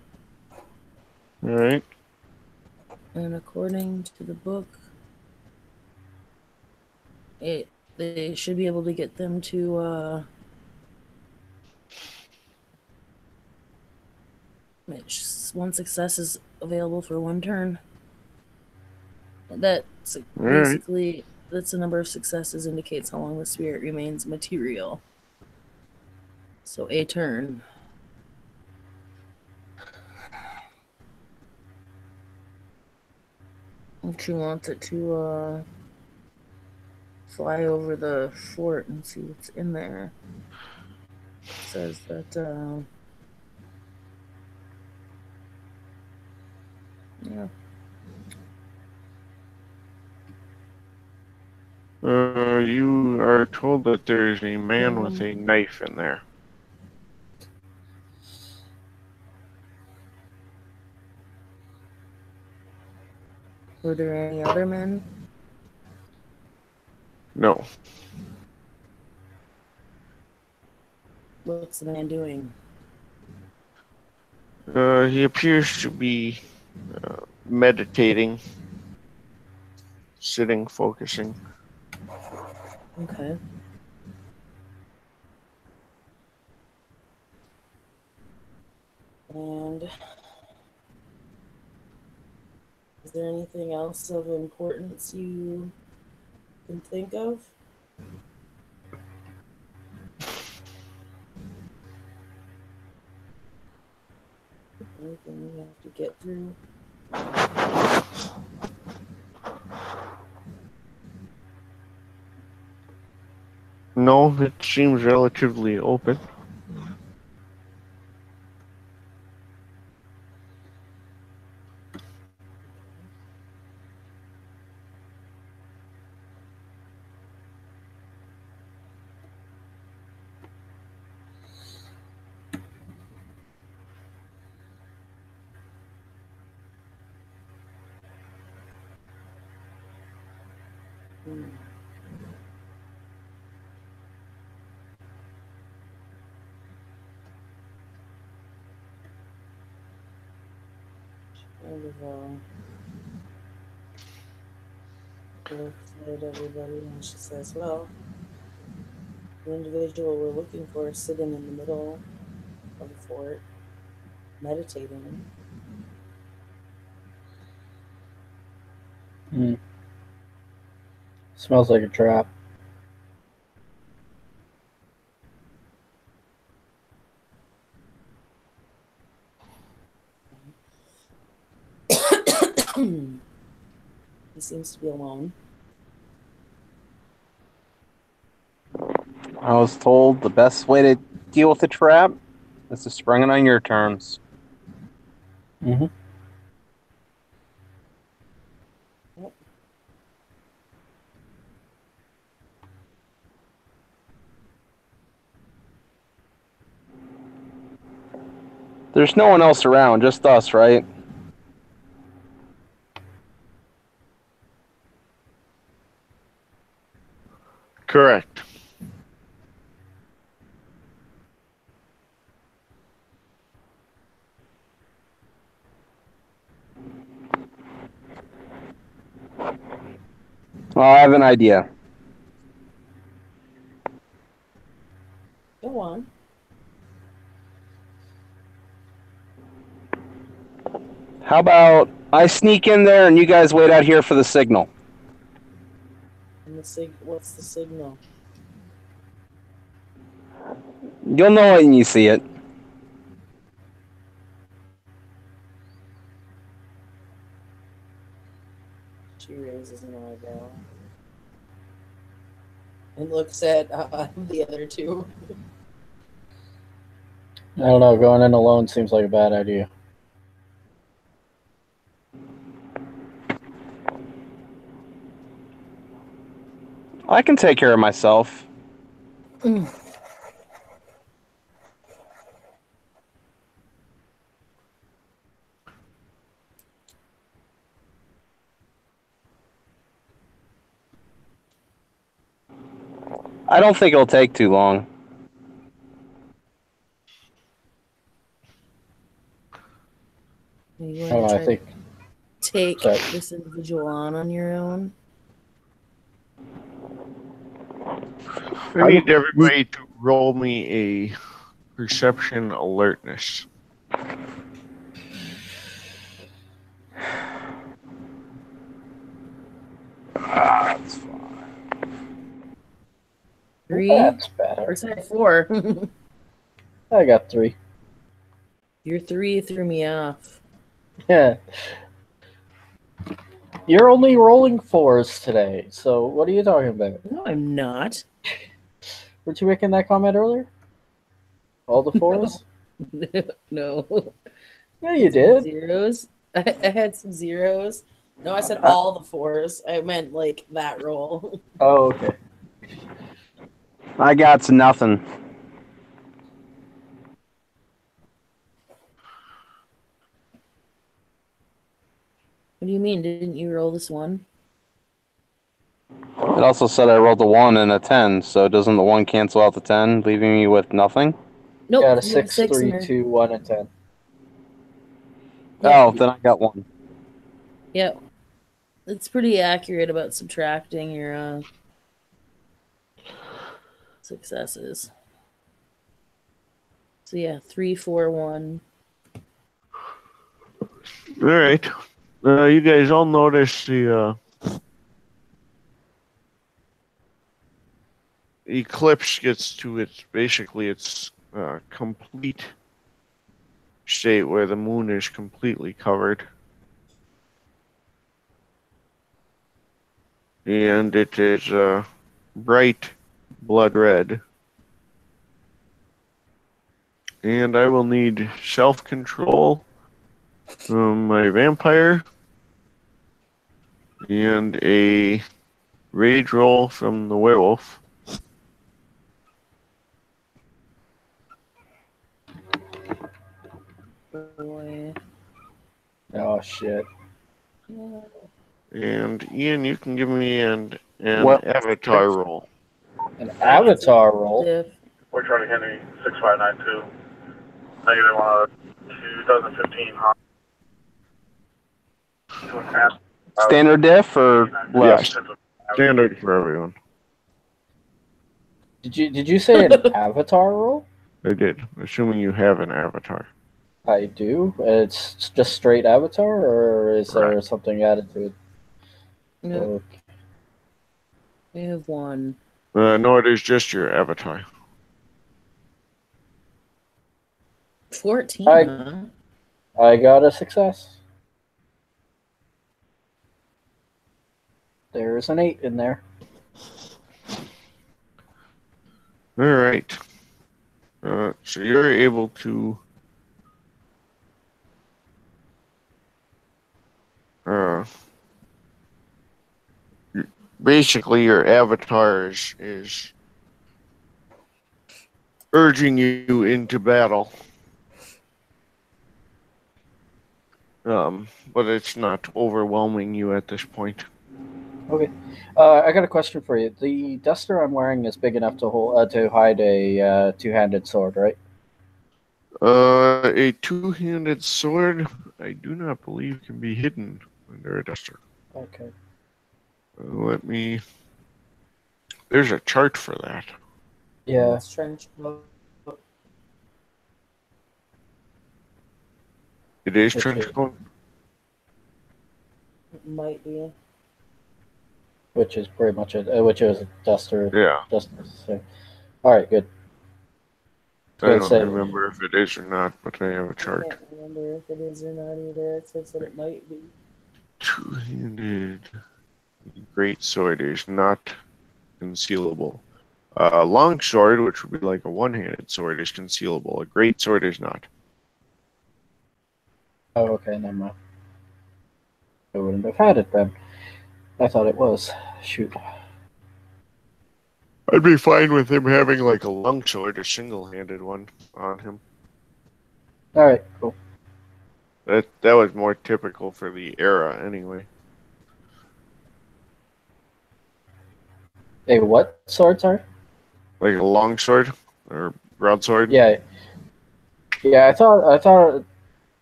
S1: All right.
S4: and according to the book, they should be able to get them to one success is available for 1 turn. That's
S1: right.
S4: basically that's the number of successes indicates how long the spirit remains material. So a turn. If you want it to fly over the fort and see what's in there. It says that yeah.
S1: You are told that there's a man with a knife in there.
S4: Were there any other men?
S1: No.
S4: What's the man doing?
S1: He appears to be meditating, sitting, focusing.
S4: Okay. And is there anything else of importance you can think of? Anything we have to get through?
S1: No, it seems relatively open. Kind of looks at everybody and she says, well, the individual we're looking for is sitting in the middle of the fort, meditating.
S6: Smells like a trap.
S4: He seems to be alone.
S3: I was told the best way to deal with the trap is to spring it on your terms.
S6: Mm-hmm.
S3: There's no one else around, just us, right?
S1: Correct.
S3: Well, I have an idea.
S4: Go on.
S3: How about I sneak in there, and you guys wait out here for the signal.
S4: And what's the signal?
S3: You'll know it when you see it.
S4: She raises an eyebrow and looks at the other two.
S6: I don't know. Going in alone seems like a bad idea.
S3: I can take care of myself. I don't think it'll take too long.
S4: You
S6: I don't know.
S4: want
S6: I
S4: to
S6: think
S4: take
S6: Sorry.
S4: this individual on your own?
S1: I need everybody to roll me a perception alertness.
S3: That's fine.
S4: 3?
S6: that's
S4: Or
S6: better.
S4: sorry, 4.
S6: I got 3.
S4: Your 3 threw me off.
S6: Yeah. You're only rolling 4s today, so what are you talking about?
S4: No, I'm not.
S6: Weren't you making that comment earlier? All the 4s?
S4: No.
S6: Yeah, you did.
S4: Zeros. I had some zeros. No, I said all the 4s. I meant like that roll.
S6: Oh, okay.
S3: I got nothing.
S4: What do you mean? Didn't you roll this one?
S3: It also said I rolled a 1 and a 10, so doesn't the 1 cancel out the 10, leaving me with nothing?
S4: Nope.
S6: Got a
S4: you have
S6: 6, 3,
S4: in there.
S6: 2, 1, and 10.
S4: Yeah.
S3: Oh, then I got 1.
S4: Yep. It's pretty accurate about subtracting your successes. So yeah, 3, 4, 1.
S1: All right. You guys all notice the eclipse gets to its complete state where the moon is completely covered. And it is bright blood red. And I will need self-control from my vampire and a rage roll from the werewolf.
S4: Boy.
S6: Oh, shit.
S4: Yeah.
S1: And Ian, you can give me an
S3: What?
S1: avatar roll.
S6: An avatar roll?
S4: Diff.
S9: We're Charlie Henry 6592. Negative on a 2015 Honda.
S3: Standard diff or less?
S1: Yes. Standard for everyone.
S6: Did you say an avatar roll?
S1: I did, assuming you have an avatar.
S6: I do. It's just straight avatar, or is there
S1: Correct.
S6: something added to it?
S4: No,
S6: Okay.
S4: we have 1.
S1: No, it is just your avatar.
S4: 14,
S6: I-
S4: huh?
S6: I got a success. There's an 8 in there.
S1: All right. So you're able to basically your avatar is urging you into battle. But it's not overwhelming you at this point.
S6: Okay. I got a question for you. The duster I'm wearing is big enough to hold to hide a two-handed sword, right?
S1: A two-handed sword, I do not believe can be hidden under a duster.
S6: Okay.
S1: Let me. There's a chart for that.
S6: Yeah.
S4: It's trench coat.
S1: It is
S6: Okay.
S1: trench coat.
S4: might be.
S6: which is pretty much it. Which is a duster.
S1: Yeah.
S6: Duster. So. All right, good.
S1: I
S6: Gonna
S1: don't
S6: say-
S1: remember if it is or not, but I have a
S4: I
S1: chart.
S4: can't remember if it is or not either. It says that it might be.
S1: Two-handed great sword is not concealable. Long sword, which would be like a one-handed sword, is concealable. A great sword is not.
S6: Oh, okay, never mind. I wouldn't have had it then. I thought it was. Shoot.
S1: I'd be fine with him having like a long sword, a single-handed one on him.
S6: All right, cool.
S1: That was more typical for the era, anyway.
S6: A what sword, sorry?
S1: Like a long sword or broadsword.
S6: Yeah. Yeah, I thought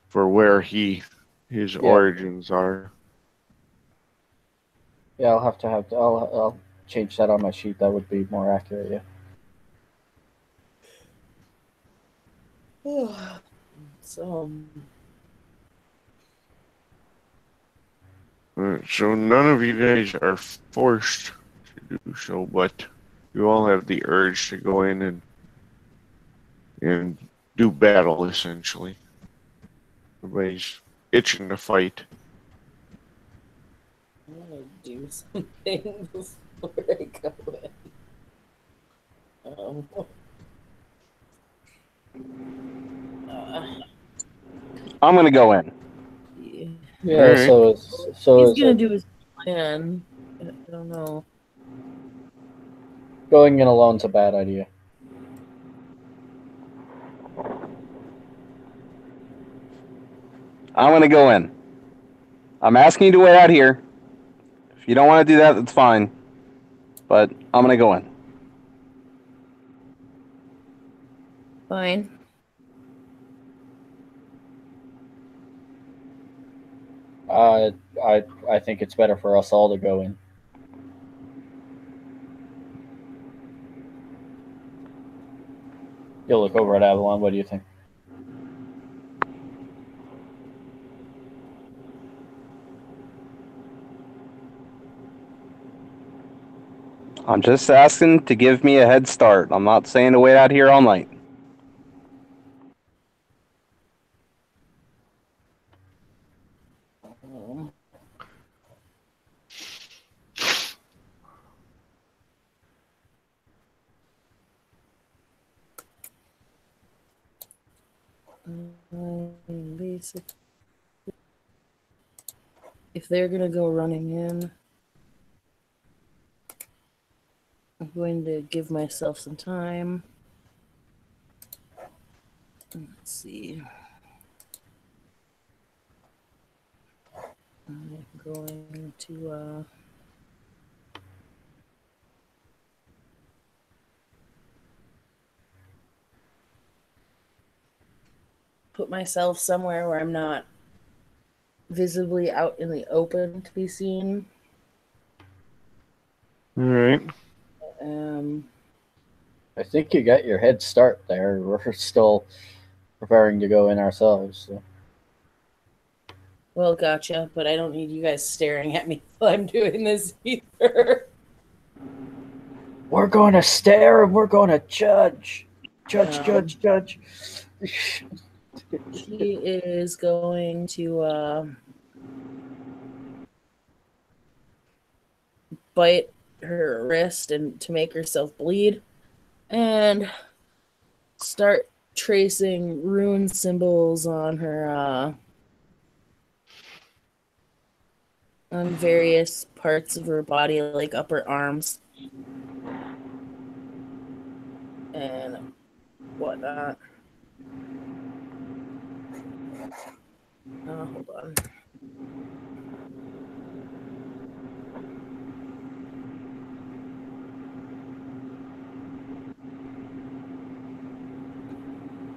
S1: For where his origins are.
S6: yeah, I'll change that on my sheet. That would be more accurate, yeah.
S4: So,
S1: So none of you guys are forced to do so, but you all have the urge to go in and do battle, essentially. Everybody's itching to fight.
S4: I'm gonna do something before I go in.
S3: I'm gonna go in.
S4: Yeah.
S6: Yeah,
S1: Alright.
S6: so
S4: He's
S6: is
S4: gonna
S6: it
S4: do his plan. I don't know.
S6: going in alone's a bad idea.
S3: I'm gonna go in. I'm asking you to wait out here. If you don't want to do that, that's fine. But I'm gonna go in.
S4: Fine.
S6: I think it's better for us all to go in. You'll look over at Avalon. What do you think?
S3: I'm just asking to give me a head start. I'm not saying to wait out here all night.
S4: Basic. If they're gonna go running in, I'm going to give myself some time. Let's see. I'm going to put myself somewhere where I'm not visibly out in the open to be seen.
S1: Alright.
S6: I think you got your head start there. We're still preparing to go in ourselves. So.
S4: Well, gotcha, but I don't need you guys staring at me while I'm doing this either.
S6: We're going to stare and we're going to judge.
S4: No.
S6: Judge.
S4: She is going to bite her wrist and to make herself bleed and start tracing rune symbols on her on various parts of her body, like upper arms and whatnot. Hold on.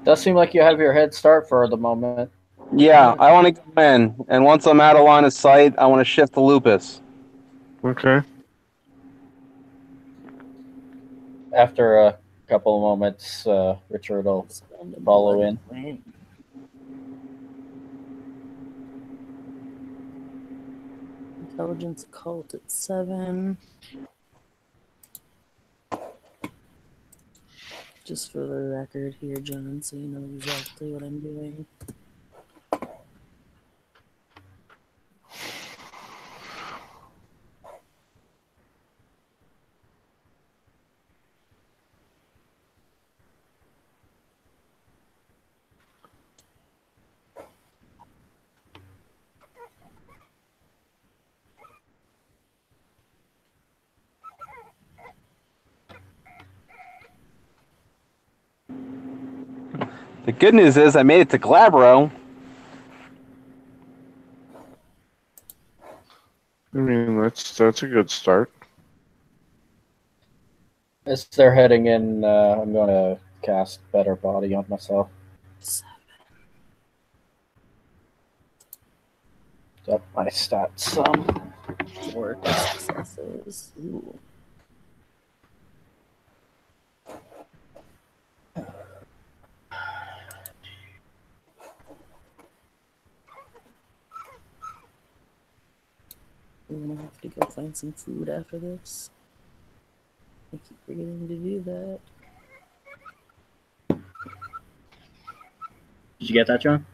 S6: Does seem like you have your head start for the moment.
S3: Yeah, I want to go in, and once I'm out of line of sight, I want to shift the lupus.
S1: Okay.
S6: After a couple of moments, Richard will follow in.
S4: Wait. Intelligence occult at 7. Just for the record here, John, so you know exactly what I'm doing.
S3: The good news is I made it to Glabro.
S1: I mean, that's a good start.
S6: As they're heading in, I'm going to cast Better Body on myself.
S4: 7.
S6: Up my stats some.
S4: 4 successes. Ooh. I'm gonna have to go find some food after this. I keep forgetting to do that.
S7: Did you get that, John?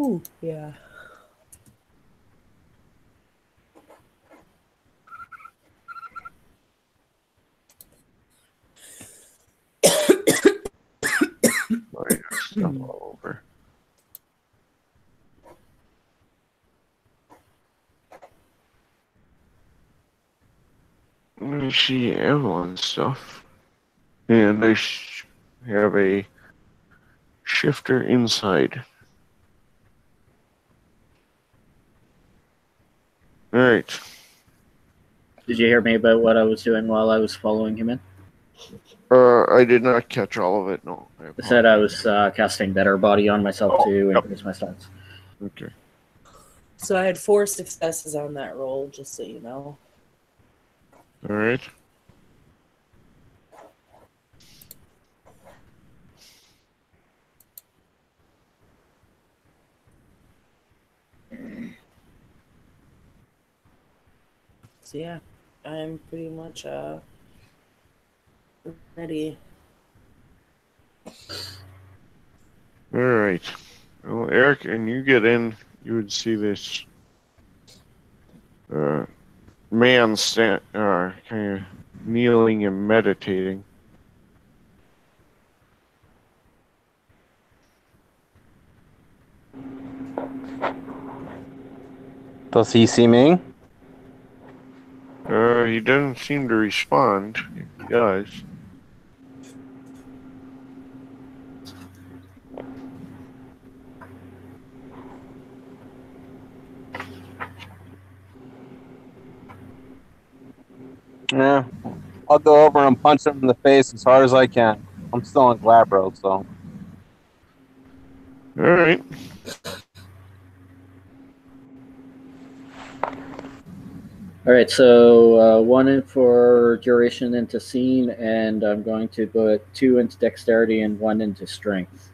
S4: Ooh, yeah.
S1: Oh, yeah, stuff all over. Let me see Evelyn's stuff. And I have a shifter inside. Alright.
S7: Did you hear me about what I was doing while I was following him in?
S1: I did not catch all of it, no.
S7: I said I was casting Better Body on myself to increase my stats.
S1: Okay.
S4: So I had 4 successes on that roll, just so you know.
S1: Alright.
S4: So yeah, I'm pretty much ready.
S1: Alright. Well, Eric, and you get in, you would see this man kind of kneeling and meditating.
S3: Does he see me?
S1: He doesn't seem to respond. If he does.
S3: Yeah. I'll go over and punch him in the face as hard as I can. I'm still in Glabro, so.
S1: Alright.
S7: All right, so 1 in for duration into scene, and I'm going to put 2 into dexterity and 1 into strength.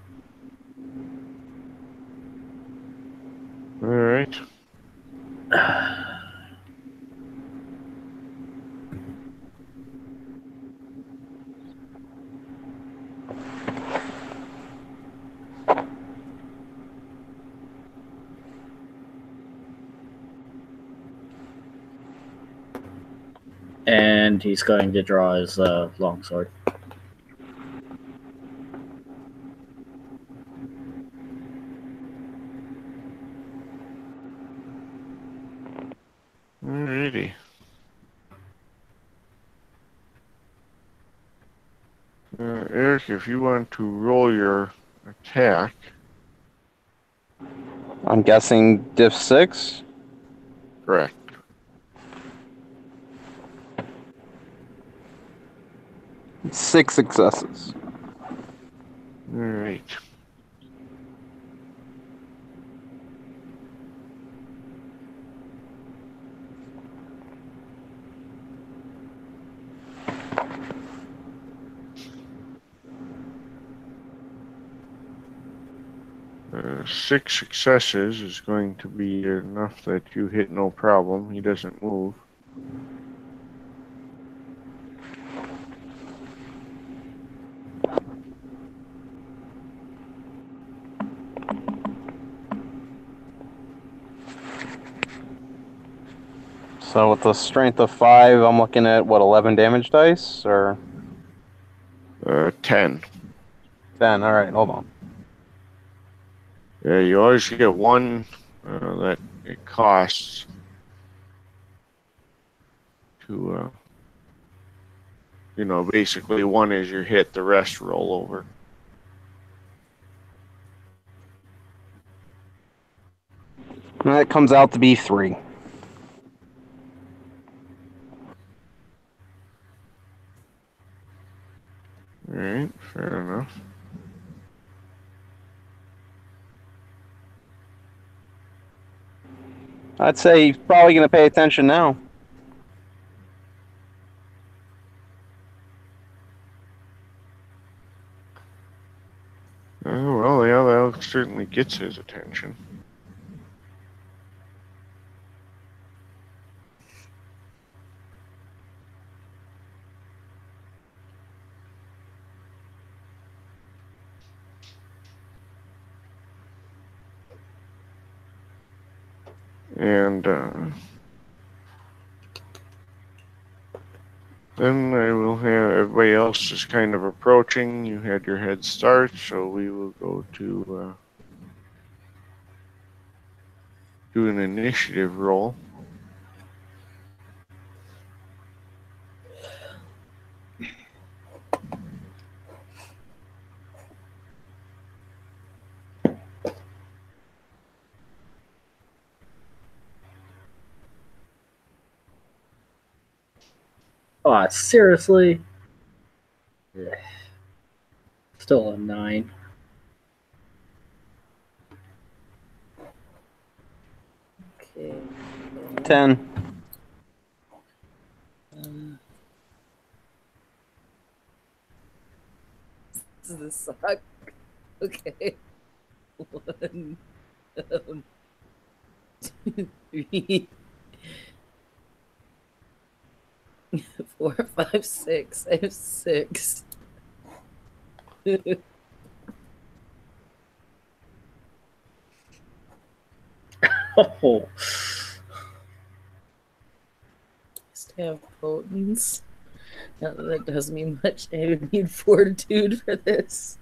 S1: Alright.
S7: And he's going to draw his longsword.
S1: Alrighty. Eric, if you want to roll your attack.
S3: I'm guessing diff 6?
S1: Correct.
S3: Six successes.
S1: Alright. 6 successes is going to be enough that you hit no problem. He doesn't move.
S3: So with the strength of 5, I'm looking at what, 11 damage dice or
S1: 10.
S3: 10? All right, hold on.
S1: Yeah, you always get one that it costs to, basically one is your hit, the rest roll over.
S3: And that comes out to be 3.
S1: All right, fair enough.
S3: I'd say he's probably going to pay attention now.
S1: Well, yeah, that certainly gets his attention. And then I will have everybody else just kind of approaching. You had your head start, so we will go to do an initiative roll.
S7: Oh, seriously? Still a 9.
S4: Okay.
S3: 10.
S4: Does this suck? Okay. 1, 2, 3, 4, 5, 6. I have 6.
S7: Oh,
S4: Just have potence. Not that that does mean much. I would need fortitude for this.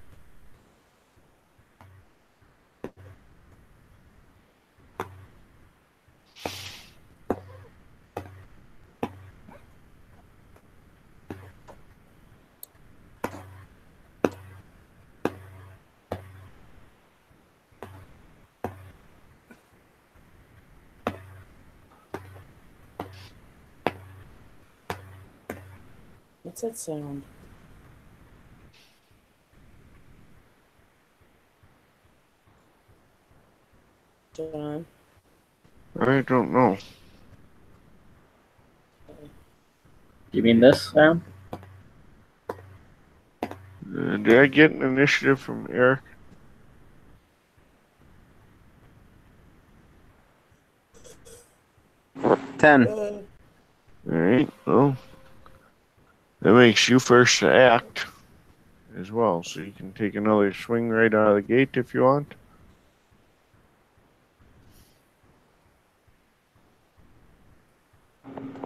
S4: What's that sound? John?
S1: I don't know.
S7: you mean this sound?
S1: Did I get an initiative from Eric?
S3: Ten.
S1: All right. Well, that makes you first to act as well, so you can take another swing right out of the gate if you want.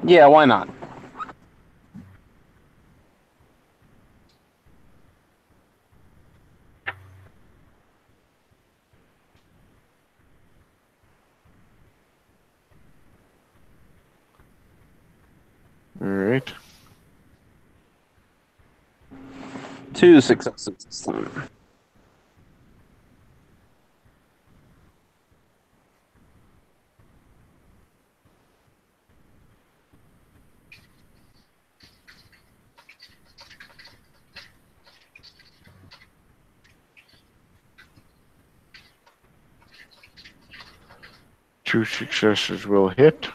S3: Yeah, why not?
S1: All right.
S3: 2 successes this time.
S1: Two successes will hit.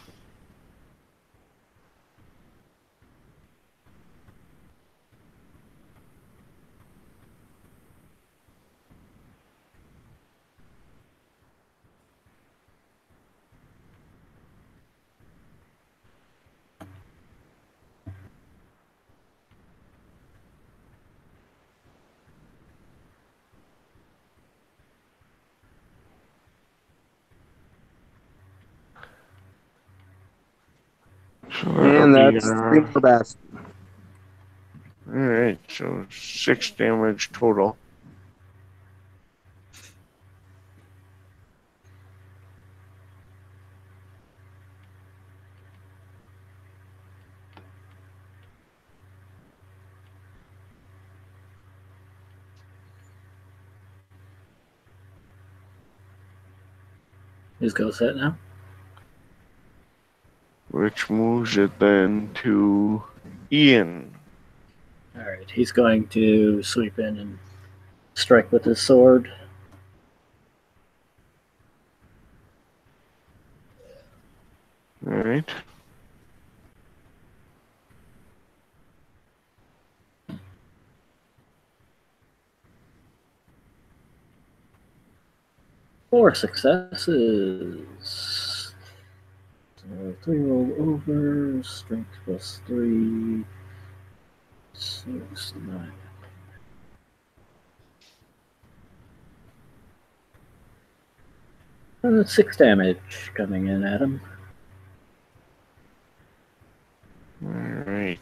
S1: So
S3: And
S1: that'll
S3: that's
S1: be,
S3: 3 more bats.
S1: all right, so 6 damage total.
S7: Who's go set now?
S1: Which moves it then to Ian.
S7: All right, he's going to sweep in and strike with his sword.
S1: All right.
S7: Four successes. So 3 roll over, strength +3, 6, 9. 6 damage coming in at him.
S1: All right.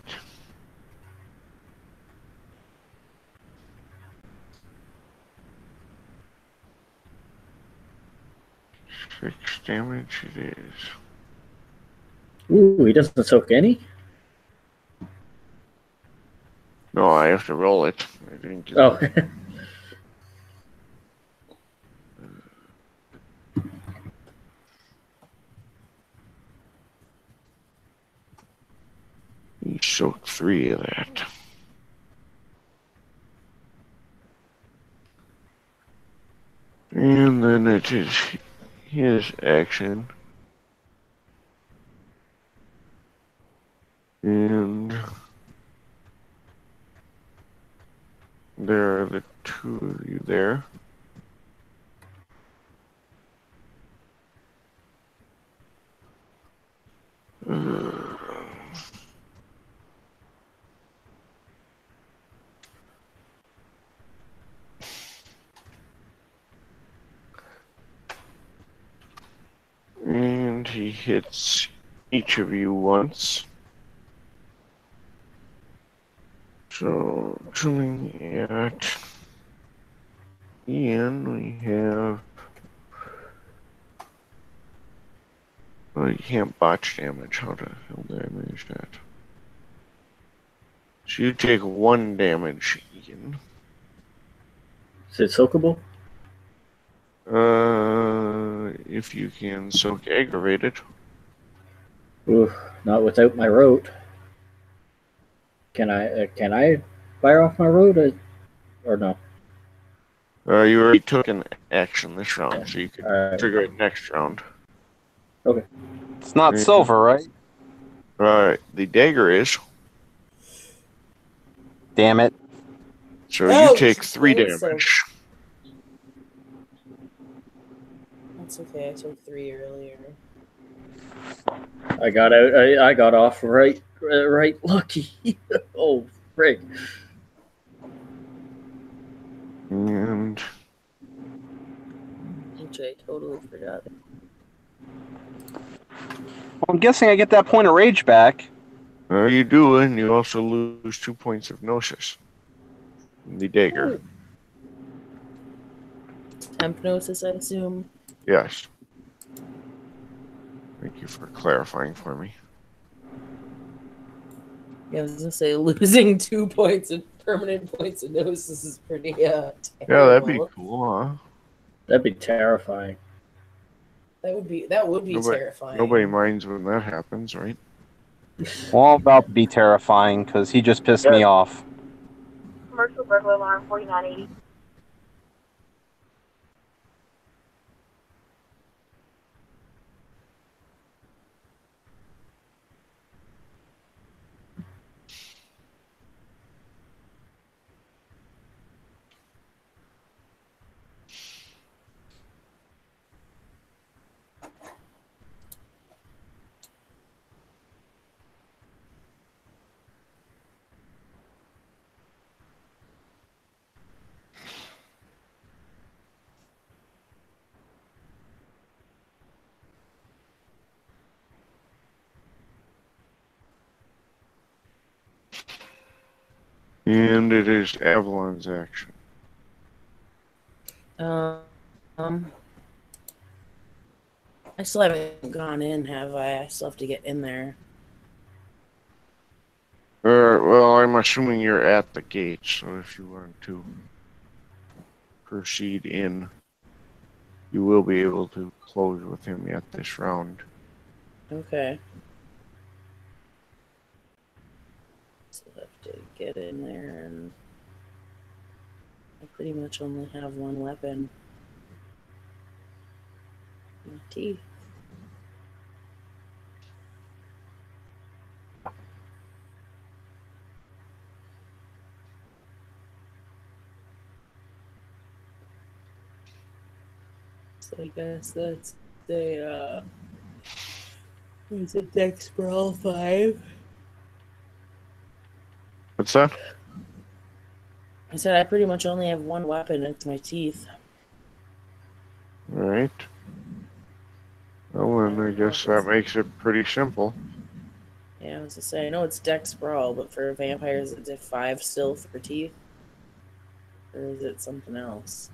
S1: Six damage it is.
S7: Ooh, he doesn't soak any?
S1: No, I have to roll it. I didn't get
S7: Oh.
S1: He soaked 3 of that. And then it is his action. And there are the 2 of you there. And he hits each of you once. So, shooting at Ian, we have. Well, you can't botch damage. How the hell did I manage that? So you take 1 damage, Ian.
S7: Is it soakable?
S1: If you can soak aggravated.
S7: Ooh, not without my rote. Can I fire off my rote or no?
S1: You already took an action this round,
S7: Yeah.
S1: so you can
S7: All right.
S1: trigger it next round.
S7: Okay.
S3: It's not silver, right?
S1: The dagger is.
S3: Damn it.
S1: So
S4: Ouch,
S1: you take 3
S4: that was
S1: damage.
S4: That's okay. I took 3 earlier.
S7: I got out. I got off right lucky. Oh, frig.
S1: And
S4: Which I totally forgot.
S3: Well, I'm guessing I get that point of rage back.
S1: you do, and you also lose 2 points of gnosis. The dagger.
S4: Temp gnosis, I assume.
S1: Yes. Thank you for clarifying for me.
S4: Yeah, I was gonna say losing 2 points of permanent points of gnosis is pretty
S1: Yeah, that'd be
S4: terrible.
S1: cool, huh?
S7: That'd be terrifying.
S4: That would be terrifying.
S1: Nobody minds when that happens, right?
S3: Well, about to be terrifying because he just pissed me off.
S8: Commercial burglar alarm 4980.
S1: And it is Avalon's action.
S4: I still haven't gone in, have I? I still have to get in there.
S1: Well, I'm assuming you're at the gate, so if you want to proceed in, you will be able to close with him at this round.
S4: Okay. So I have to get in there, and I pretty much only have one weapon. My teeth. So I guess that's the it's a Dex Brawl 5.
S1: What's that?
S4: I said I pretty much only have one weapon, it's my teeth.
S1: All right. Well, then I guess that makes it pretty simple.
S4: Yeah, I was to say, I know it's Dex Brawl, but for vampires, it's a 5 still for teeth? Or is it something else?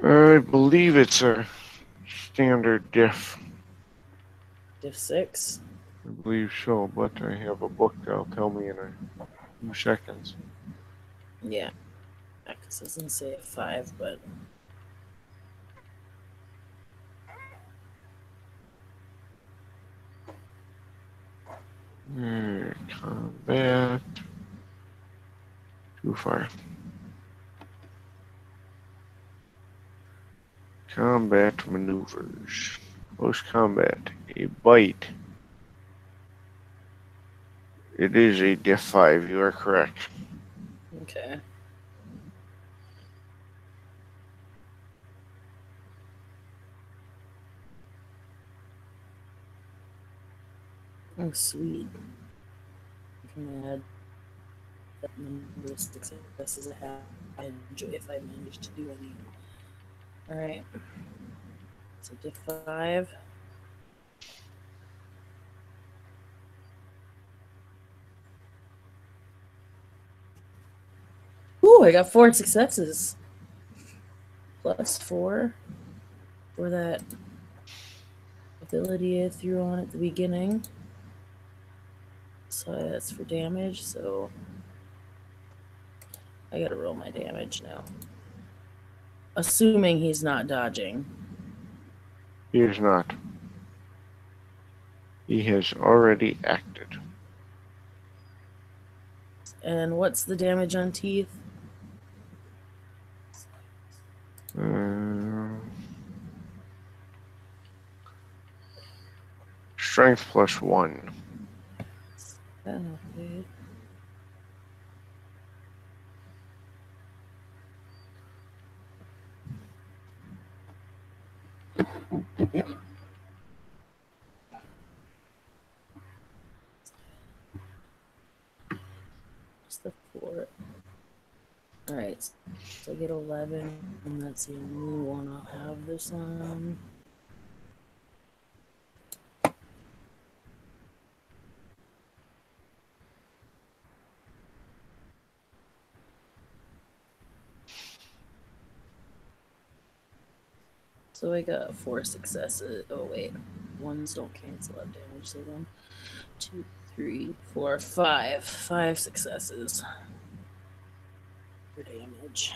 S1: I believe it's a standard diff.
S4: Diff 6?
S1: I believe so, but I have a book that'll tell me in a few seconds.
S4: Yeah. Because it doesn't say a 5, but...
S1: Combat. Too far. Combat maneuvers. Close combat. A bite. It is a diff 5, you are correct.
S4: Okay. Oh, sweet. I can add that number of successes I have. I enjoy if I manage to do any. Alright. So diff 5. Ooh, I got 4 successes. Plus 4 for that ability I threw on at the beginning. So that's for damage, so I gotta roll my damage now. Assuming he's not dodging.
S1: He is not. He has already acted.
S4: And what's the damage on teeth?
S1: Strength plus 1.
S4: Oh, dude. What's the 4? Alright, so I get 11, and that's the only one I'll have this on. So I got 4 successes. Oh wait, ones don't cancel out damage. So 1, 2, 3, 4, 5. 5 successes for damage.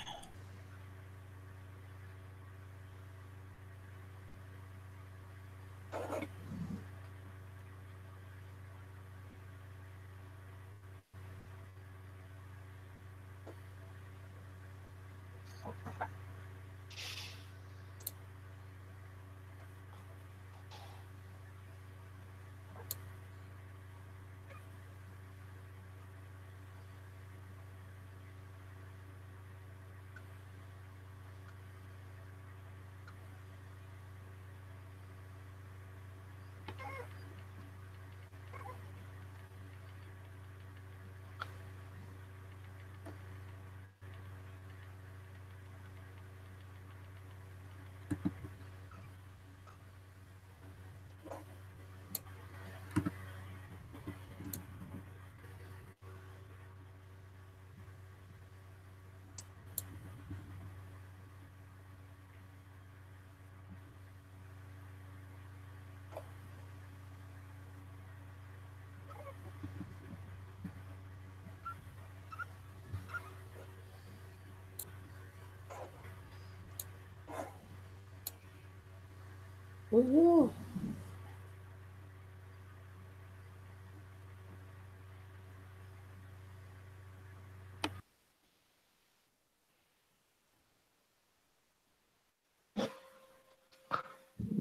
S4: Woohoo!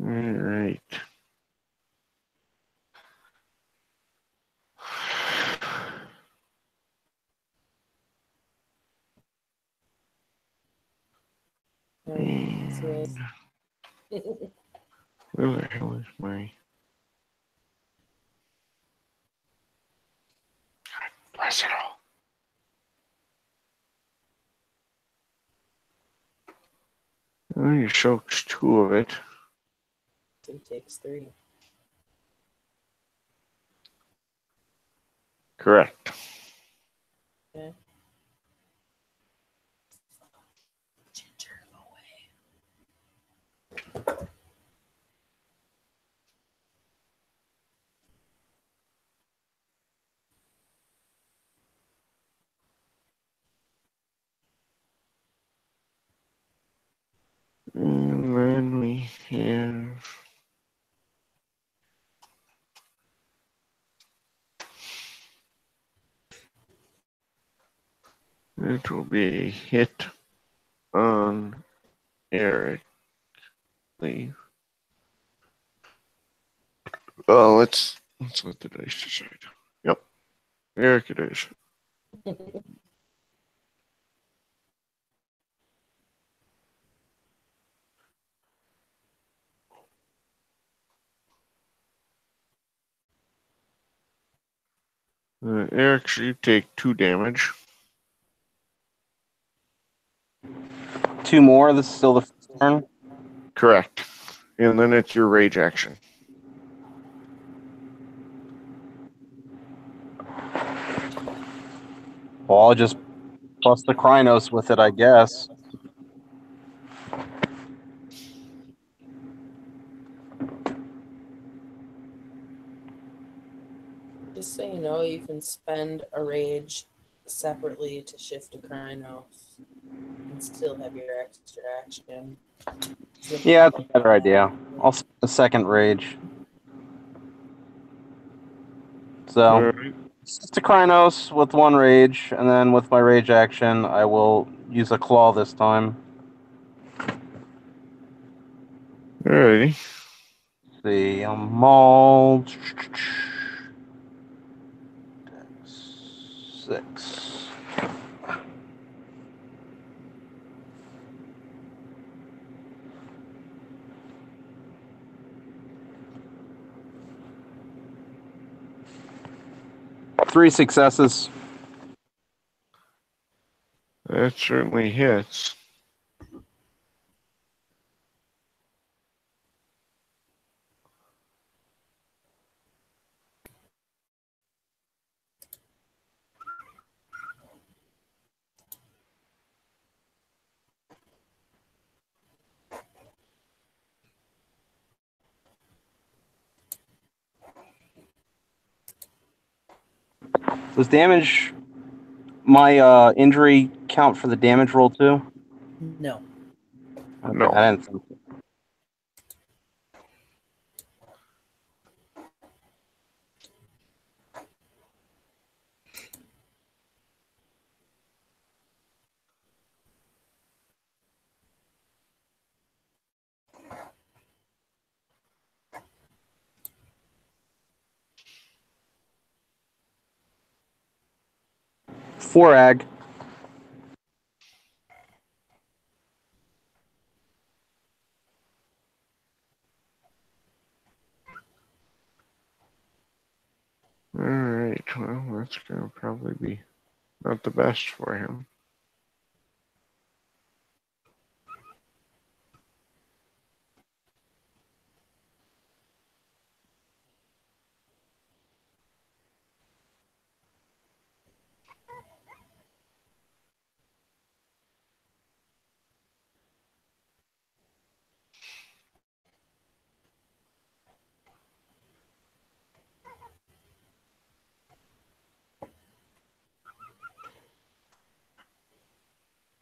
S1: All right.
S4: Alright,
S1: Where the hell is my... Bless it all. Well, you soaks 2 of it.
S4: so he takes 3.
S1: Correct.
S4: Okay. Ginger, go away.
S1: And then we have... It will be a hit on Eric. Leave. Let's let the dice decide. Yep. Eric it is. Eric, so you take 2 damage.
S3: 2 more. This is still the first turn.
S1: Correct. And then it's your rage action.
S3: Well, I'll just plus the Krynos with it, I guess.
S4: Just so you know, you can spend a rage separately to shift to Krynos and still have your extra action.
S3: Yeah, it's a better idea. I'll spend a second rage. So, just a Krynos with 1 rage, and then with my rage action, I will use a claw this time.
S1: Alrighty.
S3: Let's see, I'm mauled. 6. Three successes.
S1: That certainly hits.
S3: Does damage, my injury count for the damage roll too?
S4: No.
S3: Okay,
S1: No.
S3: I didn't think so. Four ag.
S1: Alright, well, that's going to probably be not the best for him.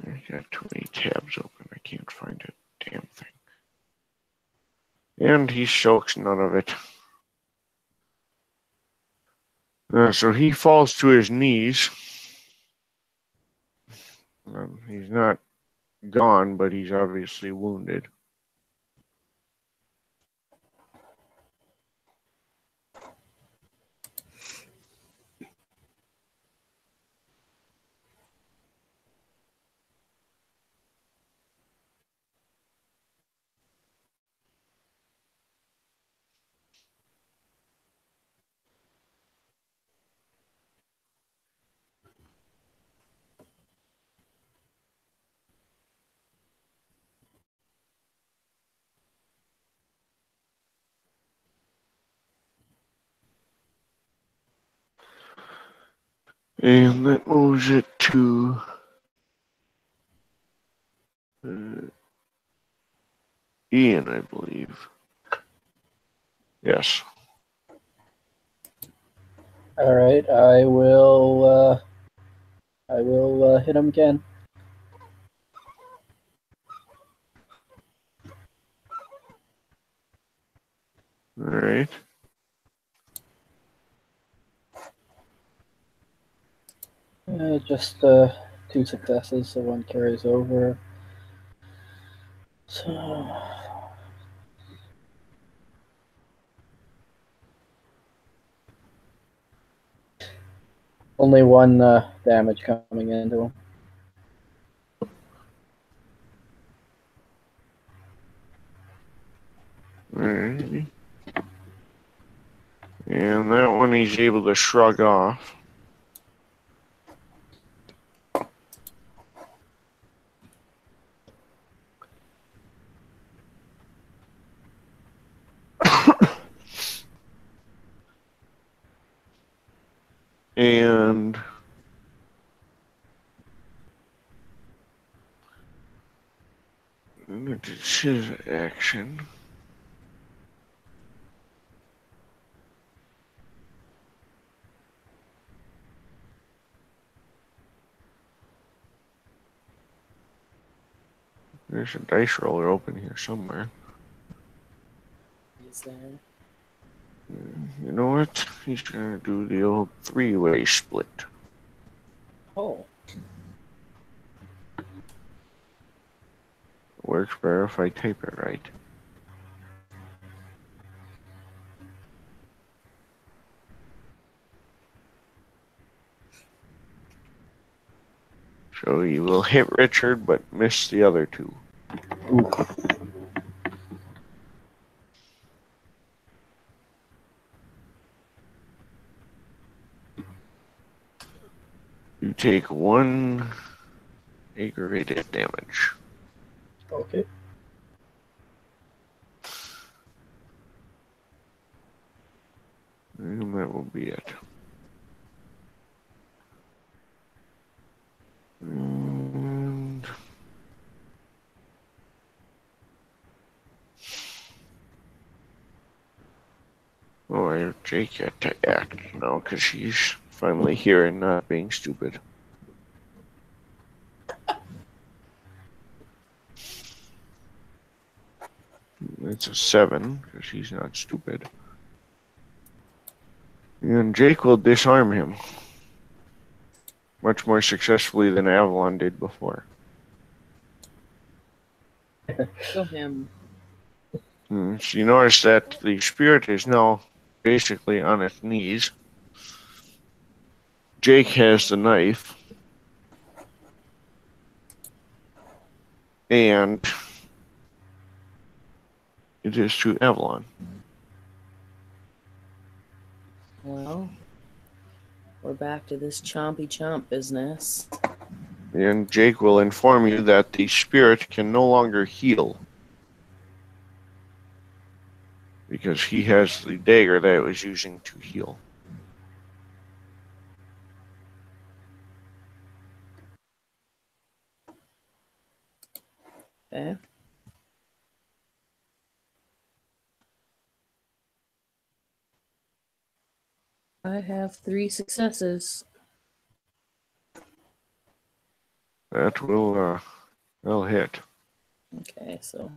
S1: I got too many tabs open. I can't find a damn thing. And he soaks none of it. So he falls to his knees. He's not gone, but he's obviously wounded. And that moves it to Ian, I believe. Yes.
S6: All right, I will hit him again.
S1: All right.
S6: Just 2 successes, so 1 carries over. So only 1 damage coming into him.
S1: All right. And that one he's able to shrug off. And it's his action. There's a dice roller open here somewhere.
S4: Is there?
S1: You know what? He's gonna do the old 3-way split.
S4: Oh,
S1: Works better if I type it right. So you will hit Richard, but miss the other 2. You take 1 aggravated damage.
S6: Okay.
S1: And that will be it. And Jake had to act now because he's finally here and not being stupid. It's a 7 because he's not stupid. And Jake will disarm him much more successfully than Avalon did before.
S4: kill him.
S1: So you notice that the spirit is now basically on its knees. Jake has the knife. And it is to Avalon.
S4: Well, we're back to this chompy chomp business.
S1: And Jake will inform you that the spirit can no longer heal. Because he has the dagger that it was using to heal.
S4: Okay. I have 3 successes.
S1: That will hit.
S4: Okay, so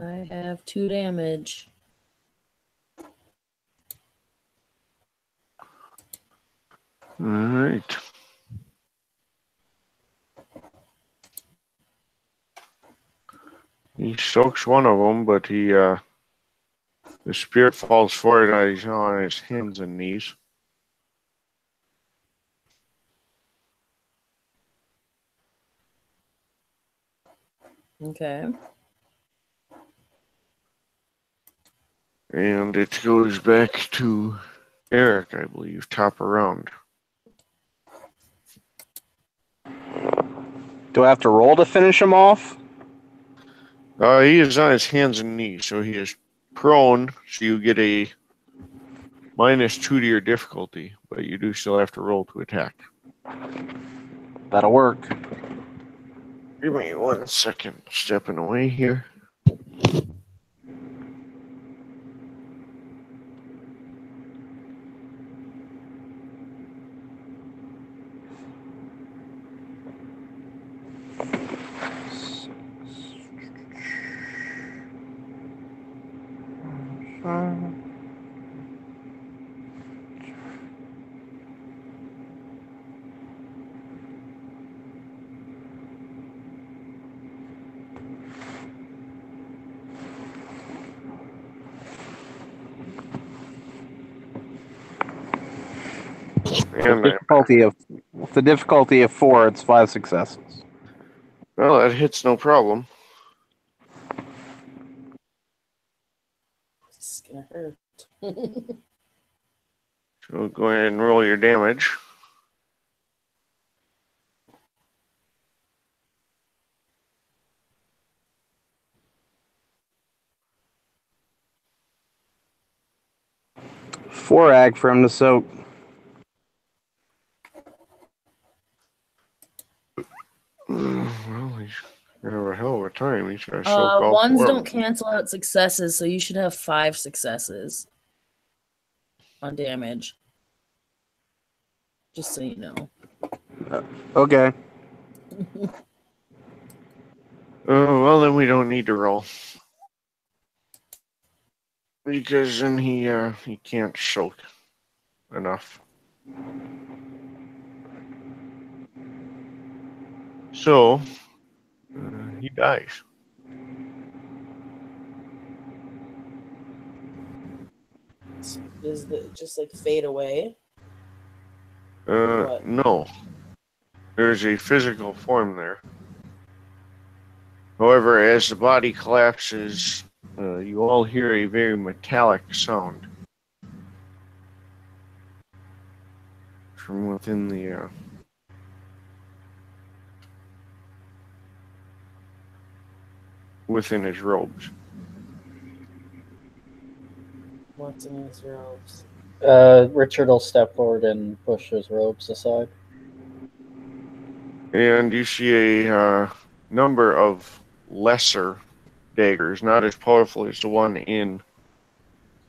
S4: I have 2 damage.
S1: All right. He soaks one of them, but the spirit falls forward and he's on his hands and knees.
S4: Okay.
S1: And it goes back to Eric, I believe, top around.
S3: Do I have to roll to finish him off?
S1: He is on his hands and knees, so he is prone, so you get a -2 to your difficulty, but you do still have to roll to attack.
S3: That'll work.
S1: Give me 1 second, stepping away here. And
S3: With the difficulty of 4, it's 5 successes.
S1: well, that hits no problem.
S4: This is gonna hurt.
S1: So go ahead and roll your damage.
S3: Four ag for him to soak.
S1: Well, he's gonna have a hell of a time. He's gonna soak all
S4: Ones
S1: 4 of
S4: don't
S1: them.
S4: cancel out successes, so you should have 5 successes on damage. Just so you know.
S3: Okay.
S1: Oh, well, then we don't need to roll. Because then he can't soak enough. So, he dies.
S4: Does it just like fade away? What?
S1: No. There's a physical form there. However, as the body collapses, you all hear a very metallic sound from within the within his robes.
S4: What's in his robes?
S6: Richard will step forward and push his robes aside.
S1: And you see a number of lesser daggers, not as powerful as the one in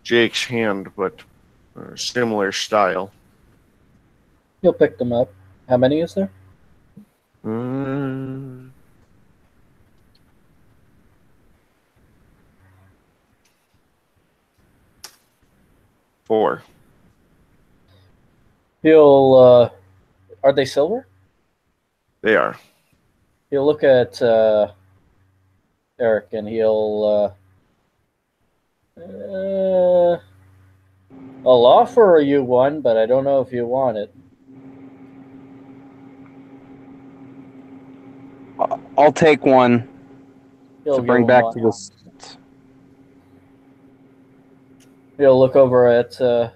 S1: Jake's hand, but similar style.
S6: He'll pick them up. How many is there?
S1: Four.
S6: He'll. Are they silver?
S1: They are.
S6: He'll look at Eric and he'll. I'll offer you one, but I don't know if you want it.
S3: I'll take one
S6: He'll
S3: to
S6: give
S3: bring
S6: him
S3: back
S6: one.
S3: to this.
S6: He'll look over at that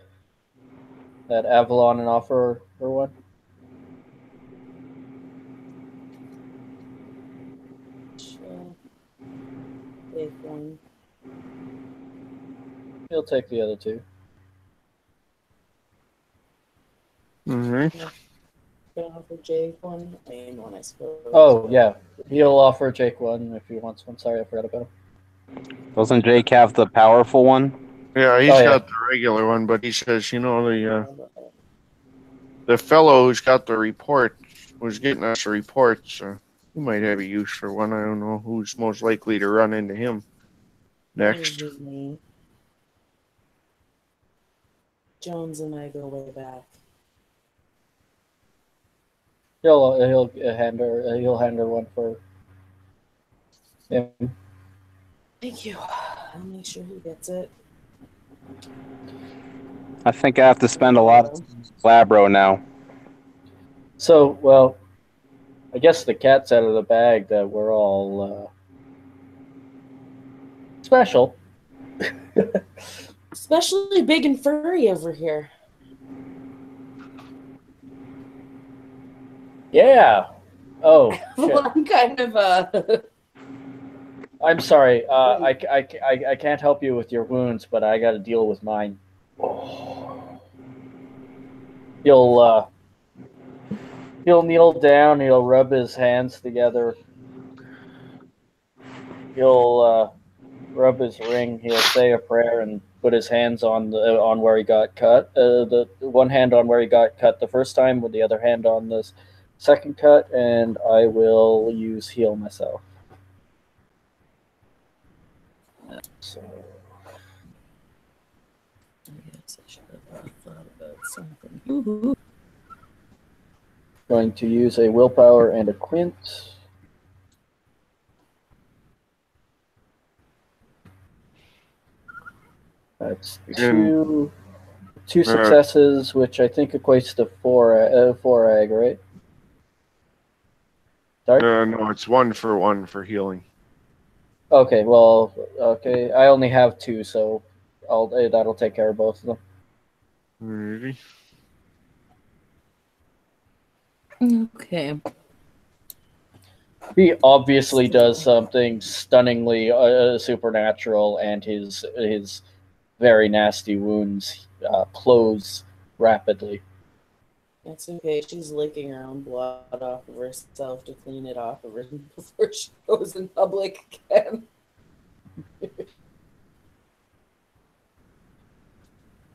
S6: Avalon and offer her one.
S4: Take one.
S6: He'll take the other two.
S1: Mm-hmm.
S4: Can I offer Jake one? Main one, I suppose.
S6: Oh, yeah. He'll offer Jake one if he wants one. Sorry, I forgot about him.
S3: Doesn't Jake have the powerful one?
S1: Yeah, he's
S6: Oh, yeah.
S1: got the regular one, but he says, the fellow who's got the report was getting us a report, so he might have a use for one. I don't know who's most likely to run into him. next.
S4: Me. Jones and I go way back.
S7: He'll hand her one for him.
S4: Thank you. I'll make sure he gets it.
S3: I think I have to spend a lot of Glabro now.
S7: So, well, I guess the cat's out of the bag that we're all special.
S4: Especially big and furry over here.
S7: Yeah. Oh, shit.
S4: Well, I'm kind of
S7: I'm sorry. I can't help you with your wounds, but I got to deal with mine. He'll kneel down. He'll rub his hands together. He'll rub his ring. He'll say a prayer and put his hands on where he got cut. The one hand on where he got cut the first time, with the other hand on the second cut, and I will use heal myself. So.
S4: I guess I should have thought about something. Woo-hoo.
S7: Going to use a willpower and a quint. That's two successes, which I think equates to four ag, right? Sorry?
S1: No, it's 1 for 1 for healing.
S7: Okay, well, okay. I only have 2, so that'll take care of both of them.
S1: Alrighty.
S4: Okay.
S7: He obviously does something stunningly supernatural, and his very nasty wounds close rapidly.
S4: That's okay. She's licking her own blood off of herself to clean it off of her before she goes in public again.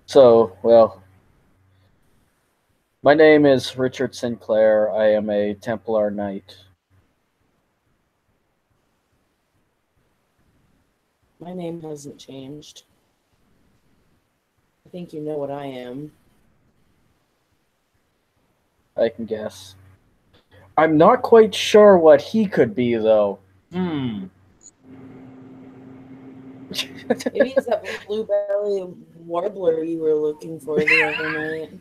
S7: So, well, my name is Richard Sinclair. I am a Templar Knight.
S4: My name hasn't changed. I think you know what I am.
S7: I can guess. I'm not quite sure what he could be, though.
S4: Maybe it's that bluebelly warbler you were looking for the other night.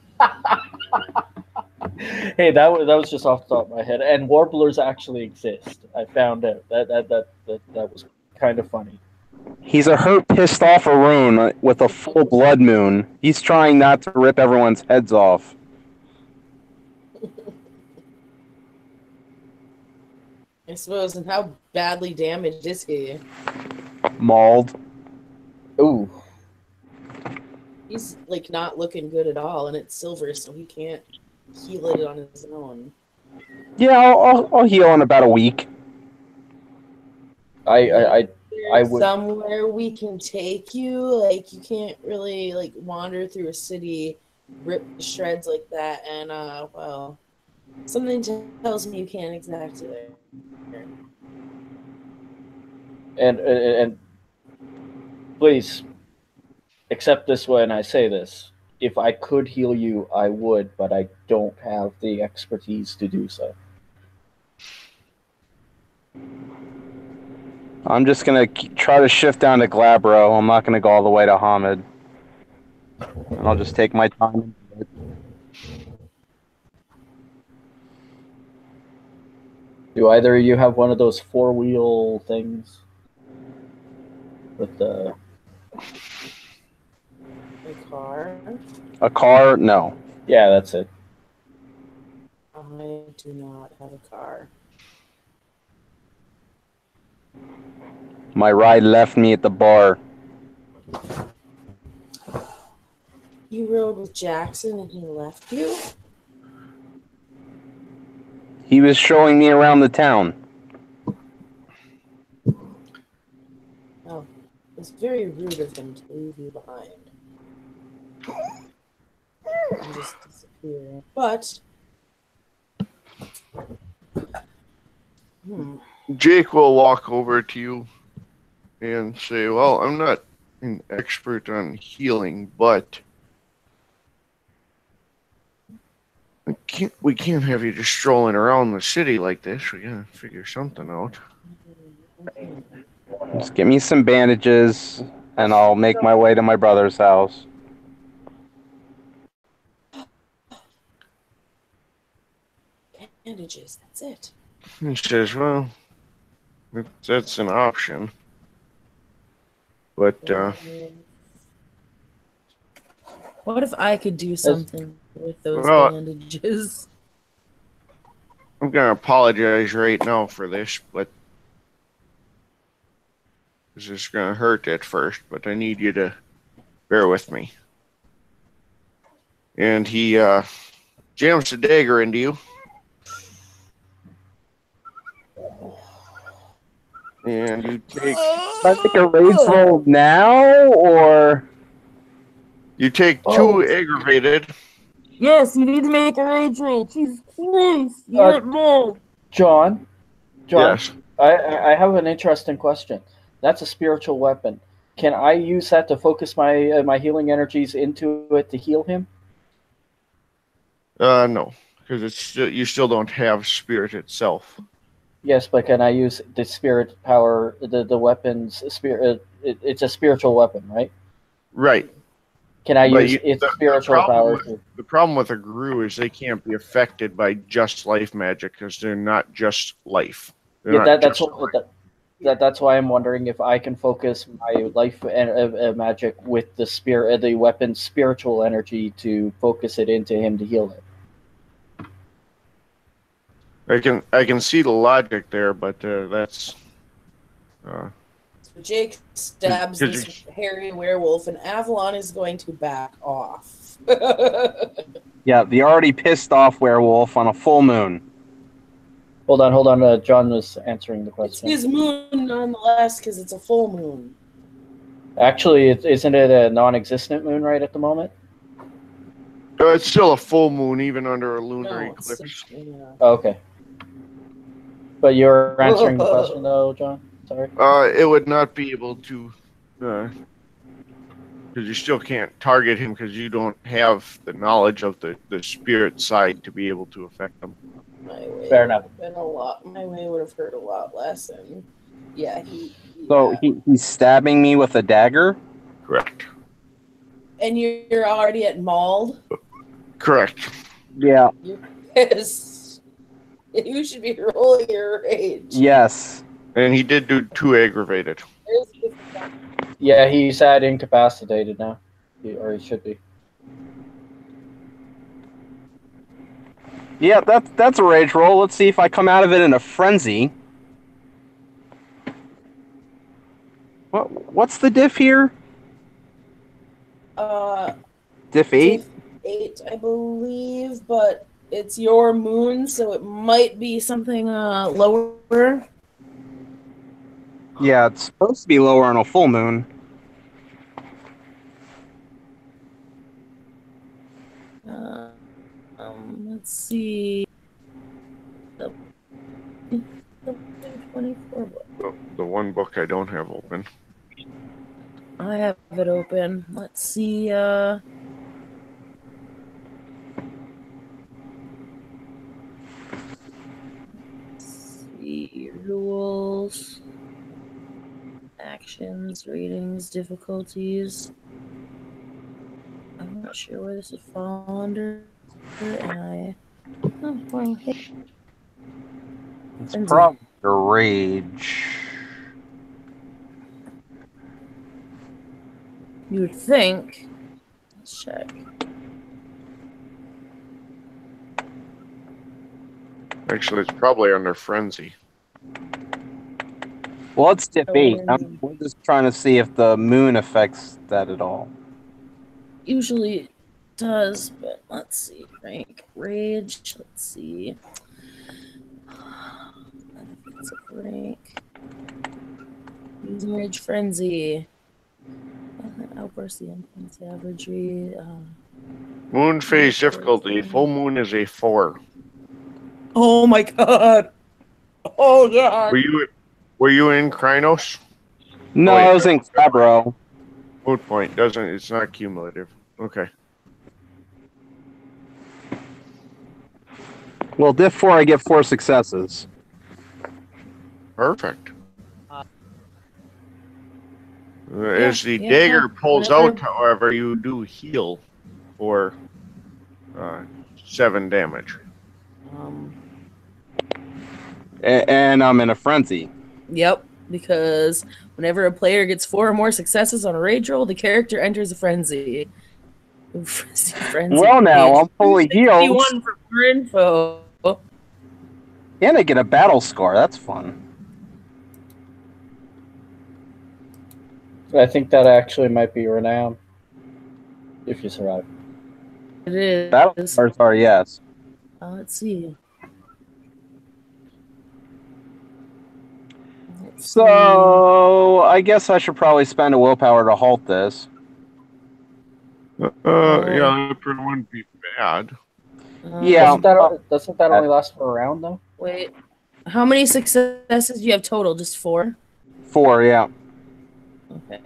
S7: Hey, that was just off the top of my head. And warblers actually exist. I found out that was kind of funny.
S3: He's a hurt, pissed off Arun with a full blood moon. He's trying not to rip everyone's heads off.
S4: I suppose. And how badly damaged is he?
S3: Mauled.
S7: Ooh.
S4: He's like not looking good at all, and it's silver, so he can't heal it on his own.
S3: Yeah, I'll heal in about a week.
S7: I would.
S4: Somewhere we can take you. Like you can't really like wander through a city, rip to shreds like that, and well, something tells me you can't exactly.
S7: And please accept this when I say this. If I could heal you, I would, but I don't have the expertise to do so.
S3: I'm just going to try to shift down to Glabro. I'm not going to go all the way to Hamid. I'll just take my time.
S7: Do either of you have one of those four-wheel things? With the...
S4: A car?
S3: A car? No.
S7: Yeah, that's it.
S4: I do not have a car.
S3: My ride left me at the bar.
S4: You rode with Jackson and he left you?
S3: He was showing me around the town.
S4: Oh, it's very rude of him to leave you behind. And just disappear. But...
S1: Jake will walk over to you and say, well, I'm not an expert on healing, but we can't have you just strolling around the city like this. We gotta figure something out.
S3: Just give me some bandages, and I'll make my way to my brother's house.
S4: Bandages, that's it.
S1: He says, well, that's an option. But,
S4: What if I could do something with those
S1: Well,
S4: bandages?
S1: I'm gonna apologize right now for this, but this is gonna hurt at first, but I need you to bear with me. And he jams the dagger into you. And you take
S3: Should I make a rage roll now, or
S1: two aggravated.
S4: Yes, you need to make a rage roll. Jesus Christ, you
S6: Uh,
S4: don't know.
S6: John,
S1: Yes.
S6: I have an interesting question. That's a spiritual weapon. Can I use that to focus my my healing energies into it to heal him?
S1: No, because you still don't have spirit itself.
S6: Yes, but can I use the spirit power, the weapon's spirit? It's a spiritual weapon, right?
S1: Right.
S6: Can I
S1: But
S6: use its
S1: the
S6: spiritual
S1: problem
S6: power?
S1: The problem with a Gru is they can't be affected by just life magic because they're not just life. They're
S6: Yeah,
S1: not
S6: that's
S1: just
S6: what,
S1: life.
S6: that's why I'm wondering if I can focus my life magic with the spirit, the weapon's spiritual energy to focus it into him to heal it.
S1: I can see the logic there, but that's
S4: So Jake stabs
S1: Could
S4: this hairy werewolf, and Avalon is going to back off.
S3: yeah, the already pissed off werewolf on a full moon?
S6: Hold on. John was answering the
S4: It's
S6: question.
S4: his moon nonetheless, because it's a full moon.
S6: Actually, isn't it a non-existent moon right at the moment?
S1: it's still a full moon even under a lunar
S4: No, it's,
S1: eclipse.
S4: yeah.
S6: Oh, okay. But you're answering the question though, John? Sorry.
S1: It would not be able to, because you still can't target him because you don't have the knowledge of the spirit side to be able to affect him.
S4: My way
S6: Fair enough.
S4: would have been a lot. My way would have hurt a lot less, and yeah,
S3: So he's stabbing me with a dagger?
S1: Correct.
S4: And you're already at mauled.
S1: Correct.
S3: Yeah.
S4: You're pissed. You should be rolling your rage.
S3: Yes.
S1: And he did do 2 aggravated.
S6: Yeah, he's at incapacitated now, or he should be.
S3: Yeah, that's a rage roll. Let's see if I come out of it in a frenzy. What's the diff here? Diff 8?
S4: 8, I believe, but it's your moon, so it might be something lower.
S3: Yeah, it's supposed to be lower on a full moon.
S4: Let's see. The 24 book.
S1: The one book I don't have open.
S4: I have it open. Let's see. Rules, actions, ratings, difficulties. I'm not sure where this would fall under. And
S3: It's probably a rage.
S4: you would think. Let's check.
S1: Actually, it's probably under frenzy.
S3: Well, it's diff 8. We're just trying to see if the moon affects that at all.
S4: Usually it does, but let's see. Rank rage. Let's see. It's a rank. Using rage frenzy. Outburst the influence savagery.
S1: Moon phase difficulty. Full moon is a 4.
S4: Oh my god! Oh god!
S1: Were you in Krynos?
S3: No,
S1: wait.
S3: I was in Cabro.
S1: Moot point doesn't. It's not cumulative. Okay.
S3: Well, diff 4, I get 4 successes.
S1: Perfect. As the
S4: yeah,
S1: dagger pulls
S4: whatever.
S1: out, however, you do heal for 7 damage.
S3: And I'm in a frenzy.
S4: Yep, because whenever a player gets 4 or more successes on a rage roll, the character enters a frenzy. Frenzy.
S3: Well, now I'm fully healed.
S4: 61 for more info.
S3: And I get a battle scar. That's fun.
S6: I think that actually might be renown. If you survive.
S4: It is.
S3: Battle scars are yes.
S4: Let's see.
S3: So I guess I should probably spend a willpower to halt this.
S1: Yeah, that wouldn't be bad.
S3: Yeah.
S6: Doesn't that only last for a round though?
S4: Wait. How many successes do you have total? Just 4?
S3: 4, yeah.
S4: Okay.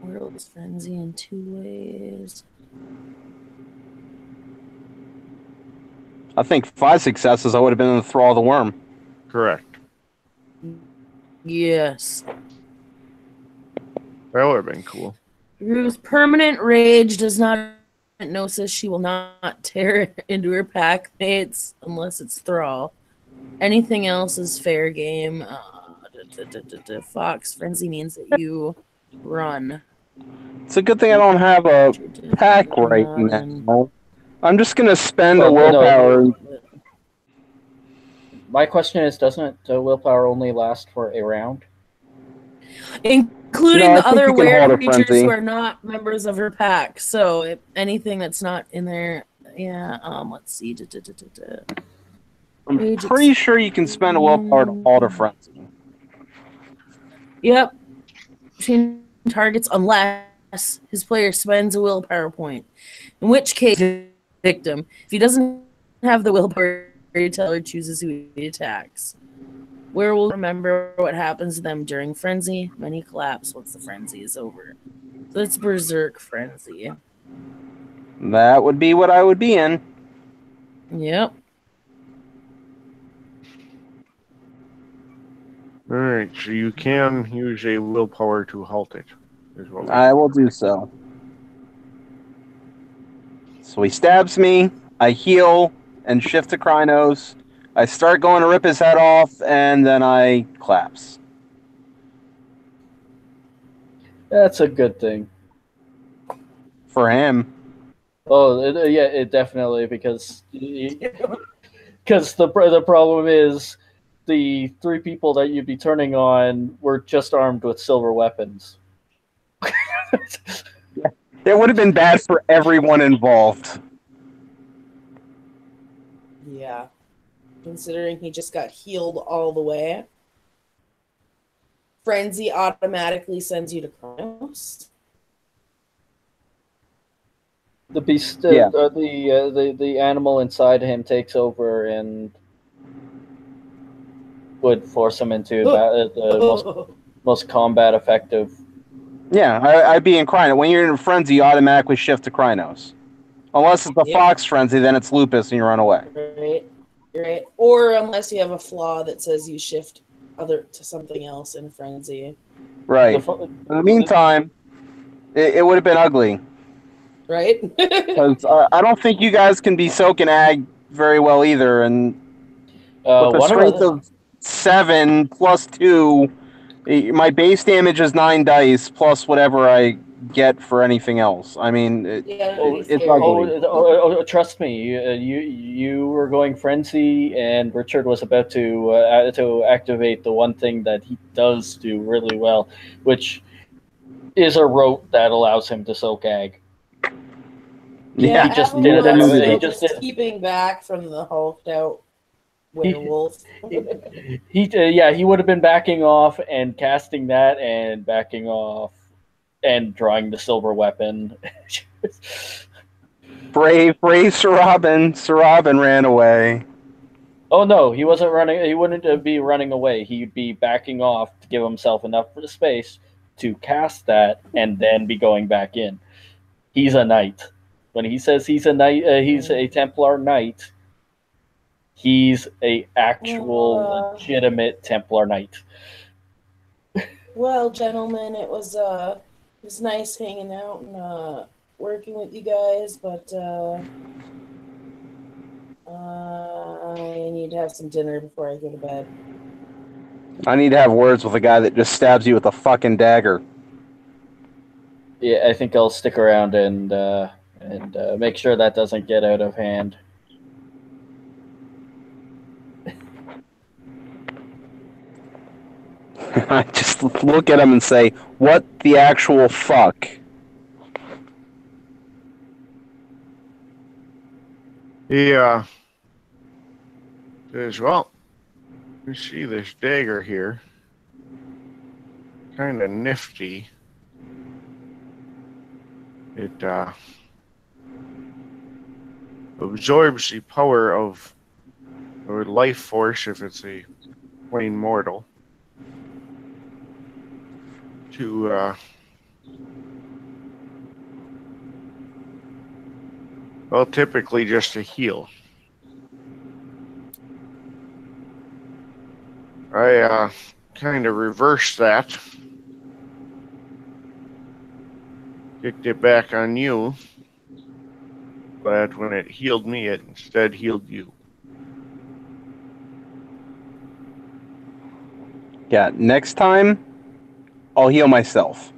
S4: World's Frenzy in 2 ways.
S3: I think 5 successes, I would have been in the thrall of the worm.
S1: Correct.
S4: Yes.
S1: That would have been cool.
S4: Rue's permanent rage does not gnosis. She will not tear into her pack mates unless it's thrall. Anything else is fair game. Fox Frenzy means that you run.
S3: It's a good thing I don't have a pack right now. I'm just going to spend a willpower.
S6: My question is, doesn't willpower only last for a round?
S4: Including
S3: I
S4: the
S3: think
S4: other
S3: you can
S4: were
S3: hold a
S4: creatures
S3: frenzy.
S4: who are not members of her pack. So anything that's not in there, yeah. Let's see.
S3: I'm pretty sure you can spend a willpower to halt a frenzy.
S4: Yep. Change targets unless his player spends a willpower point. In which case, victim. If he doesn't have the willpower, storyteller chooses who he attacks. Werewolf remember what happens to them during frenzy. Many collapse once the frenzy is over. So it's Berserk Frenzy.
S3: That would be what I would be in.
S4: Yep.
S1: Alright, so you can use a willpower to halt it. Is what we-
S3: I will do so. So he stabs me, I heal, and shift to Krynos. I start going to rip his head off, and then I collapse.
S6: That's a good thing.
S3: For him.
S6: Oh, it definitely, because the problem is the 3 people that you'd be turning on were just armed with silver weapons.
S3: It would have been bad for everyone involved.
S4: Yeah. Considering he just got healed all the way. Frenzy automatically sends you to Kronos.
S6: The beast,
S3: Yeah.
S6: the animal inside him takes over and would force him into the most combat effective.
S3: Yeah, I'd be in Krynos. When you're in a frenzy, you automatically shift to Krynos. Unless it's the
S4: Yeah.
S3: Fox frenzy, then it's Lupus and you run away.
S4: Right. Or unless you have a flaw that says you shift to something else in frenzy.
S3: Right. In the meantime, it would have been ugly.
S4: Right?
S3: Because I don't think you guys can be soaking ag very well either. And with a
S6: one
S3: strength
S6: of
S3: of 7 plus 2, my base damage is 9 dice plus whatever I get for anything else. I mean, it's ugly.
S6: Trust me, you were going frenzy, and Richard was about to activate the one thing that he does do really well, which is a rote that allows him to soak ag.
S3: Yeah,
S6: he just
S4: everyone
S6: did it.
S4: else
S6: He
S4: was
S6: just did.
S4: keeping back from the hulked out werewolf.
S6: He would have been backing off and casting that, and backing off and drawing the silver weapon.
S3: Brave Sir Robin. Sir Robin ran away.
S7: Oh no, he wasn't running. He wouldn't be running away. He'd be backing off to give himself enough space to cast that and then be going back in. He's a knight. When he says he's a knight, he's a Templar knight. He's a actual legitimate Templar knight.
S4: Well, gentlemen, it was nice hanging out and working with you guys, but I need to have some dinner before I go to bed.
S3: I need to have words with a guy that just stabs you with a fucking dagger.
S7: Yeah, I think I'll stick around and make sure that doesn't get out of hand.
S3: I just look at him and say, "What the actual fuck?"
S1: He says, well, you see this dagger here. Kind of nifty. It absorbs the power of or life force if it's a plain mortal to well, typically just to heal. I kind of reversed that. Kicked it back on you. But when it healed me, it instead healed you.
S3: Yeah, next time, I'll heal myself.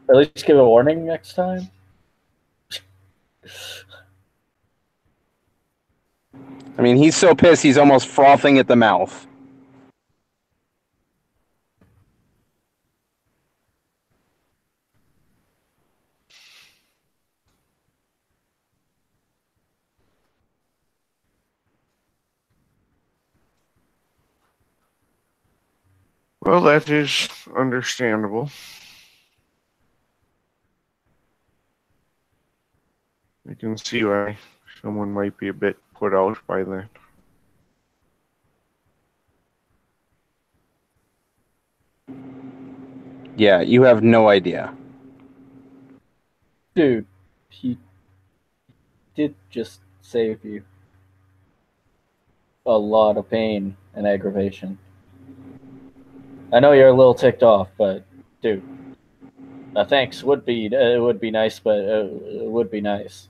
S7: At least give a warning next time.
S3: I mean, he's so pissed he's almost frothing at the mouth.
S1: Well, that is understandable. I can see why someone might be a bit put out by that.
S3: Yeah, you have no idea.
S7: Dude, he did just save you a lot of pain and aggravation. I know you're a little ticked off, but dude, thanks would be nice, but it would be nice.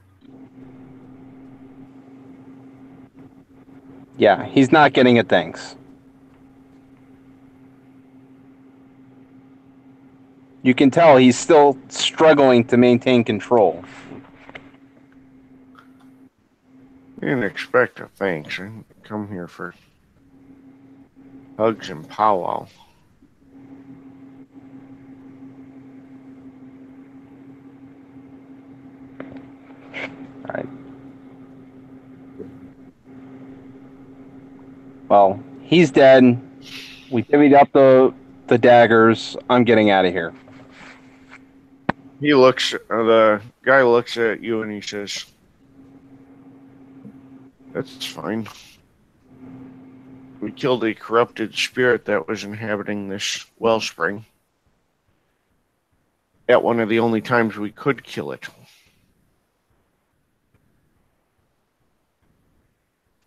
S3: Yeah, he's not getting a thanks. You can tell he's still struggling to maintain control.
S1: I didn't expect a thanks. I didn't come here for hugs and powwow.
S3: Alright. Well, he's dead. We divvied up the daggers. I'm getting out of here.
S1: He looks, the guy looks at you and he says, that's fine. We killed a corrupted spirit that was inhabiting this wellspring. At one of the only times we could kill it.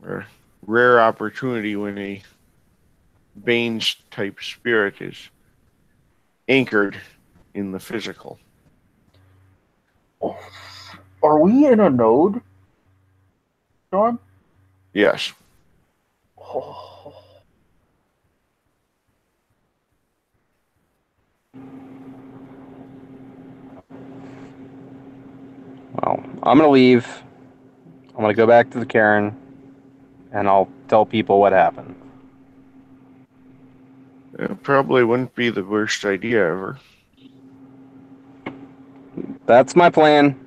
S1: A rare opportunity when a Bane's type spirit is anchored in the physical.
S7: Are we in a node, John?
S1: Yes.
S7: Oh.
S3: Well, I'm going to leave. I'm going to go back to the Cairn, and I'll tell people what happened.
S1: It probably wouldn't be the worst idea ever.
S3: That's my plan.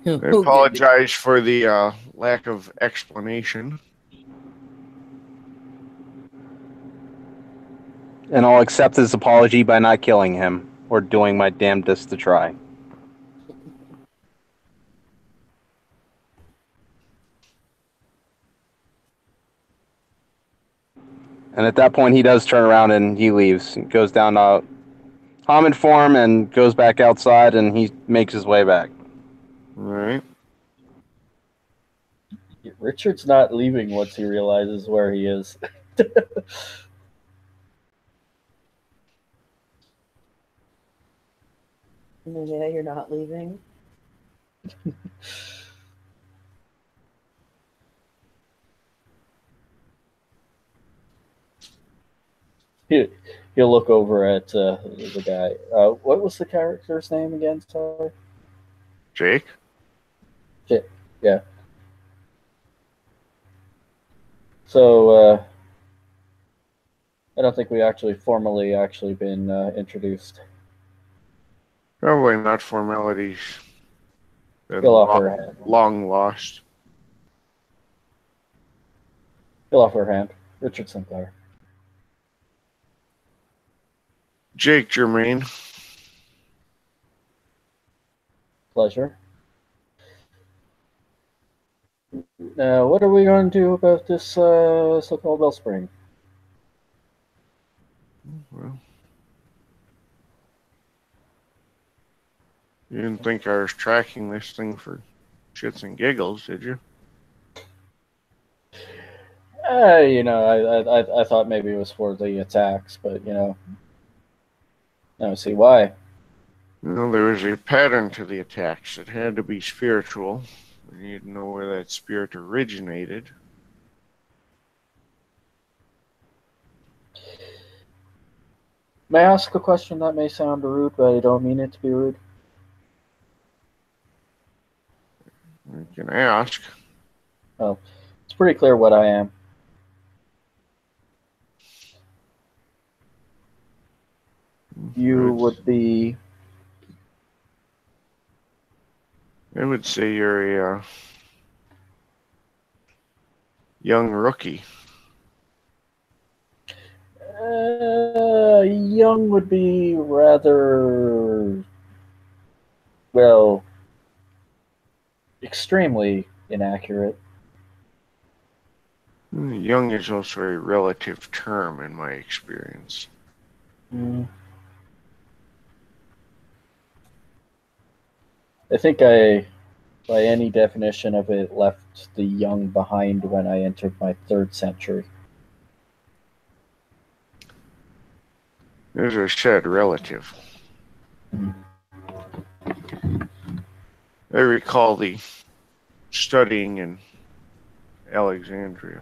S1: I apologize for the lack of explanation.
S3: And I'll accept his apology by not killing him or doing my damnedest to try. And at that point, he does turn around and he leaves. He goes down to Hamid form and goes back outside, and he makes his way back.
S1: All right.
S6: Richard's not leaving once he realizes where he is.
S4: Yeah, you're not leaving.
S6: He'll look over at the guy. What was the character's name again? Sorry.
S1: Jake?
S6: Yeah. So I don't think we formally been introduced.
S1: Probably not formalities. Been
S6: Fill off her hand.
S1: long lost.
S6: Fill off her hand. Richard Sinclair.
S1: Jake Germain.
S6: Pleasure. Now, what are we going to do about this so-called Wellspring?
S1: Well, you didn't think I was tracking this thing for shits and giggles, did you?
S6: I thought maybe it was for the attacks, but I don't see why.
S1: Well, there was a pattern to the attacks. It had to be spiritual. We need to know where that spirit originated.
S6: May I ask a question that may sound rude, but I don't mean it to be rude?
S1: You can ask.
S6: Oh, it's pretty clear what I am. You would be...
S1: I would say you're a young rookie.
S6: Young would be rather... well... extremely inaccurate.
S1: Young is also a relative term in my experience.
S6: I think I, by any definition of it, left the young behind when I entered my 3rd century.
S1: As I said, relative. I recall the studying in Alexandria.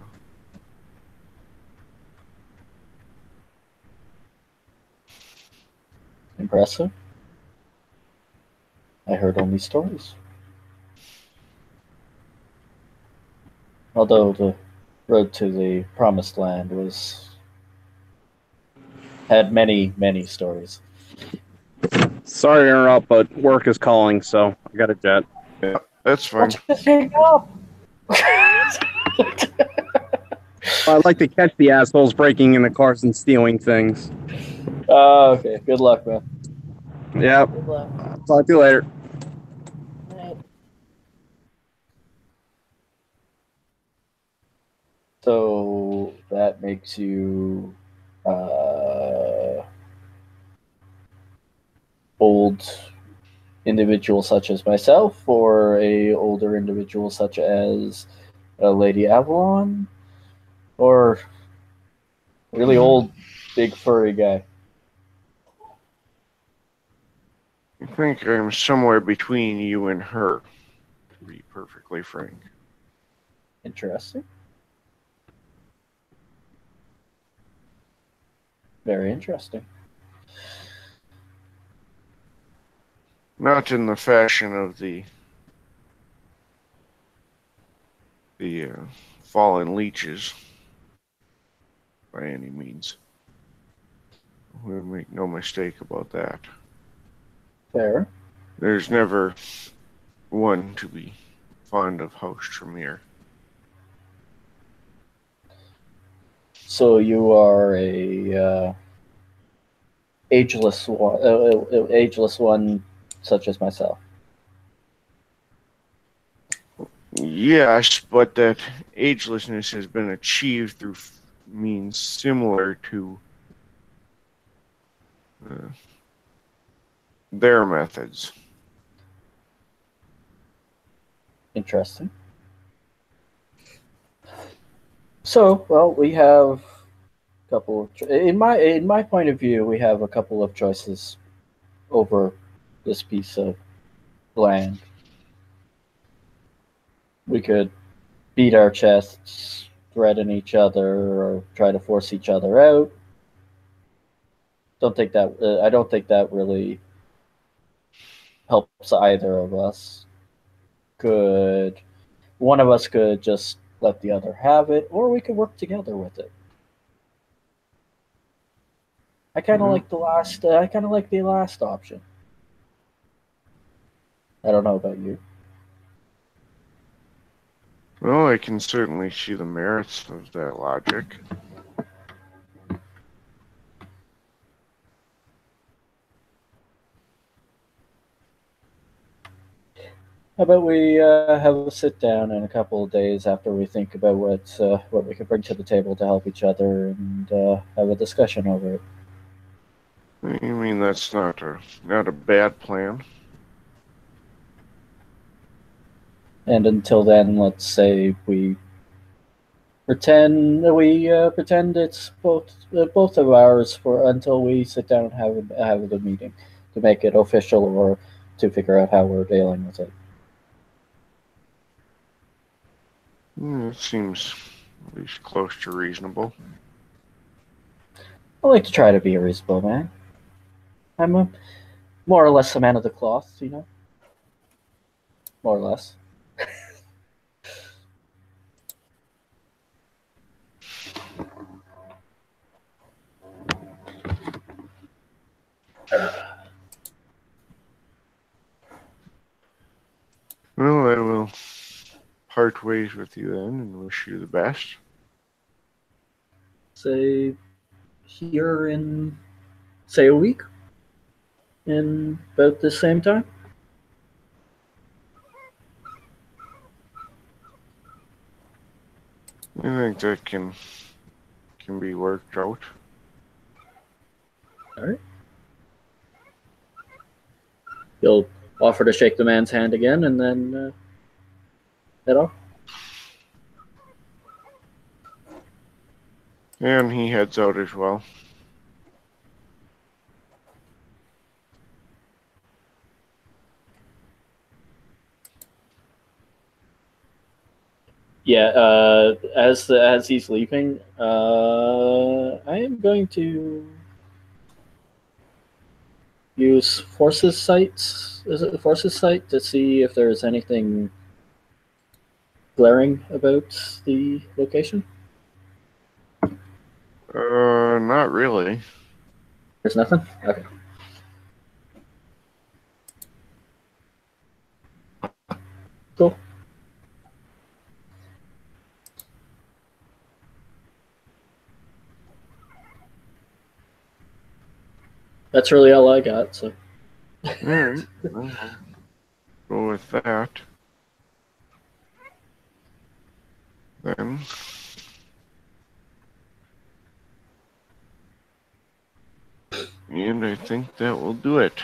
S6: Impressive. I heard only stories. Although the road to the promised land had many, many stories.
S3: Sorry to interrupt, but work is calling, so I got a jet.
S1: Yeah, that's fine.
S6: Just hang up.
S3: I'd like to catch the assholes breaking into cars and stealing things.
S6: Okay. Good luck, man.
S3: Yep.
S4: Good luck.
S3: Talk to you later.
S4: Right.
S6: So that makes you old individual such as myself, or a older individual such as Lady Avalon, or really old, big furry guy.
S1: I think I'm somewhere between you and her, to be perfectly frank.
S6: Interesting. Very interesting.
S1: Not in the fashion of the fallen leeches, by any means. We'll make no mistake about that.
S6: Fair.
S1: There's never one to be fond of House Tremere.
S6: So you are a ageless one, such as myself.
S1: Yes, but that agelessness has been achieved through means similar to their methods.
S6: Interesting. So, well, we have a couple of in my point of view, we have a couple of choices over this piece of land. We could beat our chests, threaten each other, or try to force each other out. Don't think that I don't think that really helps either of us. One of us could just let the other have it, or we could work together with it. I kind of like the last. I kind of like the last option. I don't know about you.
S1: Well, I can certainly see the merits of that logic.
S6: How about we have a sit down in a couple of days after we think about what we could bring to the table to help each other and have a discussion over it.
S1: I mean, that's not a bad plan.
S6: And until then, let's say we pretend it's both of ours for until we sit down and have the meeting to make it official or to figure out how we're dealing with it.
S1: It seems at least close to reasonable.
S6: I like to try to be a reasonable man. I'm more or less a man of the cloth, you know? More or less.
S1: Well, I will part ways with you then and wish you the best.
S7: Say here in, say, a week? In about the same time?
S1: I think that can be worked out.
S7: All right. You'll offer to shake the man's hand again and then head off?
S1: And he heads out as well.
S7: Yeah, as he's leaving, I am going to use Forces sites. Is it the Forces site to see if there's anything glaring about the location?
S1: Not really.
S7: There's nothing? Okay. Cool. That's really all I got, so.
S1: Alright. Well, go with that. Then. And I think that will do it.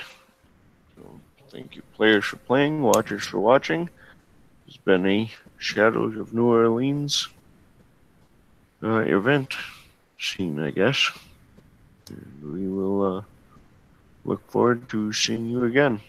S1: So, thank you, players, for playing, watchers for watching. It's been a Shadows of New Orleans event scene, I guess. And we will look forward to seeing you again.